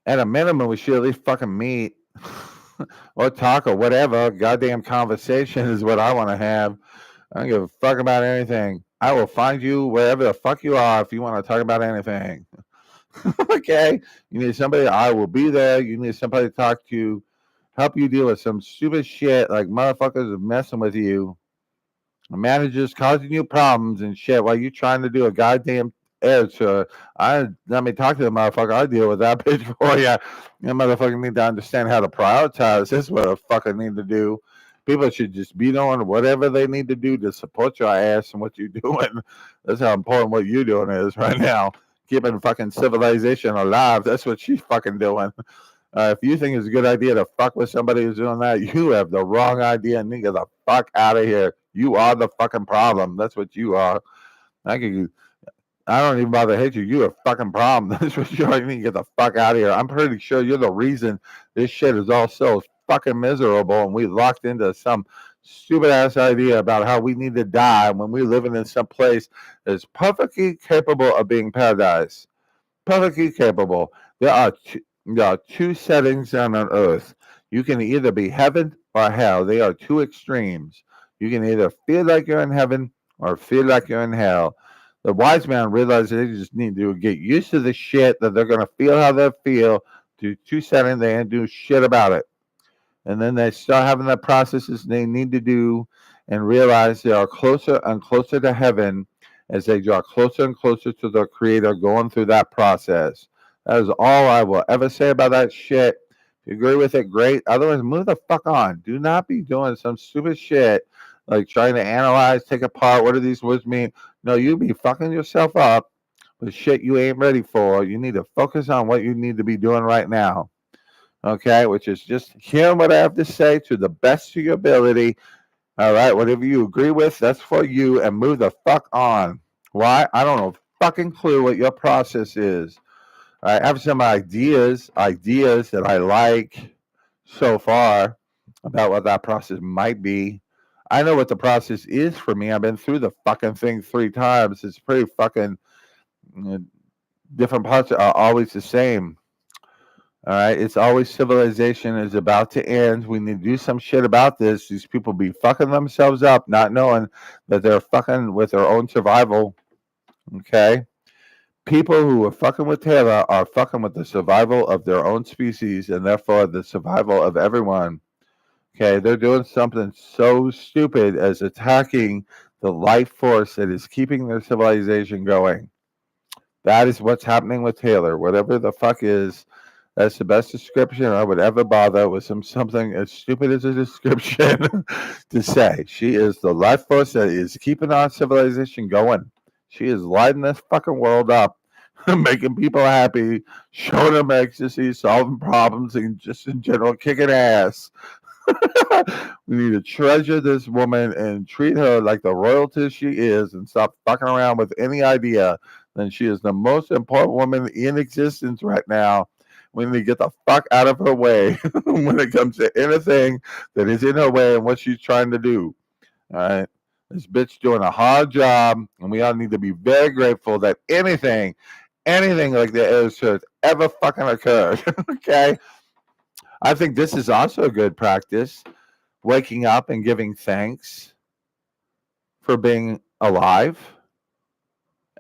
At a minimum, we should at least fucking meet or talk or whatever. Goddamn conversation is what I want to have. I don't give a fuck about anything. I will find you wherever the fuck you are if you want to talk about anything. Okay? You need somebody, I will be there. You need somebody to talk to. help you deal with some stupid shit like motherfuckers are messing with you, managers causing you problems and shit while you trying to do a goddamn air tour. I let me talk to the motherfucker. I deal with that bitch for you. You motherfucker need to understand how to prioritize. This is what I fucking need to do. People should just be doing whatever they need to do to support your ass and what you're doing. That's how important what you're doing is right now. Keeping fucking civilization alive. That's what she's fucking doing. If you think it's a good idea to fuck with somebody who's doing that, you have the wrong idea and need to get the fuck out of here. You are the fucking problem. That's what you are. I could, I don't even bother to hate you. You're a fucking problem. That's what you are. You need to get the fuck out of here. I'm pretty sure you're the reason this shit is all so fucking miserable and we locked into some stupid ass idea about how we need to die when we're living in some place that's perfectly capable of being paradise. Perfectly capable. There are two settings on earth. You can either be heaven or hell. They are two extremes. You can either feel like you're in heaven or feel like you're in hell. The wise man realized they just need to get used to the shit that they're gonna feel how they feel to two settings. They ain't do shit about it. And then they start having the processes they need to do and realize they are closer and closer to heaven as they draw closer and closer to their creator going through that process. That is all I will ever say about that shit. If you agree with it, great. Otherwise, move the fuck on. Do not be doing some stupid shit like trying to analyze, take apart, what do these words mean? No, you be fucking yourself up with shit you ain't ready for. You need to focus on what you need to be doing right now. Okay, which is just hearing what I have to say to the best of your ability. All right, whatever you agree with, that's for you, and move the fuck on. Why? I don't know fucking clue what your process is. I have some ideas that I like so far about what that process might be. I know what the process is for me. I've been through the fucking thing 3 times. It's pretty fucking uh, different parts are always the same. All right, it's always civilization is about to end. We need to do some shit about this. These people be fucking themselves up, not knowing that they're fucking with their own survival. Okay, people who are fucking with Taylor are fucking with the survival of their own species and therefore the survival of everyone. Okay, they're doing something so stupid as attacking the life force that is keeping their civilization going. That is what's happening with Taylor. Whatever the fuck is, that's the best description I would ever bother with something as stupid as a description to say. She is the life force that is keeping our civilization going. She is lighting this fucking world up, making people happy, showing them ecstasy, solving problems, and just in general kicking ass. We need to treasure this woman and treat her like the royalty she is and stop fucking around with any idea that she is the most important woman in existence right now. We need to get the fuck out of her way when it comes to anything that is in her way and what she's trying to do. All right. This bitch doing a hard job, and we all need to be very grateful that anything like that has ever fucking occurred. Okay. I think this is also a good practice. Waking up and giving thanks for being alive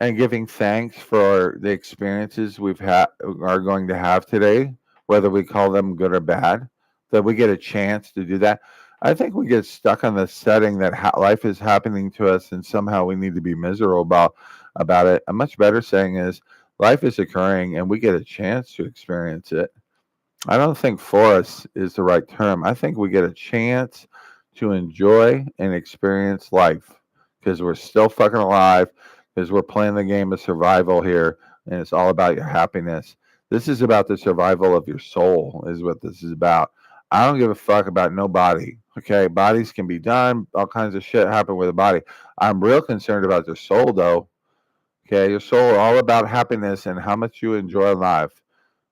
and giving thanks for the experiences we've had are going to have today, whether we call them good or bad, that we get a chance to do that. I think we get stuck on the setting that life is happening to us and somehow we need to be miserable about it. A much better saying is life is occurring and we get a chance to experience it. I don't think force is the right term. I think we get a chance to enjoy and experience life because we're still fucking alive, because we're playing the game of survival here, and it's all about your happiness. This is about the survival of your soul, is what this is about. I don't give a fuck about no body. Okay, bodies can be done. All kinds of shit happen with the body. I'm real concerned about your soul, though. Okay, your soul, all about happiness and how much you enjoy life.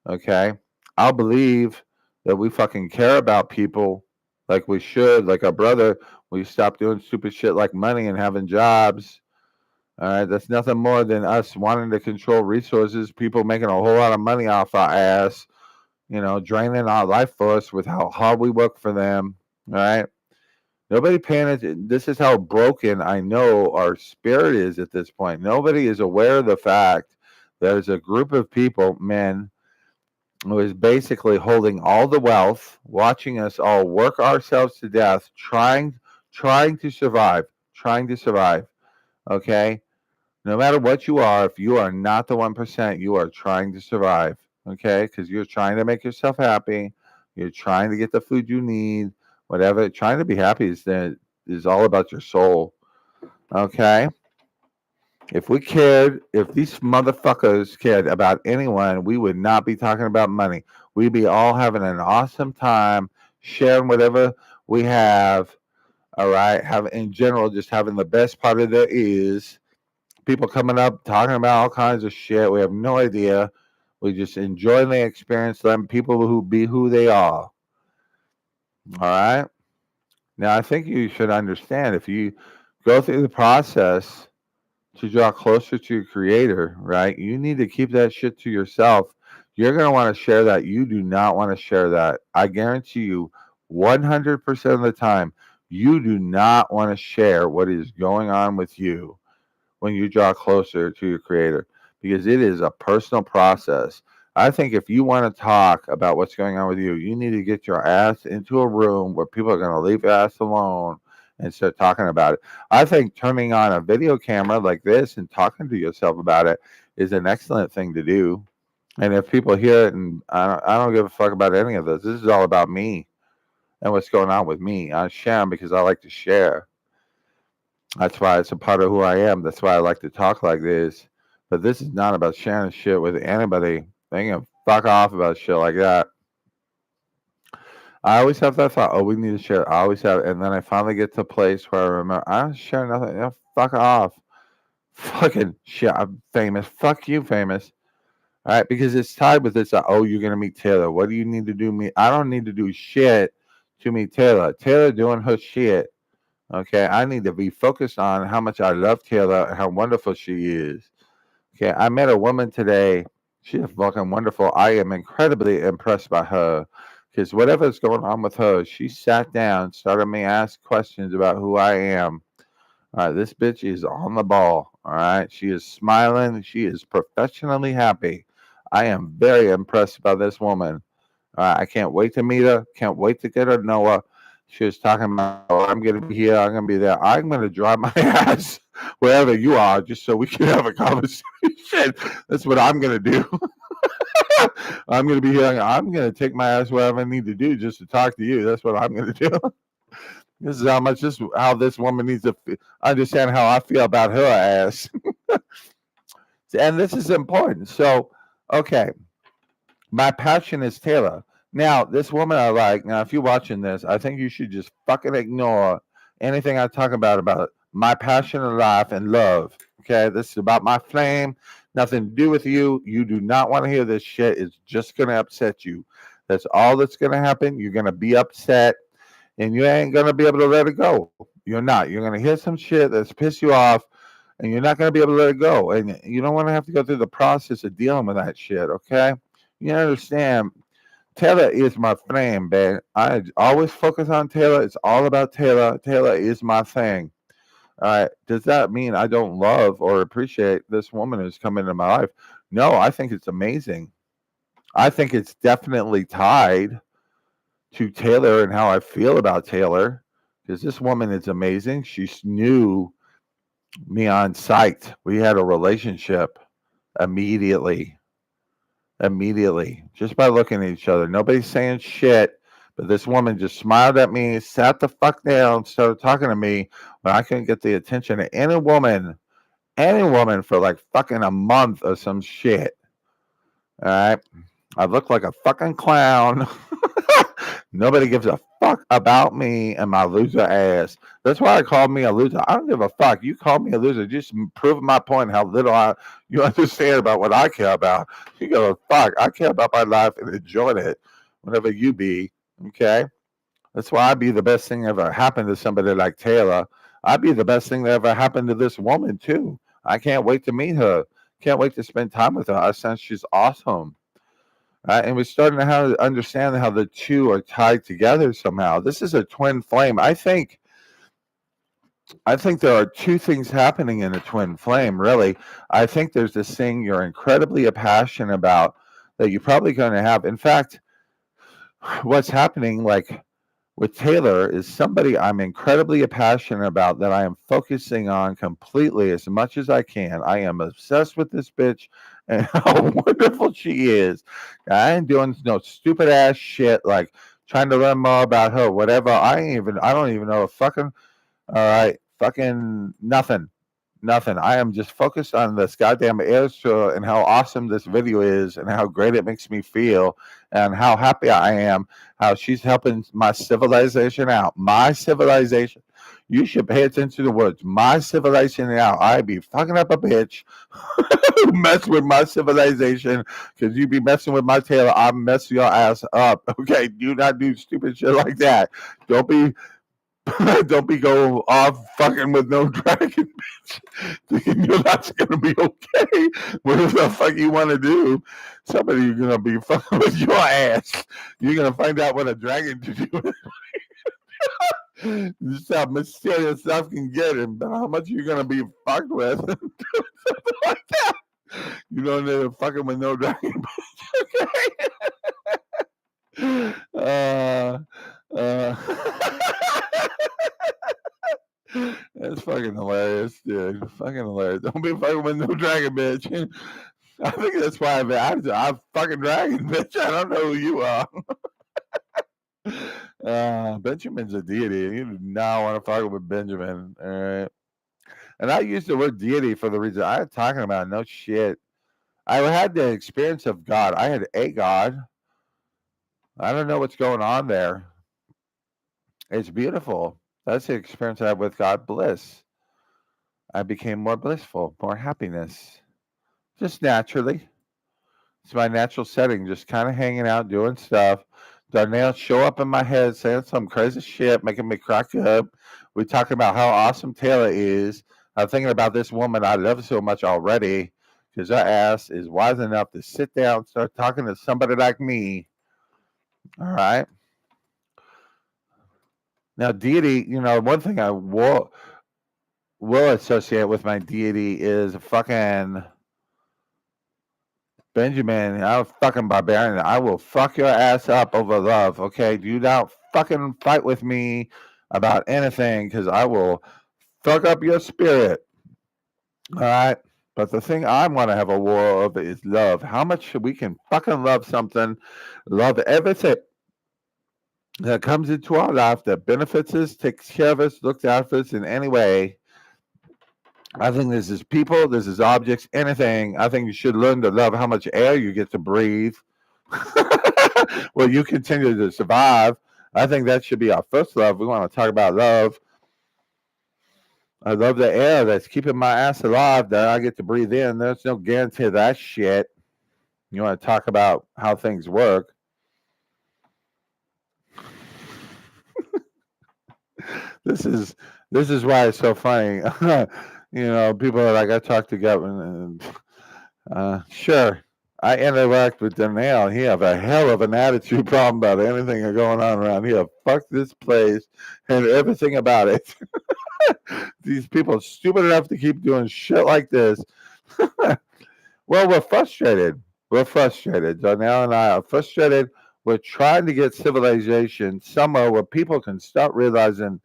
Okay, I'll believe that we fucking care about people like we should, like our brother. We stop doing stupid shit like money and having jobs. All right, that's nothing more than us wanting to control resources. People making a whole lot of money off our ass, draining our life force with how hard we work for them. All right, nobody paying attention. This is how broken I know our spirit is at this point. Nobody is aware of the fact there's a group of people, men, who is basically holding all the wealth, watching us all work ourselves to death, trying to survive, trying to survive. Okay? No matter what you are, if you are not the 1%, you are trying to survive. Okay? Because you're trying to make yourself happy. You're trying to get the food you need, whatever. Trying to be happy is all about your soul. Okay? If these motherfuckers cared about anyone, we would not be talking about money. We'd be all having an awesome time, sharing whatever we have. All right. In general, just having the best part of there is. People coming up, talking about all kinds of shit. We have no idea. We just enjoy the experience, letting people who be who they are. All right. Now, I think you should understand if you go through the process to draw closer to your creator, right? You need to keep that shit to yourself. You're going to want to share that. You do not want to share that. I guarantee you 100% of the time, you do not want to share what is going on with you when you draw closer to your creator, because it is a personal process. I think if you want to talk about what's going on with you, you need to get your ass into a room where people are going to leave your ass alone and start talking about it. I think turning on a video camera like this and talking to yourself about it is an excellent thing to do. And if people hear it, and I don't give a fuck about any of this. This is all about me and what's going on with me. I share because I like to share. That's why it's a part of who I am. That's why I like to talk like this. But this is not about sharing shit with anybody. They can fuck off about shit like that. I always have that thought, oh, we need to share. I always have, and then I finally get to a place where I remember, I don't share nothing. Fuck off. Fucking shit. I'm famous. Fuck you, famous. All right, because it's tied with this. Oh, you're gonna meet Taylor. What do you need to do? I don't need to do shit to meet Taylor. Taylor doing her shit. Okay, I need to be focused on how much I love Taylor and how wonderful she is. Okay, I met a woman today. She's fucking wonderful. I am incredibly impressed by her because whatever's going on with her, she sat down, started me ask questions about who I am. All right, this bitch is on the ball. All right, she is smiling. She is professionally happy. I am very impressed by this woman. All right, I can't wait to meet her. Can't wait to get her to know her. She was talking about, oh, I'm going to be here. I'm going to be there. I'm going to drive my ass wherever you are just so we can have a conversation. That's what I'm going to do. I'm going to be here. I'm going to take my ass wherever I need to do just to talk to you. That's what I'm going to do. This is how this woman needs to understand how I feel about her ass. And this is important. So, okay. My passion is Taylor. Now, this woman I like, now if you're watching this, I think you should just fucking ignore anything I talk about my passion in life and love. Okay, this is about my flame, nothing to do with you. You do not want to hear this shit. It's just going to upset you. That's all that's going to happen. You're going to be upset and you ain't going to be able to let it go. You're not. You're going to hear some shit that's piss you off and you're not going to be able to let it go. And you don't want to have to go through the process of dealing with that shit, okay? You understand? Taylor is my flame, man. I always focus on Taylor. It's all about Taylor. Taylor is my thing. All right. Does that mean I don't love or appreciate this woman who's come into my life? No, I think it's amazing. I think it's definitely tied to Taylor and how I feel about Taylor because this woman is amazing. She knew me on sight. We had a relationship immediately, just by looking at each other. Nobody's saying shit, but this woman just smiled at me, sat the fuck down, started talking to me when I couldn't get the attention of any woman for like fucking a month or some shit. All right. I look like a fucking clown. Nobody gives a fuck about me and my loser ass. That's why I called me a loser. I don't give a fuck. You call me a loser. Just proving my point how little you understand about what I care about. You go, fuck. I care about my life and enjoying it whenever you be. Okay? That's why I'd be the best thing ever happened to somebody like Taylor. I'd be the best thing that ever happened to this woman, too. I can't wait to meet her. Can't wait to spend time with her. I sense she's awesome. And we're starting to understand how the two are tied together somehow. This is a twin flame. I think there are two things happening in a twin flame, really. I think there's this thing you're incredibly passionate about that you're probably going to have. In fact, what's happening, like with Taylor, is somebody I'm incredibly passionate about that I am focusing on completely as much as I can. I am obsessed with this bitch and how wonderful she is. I ain't doing no stupid ass shit like trying to learn more about her, whatever. I don't even know a fucking, all right, fucking nothing. Nothing. I am just focused on this goddamn Eras Tour and how awesome this video is and how great it makes me feel and how happy I am, how she's helping my civilization out. My civilization. You should pay attention to the words. My civilization out. I be fucking up a bitch who mess with my civilization because you be messing with my Taylor. I mess your ass up. Okay. Do not do stupid shit like that. Don't be going off fucking with no dragon, bitch. Thinking you're not gonna be okay. Whatever the fuck you want to do, somebody gonna be fucking with your ass. You're gonna find out what a dragon to do. Just how mysterious stuff can get, and how much you're gonna be fucked with. Something like that. You don't need to fucking with no dragon, bitch. Okay. That's fucking hilarious, dude. Fucking hilarious. Don't be fucking with no dragon, bitch. I think that's why I'm fucking dragon, bitch. I don't know who you are. Benjamin's a deity. You do not want to fuck with Benjamin. All right. And I use the word deity for the reason I'm talking about. No shit. I had the experience of God. I had a God. I don't know what's going on there. It's beautiful. That's the experience I had with God. Bliss. I became more blissful, more happiness. Just naturally. It's my natural setting, just kind of hanging out, doing stuff. Darnell show up in my head saying some crazy shit, making me crack up. We're talking about how awesome Taylor is. I'm thinking about this woman I love so much already because her ass is wise enough to sit down and start talking to somebody like me. All right. Now, deity, one thing I will associate with my deity is fucking Benjamin. I'm a fucking barbarian. I will fuck your ass up over love, okay? Do not fucking fight with me about anything because I will fuck up your spirit. All right? But the thing I want to have a war of is love. How much we can fucking love something, love everything that comes into our life that benefits us, takes care of us, looks after us in any way. I think this is people, this is objects, anything. I think you should learn to love how much air you get to breathe. Well, you continue to survive. I think that should be our first love. We want to talk about love. I love the air that's keeping my ass alive that I get to breathe in. There's no guarantee of that shit. You want to talk about how things work. This is why it's so funny. People are like, I talk to Gavin, and sure, I interact with Danielle. He have a hell of an attitude problem about anything going on around here. Fuck this place and everything about it. These people are stupid enough to keep doing shit like this. Well, we're frustrated. Danielle and I are frustrated. We're trying to get civilization somewhere where people can start realizing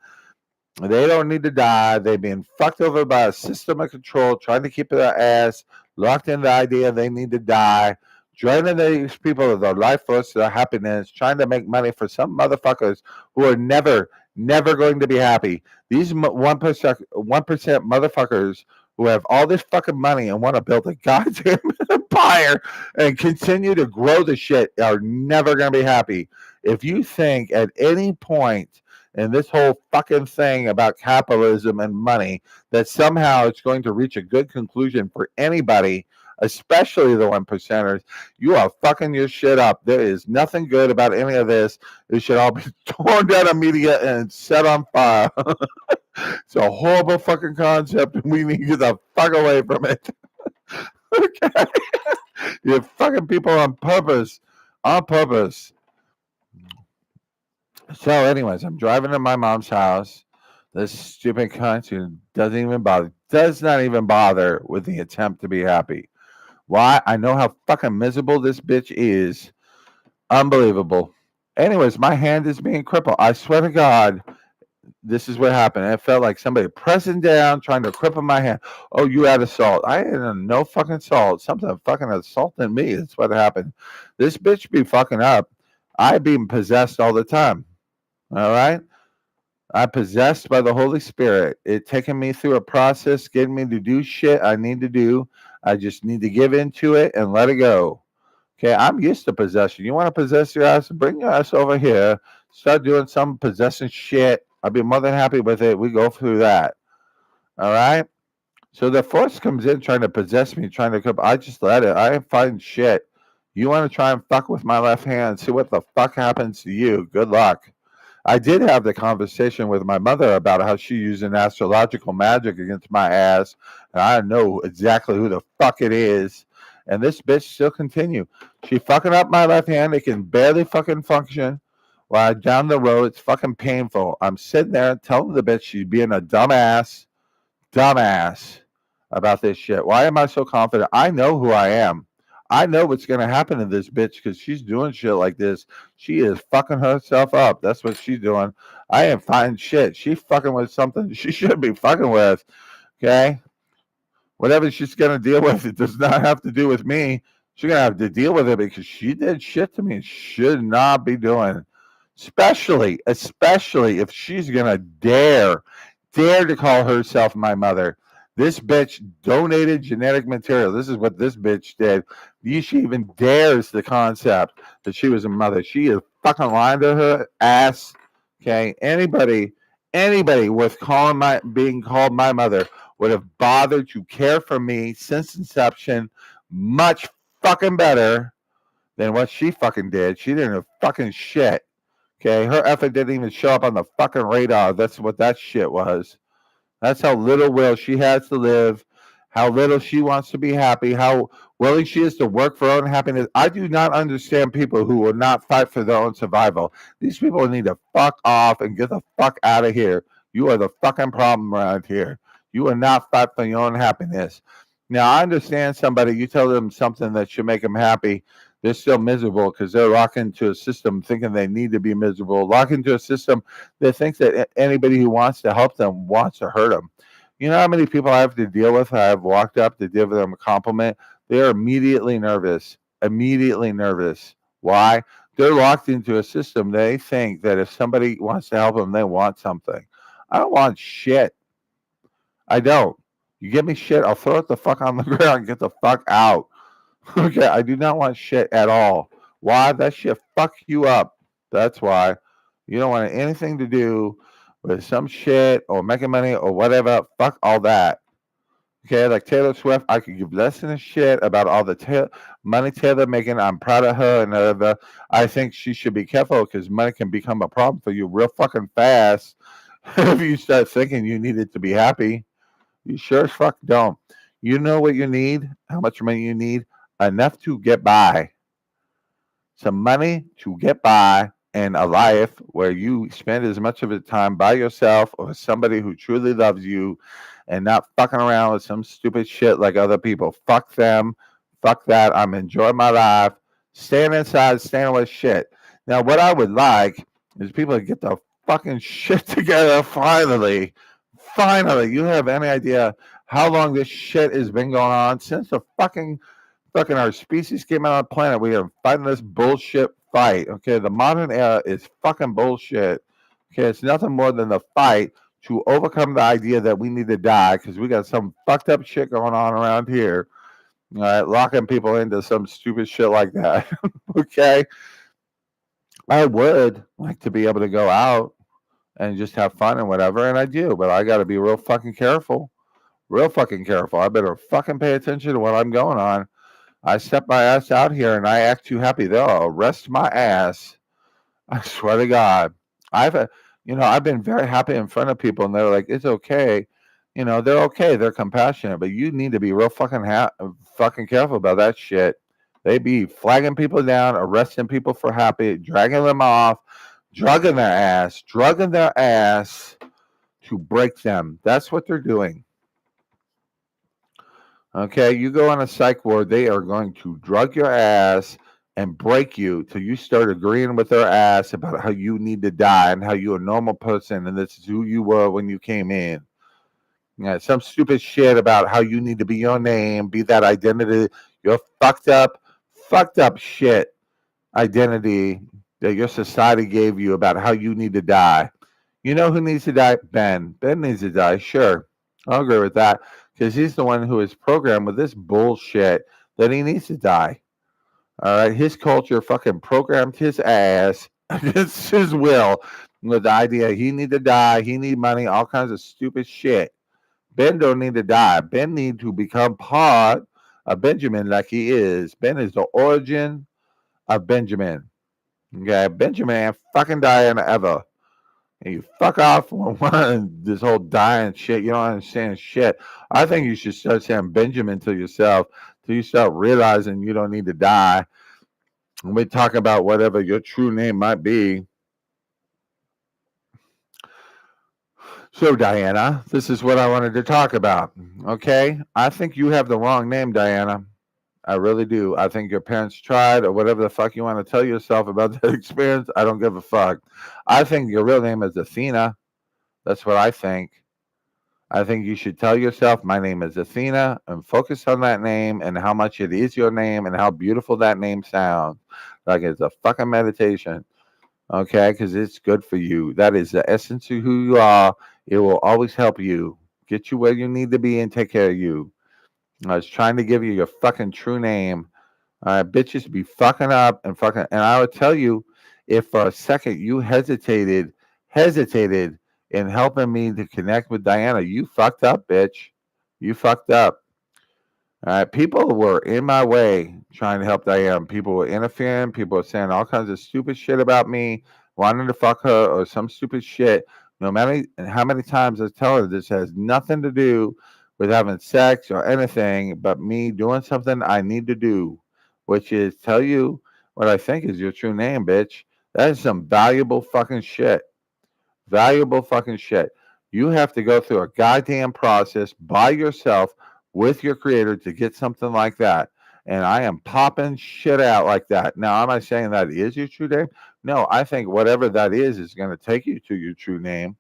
they don't need to die. They've been fucked over by a system of control, trying to keep their ass locked in the idea they need to die, draining these people of their life force, their happiness, trying to make money for some motherfuckers who are never going to be happy. These 1% motherfuckers who have all this fucking money and want to build a goddamn empire and continue to grow the shit are never going to be happy. If you think at any point in this whole fucking thing about capitalism and money that somehow it's going to reach a good conclusion for anybody, especially the 1%ers, you are fucking your shit up. There is nothing good about any of this. It should all be torn down immediately and set on fire. It's a horrible fucking concept, and we need to get the fuck away from it. Okay? You're fucking people on purpose. On purpose. So, anyways, I'm driving to my mom's house. This stupid cunt who does not even bother with the attempt to be happy. Why? I know how fucking miserable this bitch is. Unbelievable. Anyways, my hand is being crippled. I swear to God, this is what happened. It felt like somebody pressing down, trying to cripple my hand. Oh, you had assault. I had no fucking salt. Something fucking assaulting me. That's what happened. This bitch be fucking up. I be possessed all the time. All right? I'm possessed by the Holy Spirit. It taking me through a process, getting me to do shit I need to do. I just need to give into it and let it go. Okay, I'm used to possession. You want to possess your ass? Bring your ass over here. Start doing some possessing shit. I'll be more than happy with it. We go through that. All right. So the force comes in trying to possess me, trying to come. I just let it. I ain't fighting shit. You want to try and fuck with my left hand? See what the fuck happens to you. Good luck. I did have the conversation with my mother about how she using astrological magic against my ass, and I know exactly who the fuck it is. And this bitch still continue. She fucking up my left hand. It can barely fucking function. While down the road, it's fucking painful. I'm sitting there telling the bitch she's being a dumbass about this shit. Why am I so confident? I know who I am. I know what's going to happen to this bitch because she's doing shit like this. She is fucking herself up. That's what she's doing. I ain't finding shit. She fucking with something she shouldn't be fucking with. Okay? Whatever she's going to deal with, it does not have to do with me. She's going to have to deal with it because she did shit to me. Should not be doing. Especially if she's going to dare to call herself my mother. This bitch donated genetic material. This is what this bitch did. She even dares the concept that she was a mother. She is fucking lying to her ass. Okay, anybody worth being called my mother would have bothered to care for me since inception much fucking better than what she fucking did. She didn't have fucking shit. Okay, her effort didn't even show up on the fucking radar. That's what that shit was. That's how little will she has to live, how little she wants to be happy, how willing she is to work for her own happiness. I do not understand people who will not fight for their own survival. These people need to fuck off and get the fuck out of here. You are the fucking problem around here. You will not fight for your own happiness. Now, I understand somebody, you tell them something that should make them happy, they're still miserable because they're locked into a system thinking they need to be miserable, locked into a system that thinks that anybody who wants to help them wants to hurt them. You know how many people I have to deal with? I've walked up to give them a compliment. They're immediately nervous. Why? They're locked into a system. They think that if somebody wants to help them, they want something. I don't want shit. I don't. You give me shit, I'll throw it the fuck on the ground and get the fuck out. Okay, I do not want shit at all. Why? That shit fuck you up. That's why. You don't want anything to do with some shit or making money or whatever. Fuck all that. Okay, like Taylor Swift, I could give less than a shit about all the money Taylor making. I'm proud of her and whatever. I think she should be careful because money can become a problem for you real fucking fast if you start thinking you need it to be happy. You sure as fuck don't. You know what you need, how much money you need, enough to get by. Some money to get by and a life where you spend as much of the time by yourself or somebody who truly loves you and not fucking around with some stupid shit like other people. Fuck them. Fuck that. I'm enjoying my life. Staying inside, staying with shit. Now, what I would like is people to get the fucking shit together finally. Finally. You have any idea how long this shit has been going on since the fucking our species came out on the planet? We are fighting this bullshit fight. Okay, the modern era is fucking bullshit. Okay, it's nothing more than the fight to overcome the idea that we need to die because we got some fucked up shit going on around here. All right, locking people into some stupid shit like that. Okay, I would like to be able to go out and just have fun and whatever, and I do, but I got to be real fucking careful. Real fucking careful. I better fucking pay attention to what I'm going on. I step my ass out here and I act too happy, they'll arrest my ass. I swear to God. I've been very happy in front of people and they're like, it's okay. They're okay. They're compassionate, but you need to be real fucking careful about that shit. They be flagging people down, arresting people for happy, dragging them off, drugging their ass to break them. That's what they're doing. Okay, you go on a psych ward, they are going to drug your ass and break you till you start agreeing with their ass about how you need to die and how you're a normal person and this is who you were when you came in. Yeah, some stupid shit about how you need to be your name, be that identity, your fucked up shit identity that your society gave you about how you need to die. You know who needs to die? Ben. Ben needs to die, sure. I'll agree with that because he's the one who is programmed with this bullshit that he needs to die. All right, his culture fucking programmed his ass against his will with the idea he need to die, he need money, all kinds of stupid shit. Ben don't need to die. Ben need to become part of Benjamin like he is. Ben is the origin of Benjamin. Okay, Benjamin ain't fucking dying ever. And you fuck off on this whole dying shit. You don't understand shit. I think you should start saying Benjamin to yourself till you start realizing you don't need to die. When we talk about whatever your true name might be. So, Diana, this is what I wanted to talk about. Okay? I think you have the wrong name, Diana. I really do. I think your parents tried, or whatever the fuck you want to tell yourself about that experience. I don't give a fuck. I think your real name is Athena. That's what I think. I think you should tell yourself, my name is Athena, and focus on that name and how much it is your name and how beautiful that name sounds. Like it's a fucking meditation. Okay? Because it's good for you. That is the essence of who you are. It will always help you get you where you need to be and take care of you. I was trying to give you your fucking true name. Bitches be fucking up and fucking. And I would tell you, if for a second you hesitated in helping me to connect with Diana, you fucked up, bitch. You fucked up. All right, people were in my way trying to help Diane. People were interfering. People were saying all kinds of stupid shit about me, wanting to fuck her or some stupid shit. No matter how many times I tell her this has nothing to do with having sex or anything, but me doing something I need to do, which is tell you what I think is your true name, bitch. That is some valuable fucking shit. Valuable fucking shit. You have to go through a goddamn process by yourself with your creator to get something like that. And I am popping shit out like that. Now, am I saying that is your true name? No, I think whatever that is going to take you to your true name.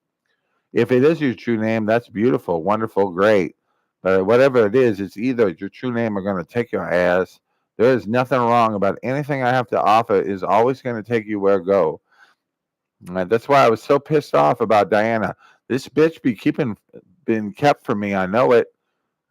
If it is your true name, that's beautiful, wonderful, great. But whatever it is, it's either your true name or going to take your ass. There is nothing wrong about anything I have to offer is always going to take you where I go. And that's why I was so pissed off about Diana. This bitch been kept from me. I know it.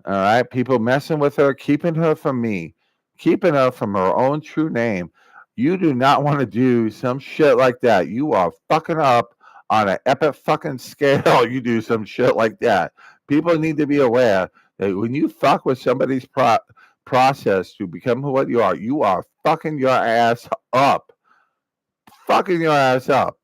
All right. People messing with her, keeping her from me, keeping her from her own true name. You do not want to do some shit like that. You are fucking up on an epic fucking scale. You do some shit like that. People need to be aware that when you fuck with somebody's process to become what you are fucking your ass up. Fucking your ass up.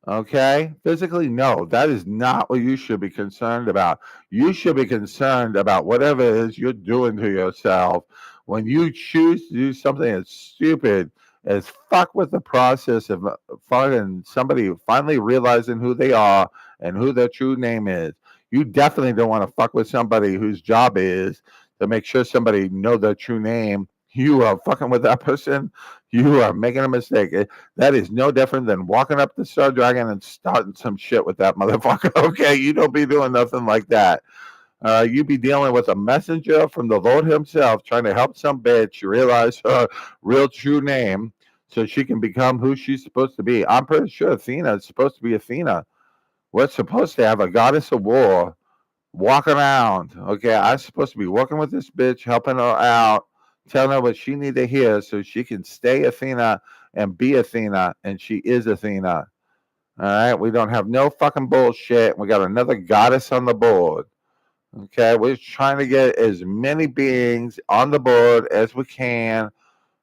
Okay? Physically, no, that is not what you should be concerned about. You should be concerned about whatever it is you're doing to yourself when you choose to do something as stupid as fuck with the process of fucking somebody finally realizing who they are and who their true name is. You definitely don't want to fuck with somebody whose job is to make sure somebody know their true name. You are fucking with that person. You are making a mistake. That is no different than walking up the Star Dragon and starting some shit with that motherfucker. Okay, you don't be doing nothing like that. You be dealing with a messenger from the Lord himself trying to help some bitch realize her real true name so she can become who she's supposed to be. I'm pretty sure Athena is supposed to be Athena. We're supposed to have a goddess of war walking around. Okay, I'm supposed to be working with this bitch, helping her out, telling her what she need to hear so she can stay Athena and be Athena, and she is Athena. All right, we don't have no fucking bullshit. We got another goddess on the board. Okay, we're trying to get as many beings on the board as we can.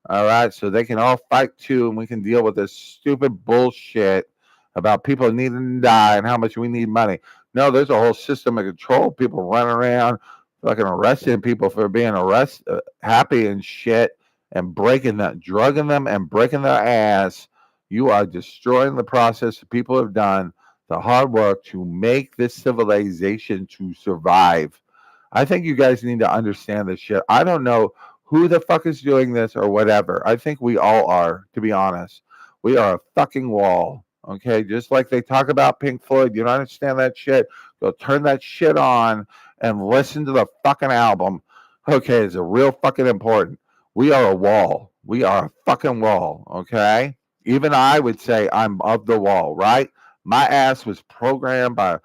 All right, so they can all fight too, and we can deal with this stupid bullshit about people needing to die and how much we need money. No, there's a whole system of control. People running around, fucking arresting people for being happy and shit, and drugging them and breaking their ass. You are destroying the process that people have done, the hard work to make this civilization to survive. I think you guys need to understand this shit. I don't know who the fuck is doing this or whatever. I think we all are, to be honest. We are a fucking wall. Okay, just like they talk about Pink Floyd, you don't understand that shit. Go turn that shit on and listen to the fucking album. Okay, it's a real fucking important. We are a wall. We are a fucking wall. Okay, even I would say I'm of the wall, right? My ass was programmed by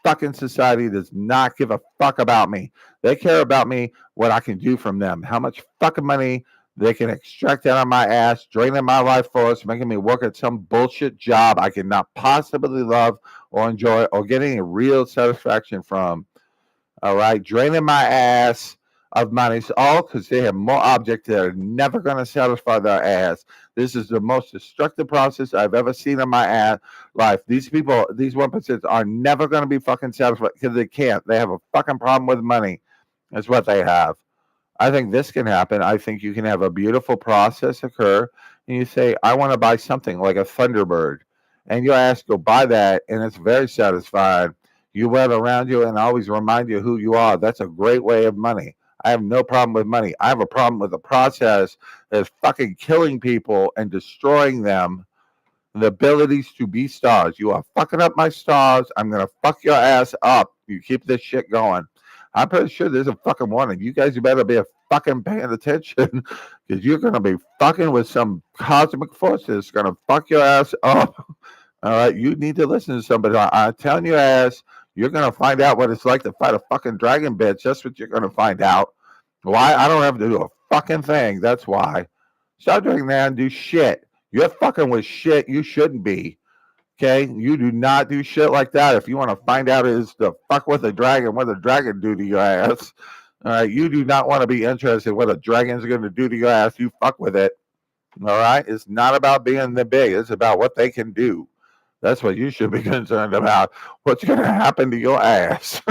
fucking society does not give a fuck about me. They care about me, what I can do from them, how much fucking money they can extract out of my ass, draining my life force, making me work at some bullshit job I cannot possibly love or enjoy or get any real satisfaction from. All right, draining my ass of money, all because they have more objects that are never going to satisfy their ass. This is the most destructive process I've ever seen in my ass life. These people, these 1% are never going to be fucking satisfied because they can't. They have a fucking problem with money. That's what they have. I think this can happen. I think you can have a beautiful process occur, and you say, I want to buy something like a Thunderbird. And your ass go buy that, and it's very satisfied. You wear it around you and always remind you who you are. That's a great way of money. I have no problem with money. I have a problem with the process that's fucking killing people and destroying them. The abilities to be stars. You are fucking up my stars. I'm going to fuck your ass up. You keep this shit going. I'm pretty sure there's a fucking warning. You guys better be fucking paying attention because you're going to be fucking with some cosmic force that's going to fuck your ass up. All right. You need to listen to somebody. I'm telling your ass, you're going to find out what it's like to fight a fucking dragon, bitch. That's what you're going to find out. Why? I don't have to do a fucking thing. That's why. Stop doing that and do shit. You're fucking with shit you shouldn't be. Okay? You do not do shit like that. If you want to find out is to fuck with a dragon, what the dragon do to your ass. All right? You do not want to be interested in what a dragon's going to do to your ass. You fuck with it. All right? It's not about being the big. It's about what they can do. That's what you should be concerned about. What's going to happen to your ass?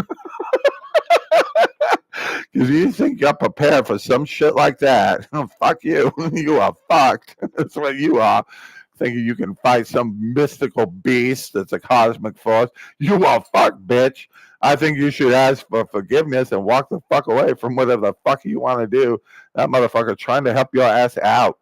Because you think you're prepared for some shit like that. Fuck you. You are fucked. That's what you are. Thinking you can fight some mystical beast that's a cosmic force. You are fucked, bitch. I think you should ask for forgiveness and walk the fuck away from whatever the fuck you want to do. That motherfucker trying to help your ass out.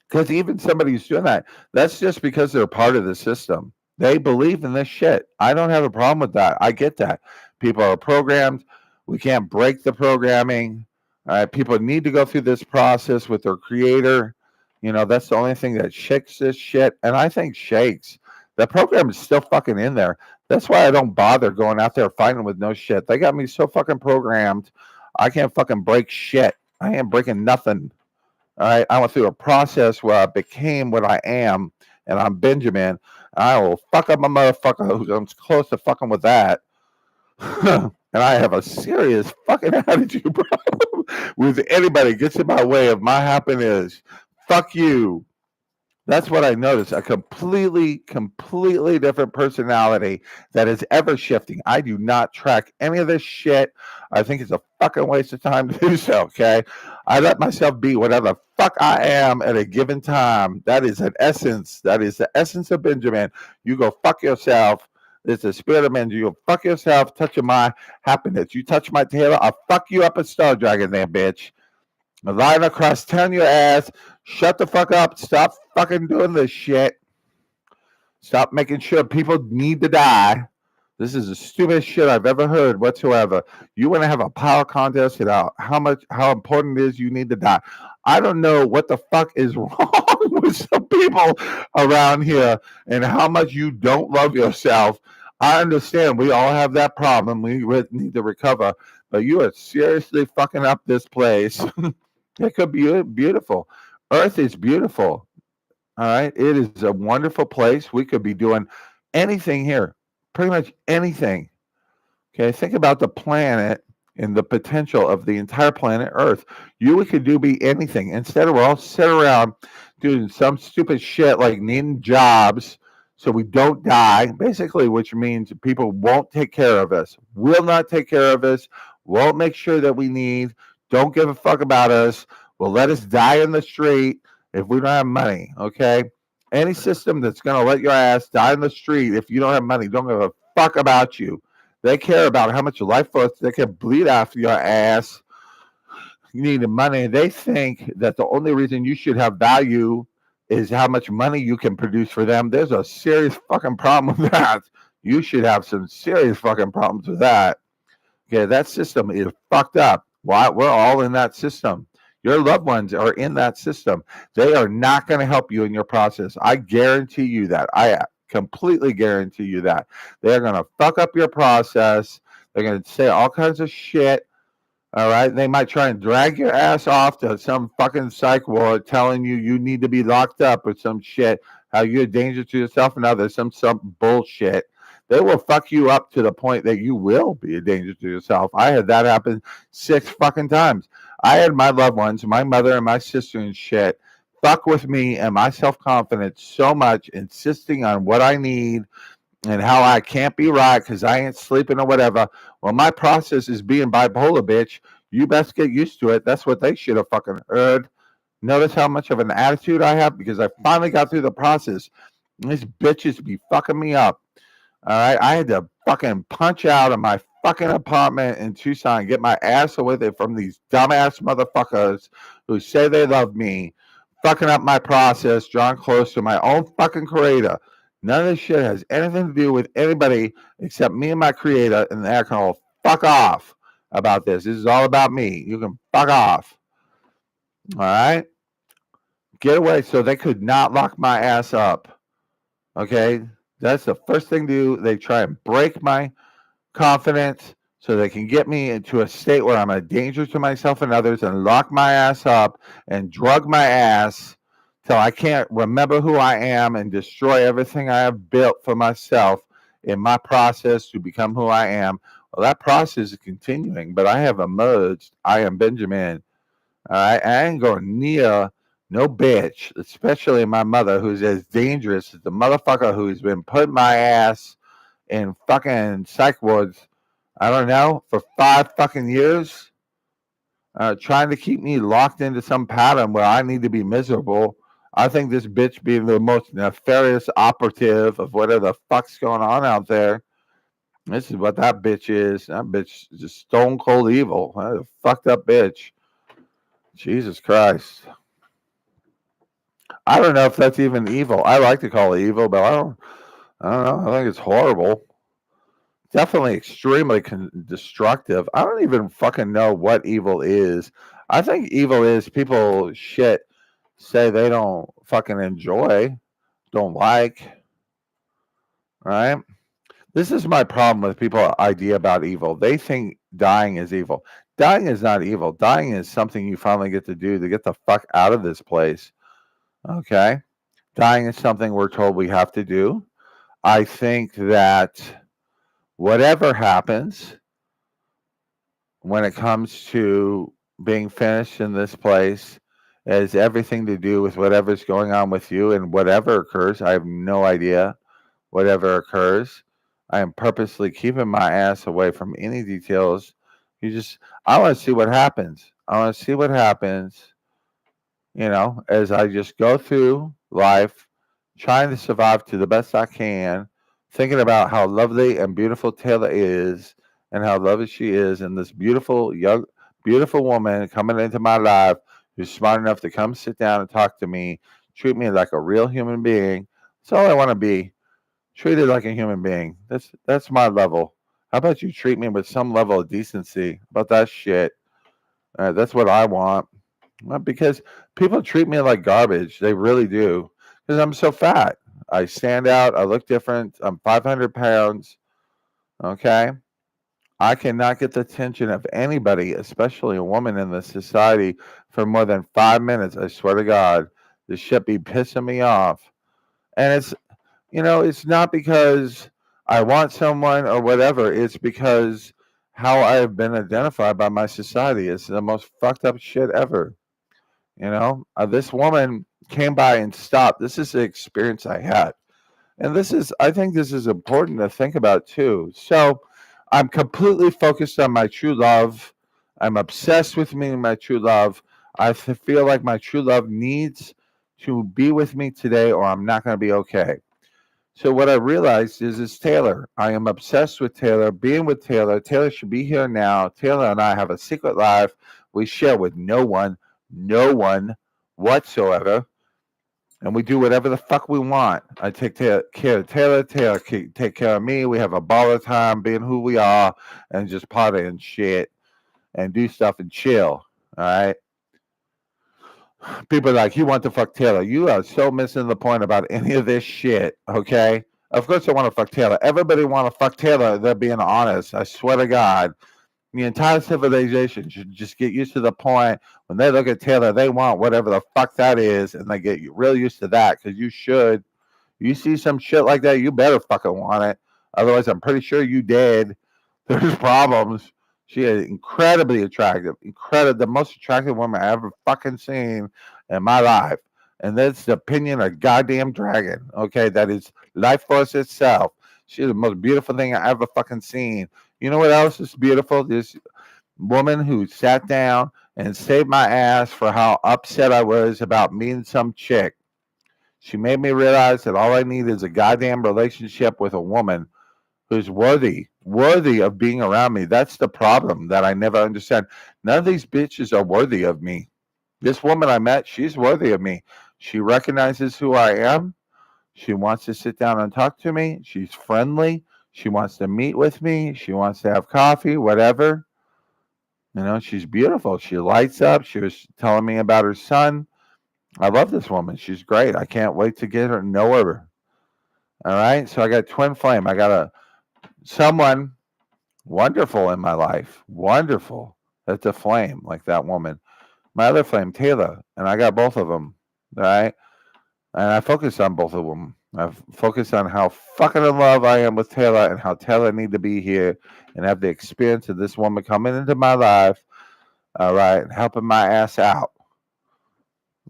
Because even somebody who's doing that, that's just because they're part of the system. They believe in this shit. I don't have a problem with that. I get that. People are programmed. We can't break the programming. All right. People need to go through this process with their creator. You know, that's the only thing that shakes this shit. And I think shakes. The program is still fucking in there. That's why I don't bother going out there fighting with no shit. They got me so fucking programmed. I can't fucking break shit. I ain't breaking nothing. All right. I went through a process where I became what I am, and I'm Benjamin. I will fuck up a motherfucker who comes close to fucking with that. And I have a serious fucking attitude problem with anybody gets in my way of my happiness. Fuck you. That's what I noticed. A completely different personality that is ever shifting. I do not track any of this shit. I think it's a fucking waste of time to do so, okay? I let myself be whatever the fuck I am at a given time. That is an essence. That is the essence of Benjamin. You go fuck yourself. It's the spirit of Benjamin. You go fuck yourself, touching my happiness. You touch my tail, I'll fuck you up a Star Dragon there, bitch. Lying across town your ass. Shut the fuck up. Stop fucking doing this shit. Stop making sure people need to die. This is the stupidest shit I've ever heard whatsoever. You want to have a power contest about how important it is you need to die. I don't know what the fuck is wrong with some people around here and how much you don't love yourself. I understand we all have that problem. We need to recover. But you are seriously fucking up this place. It could be beautiful. Earth is beautiful. All right. It is a wonderful place. We could be doing anything here, pretty much anything. Okay. Think about the planet and the potential of the entire planet Earth. We could be anything. Instead of we're all sit around doing some stupid shit like needing jobs so we don't die, basically, which means people won't take care of us, will not take care of us, won't make sure that we need. Don't give a fuck about us. Will let us die in the street if we don't have money, okay? Any system that's going to let your ass die in the street if you don't have money, don't give a fuck about you. They care about how much life force they can bleed after your ass. You need the money. They think that the only reason you should have value is how much money you can produce for them. There's a serious fucking problem with that. You should have some serious fucking problems with that. Okay, that system is fucked up. Why? We're all in that system. Your loved ones are in that system. They are not going to help you in your process. I guarantee you that. I completely guarantee you that. They're going to fuck up your process. They're going to say all kinds of shit. All right. They might try and drag your ass off to some fucking psych ward telling you you need to be locked up or some shit, how you're a danger to yourself and others, some bullshit. They will fuck you up to the point that you will be a danger to yourself. I had that happen 6 fucking times. I had my loved ones, my mother and my sister and shit, fuck with me and my self-confidence so much, insisting on what I need and how I can't be right because I ain't sleeping or whatever. Well, my process is being bipolar, bitch. You best get used to it. That's what they should have fucking heard. Notice how much of an attitude I have because I finally got through the process. These bitches be fucking me up. All right, I had to fucking punch out of my fucking apartment in Tucson, get my ass away there from these dumbass motherfuckers who say they love me, fucking up my process, drawing close to my own fucking creator. None of this shit has anything to do with anybody except me and my creator, and they're gonna fuck off about this. This is all about me. You can fuck off. All right? Get away so they could not lock my ass up. Okay? That's the first thing to do. They try and break my confidence so they can get me into a state where I'm a danger to myself and others and lock my ass up and drug my ass till I can't remember who I am and destroy everything I have built for myself in my process to become who I am. Well, that process is continuing, but I have emerged. I am Benjamin. All right? I ain't going near no bitch, especially my mother, who's as dangerous as the motherfucker who's been putting my ass in fucking psych wards, I don't know, for 5 fucking years, trying to keep me locked into some pattern where I need to be miserable. I think this bitch being the most nefarious operative of whatever the fuck's going on out there. This is what that bitch is. That bitch is just stone cold evil. That fucked up bitch. Jesus Christ. I don't know if that's even evil. I like to call it evil, but I don't know. I think it's horrible. Definitely extremely destructive. I don't even fucking know what evil is. I think evil is people shit say they don't fucking enjoy, don't like, right? This is my problem with people's idea about evil. They think dying is evil. Dying is not evil. Dying is something you finally get to do to get the fuck out of this place. Okay? Dying is something we're told we have to do. I think that whatever happens when it comes to being finished in this place has everything to do with whatever's going on with you and whatever occurs. I have no idea. Whatever occurs, I am purposely keeping my ass away from any details. I want to see what happens. I want to see what happens, as I just go through life, trying to survive to the best I can, thinking about how lovely and beautiful Taylor is and how lovely she is, and this beautiful, young, beautiful woman coming into my life who's smart enough to come sit down and talk to me, treat me like a real human being. That's all I want to be. Treated like a human being. That's my level. How about you treat me with some level of decency? How about that shit? That's what I want. Because people treat me like garbage. They really do. Because I'm so fat. I stand out. I look different. I'm 500 pounds. Okay? I cannot get the attention of anybody, especially a woman in this society, for more than 5 minutes. I swear to God. This shit be pissing me off. And it's not because I want someone or whatever. It's because how I have been identified by my society is the most fucked up shit ever. This woman came by and stopped. This is the experience I had. And I think this is important to think about too. So I'm completely focused on my true love. I'm obsessed with meeting my true love. I feel like my true love needs to be with me today or I'm not going to be okay. So what I realized is Taylor. I am obsessed with Taylor, being with Taylor. Taylor should be here now. Taylor and I have a secret life we share with no one whatsoever. And we do whatever the fuck we want. I take care of Taylor. Taylor take care of me. We have a ball of time being who we are and just party and shit and do stuff and chill. All right. People are like, you want to fuck Taylor. You are so missing the point about any of this shit. Okay. Of course I want to fuck Taylor. Everybody want to fuck Taylor. They're being honest. I swear to God. The entire civilization should just get used to the point when they look at Taylor, they want whatever the fuck that is, and they get real used to that because you should. You see some shit like that, you better fucking want it. Otherwise, I'm pretty sure you did. There's problems. She is incredibly attractive, the most attractive woman I ever fucking seen in my life. And that's the opinion of goddamn dragon. Okay, that is life force itself. She's the most beautiful thing I ever fucking seen. You know what else is beautiful? This woman who sat down and saved my ass for how upset I was about meeting some chick. She made me realize that all I need is a goddamn relationship with a woman who's worthy of being around me. That's the problem that I never understand. None of these bitches are worthy of me. This woman I met, she's worthy of me. She recognizes who I am. She wants to sit down and talk to me. She's friendly. She wants to meet with me. She wants to have coffee, whatever. You know, she's beautiful. She lights up. She was telling me about her son. I love this woman. She's great. I can't wait to get her, know her. All right. So I got twin flame. I got someone wonderful in my life. Wonderful. That's a flame, like that woman. My other flame, Taylor. And I got both of them. All right. And I focus on both of them. I've focused on how fucking in love I am with Taylor and how Taylor need to be here and have the experience of this woman coming into my life, all right, and helping my ass out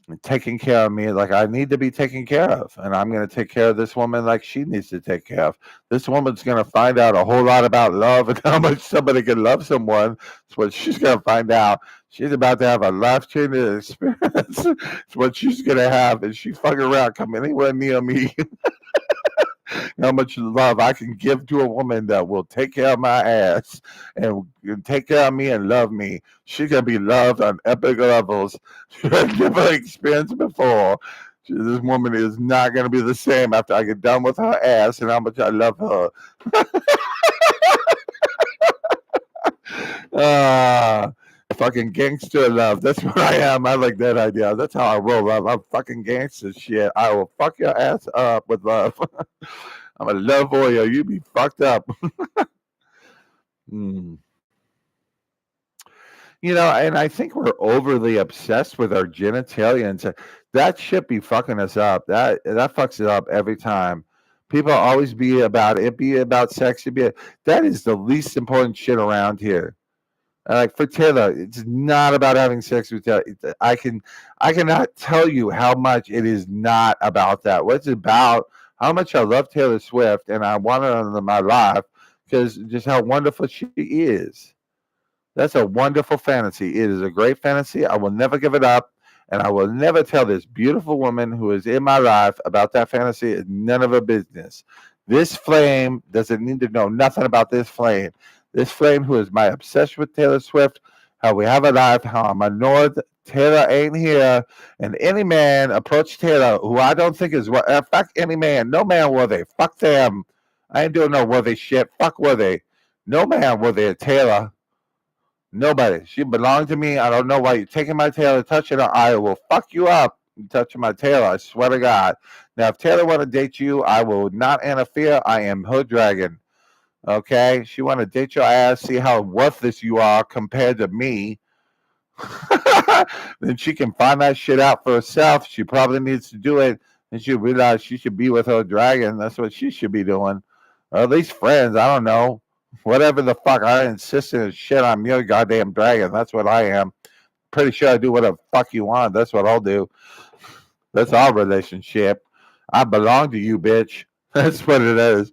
and taking care of me like I need to be taken care of. And I'm going to take care of this woman like she needs to take care of. This woman's going to find out a whole lot about love and how much somebody can love someone. That's what she's going to find out. She's about to have a life-changing experience. It's what she's going to have. And she fucking around, come anywhere near me. How much love I can give to a woman that will take care of my ass and take care of me and love me. She's going to be loved on epic levels I've never experienced before. This woman is not going to be the same after I get done with her ass and how much I love her. Fucking gangster love. That's what I am. I like that idea. That's how I roll up. I'm fucking gangster shit. I will fuck your ass up with love. I'm a love warrior. You be fucked up. You know, and I think we're overly obsessed with our genitalia, and that shit be fucking us up. That fucks it up every time. People always be about sex. That is the least important shit around here. Like for Taylor, it's not about having sex with Taylor. I cannot tell you how much it is not about that. What's it about? How much I love Taylor Swift and I want her in my life because just how wonderful she is. That's a wonderful fantasy. It is a great fantasy. I will never give it up, and I will never tell this beautiful woman who is in my life about that fantasy. It's none of her business. This flame doesn't need to know nothing about this flame. This flame who is my obsession with Taylor Swift, how we have a life, how I'm annoyed Taylor ain't here, and any man approach Taylor who I don't think is fuck any man, no man worthy, fuck them. I ain't doing no worthy shit. Fuck worthy. No man worthy of Taylor. Nobody. She belonged to me. I don't know why you're taking my Taylor, touching her. I will fuck you up touching my Taylor. I swear to God. Now, if Taylor want to date you, I will not interfere. I am her dragon. Okay? She want to date your ass, see how worthless you are compared to me. Then she can find that shit out for herself. She probably needs to do it. And she'll realize she should be with her dragon. That's what she should be doing. Or at least friends. I don't know. Whatever the fuck. I insist on shit. I'm your goddamn dragon. That's what I am. Pretty sure I do whatever the fuck you want. That's what I'll do. That's our relationship. I belong to you, bitch. That's what it is.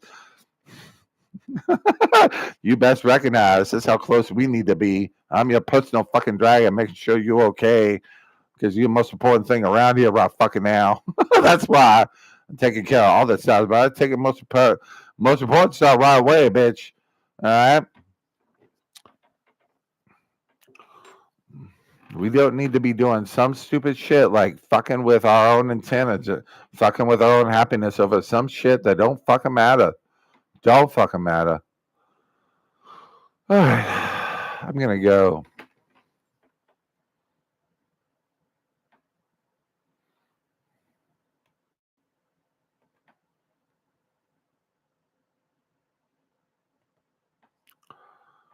You best recognize that's how close we need to be. I'm your personal fucking dragon, making sure you're okay. Because you're the most important thing around here right fucking now. That's why I'm taking care of all that stuff, but I take it most important stuff right away, bitch. All right. We don't need to be doing some stupid shit like fucking with our own antennas, fucking with our own happiness over some shit that don't fucking matter. Don't fucking matter. All right. I'm gonna go.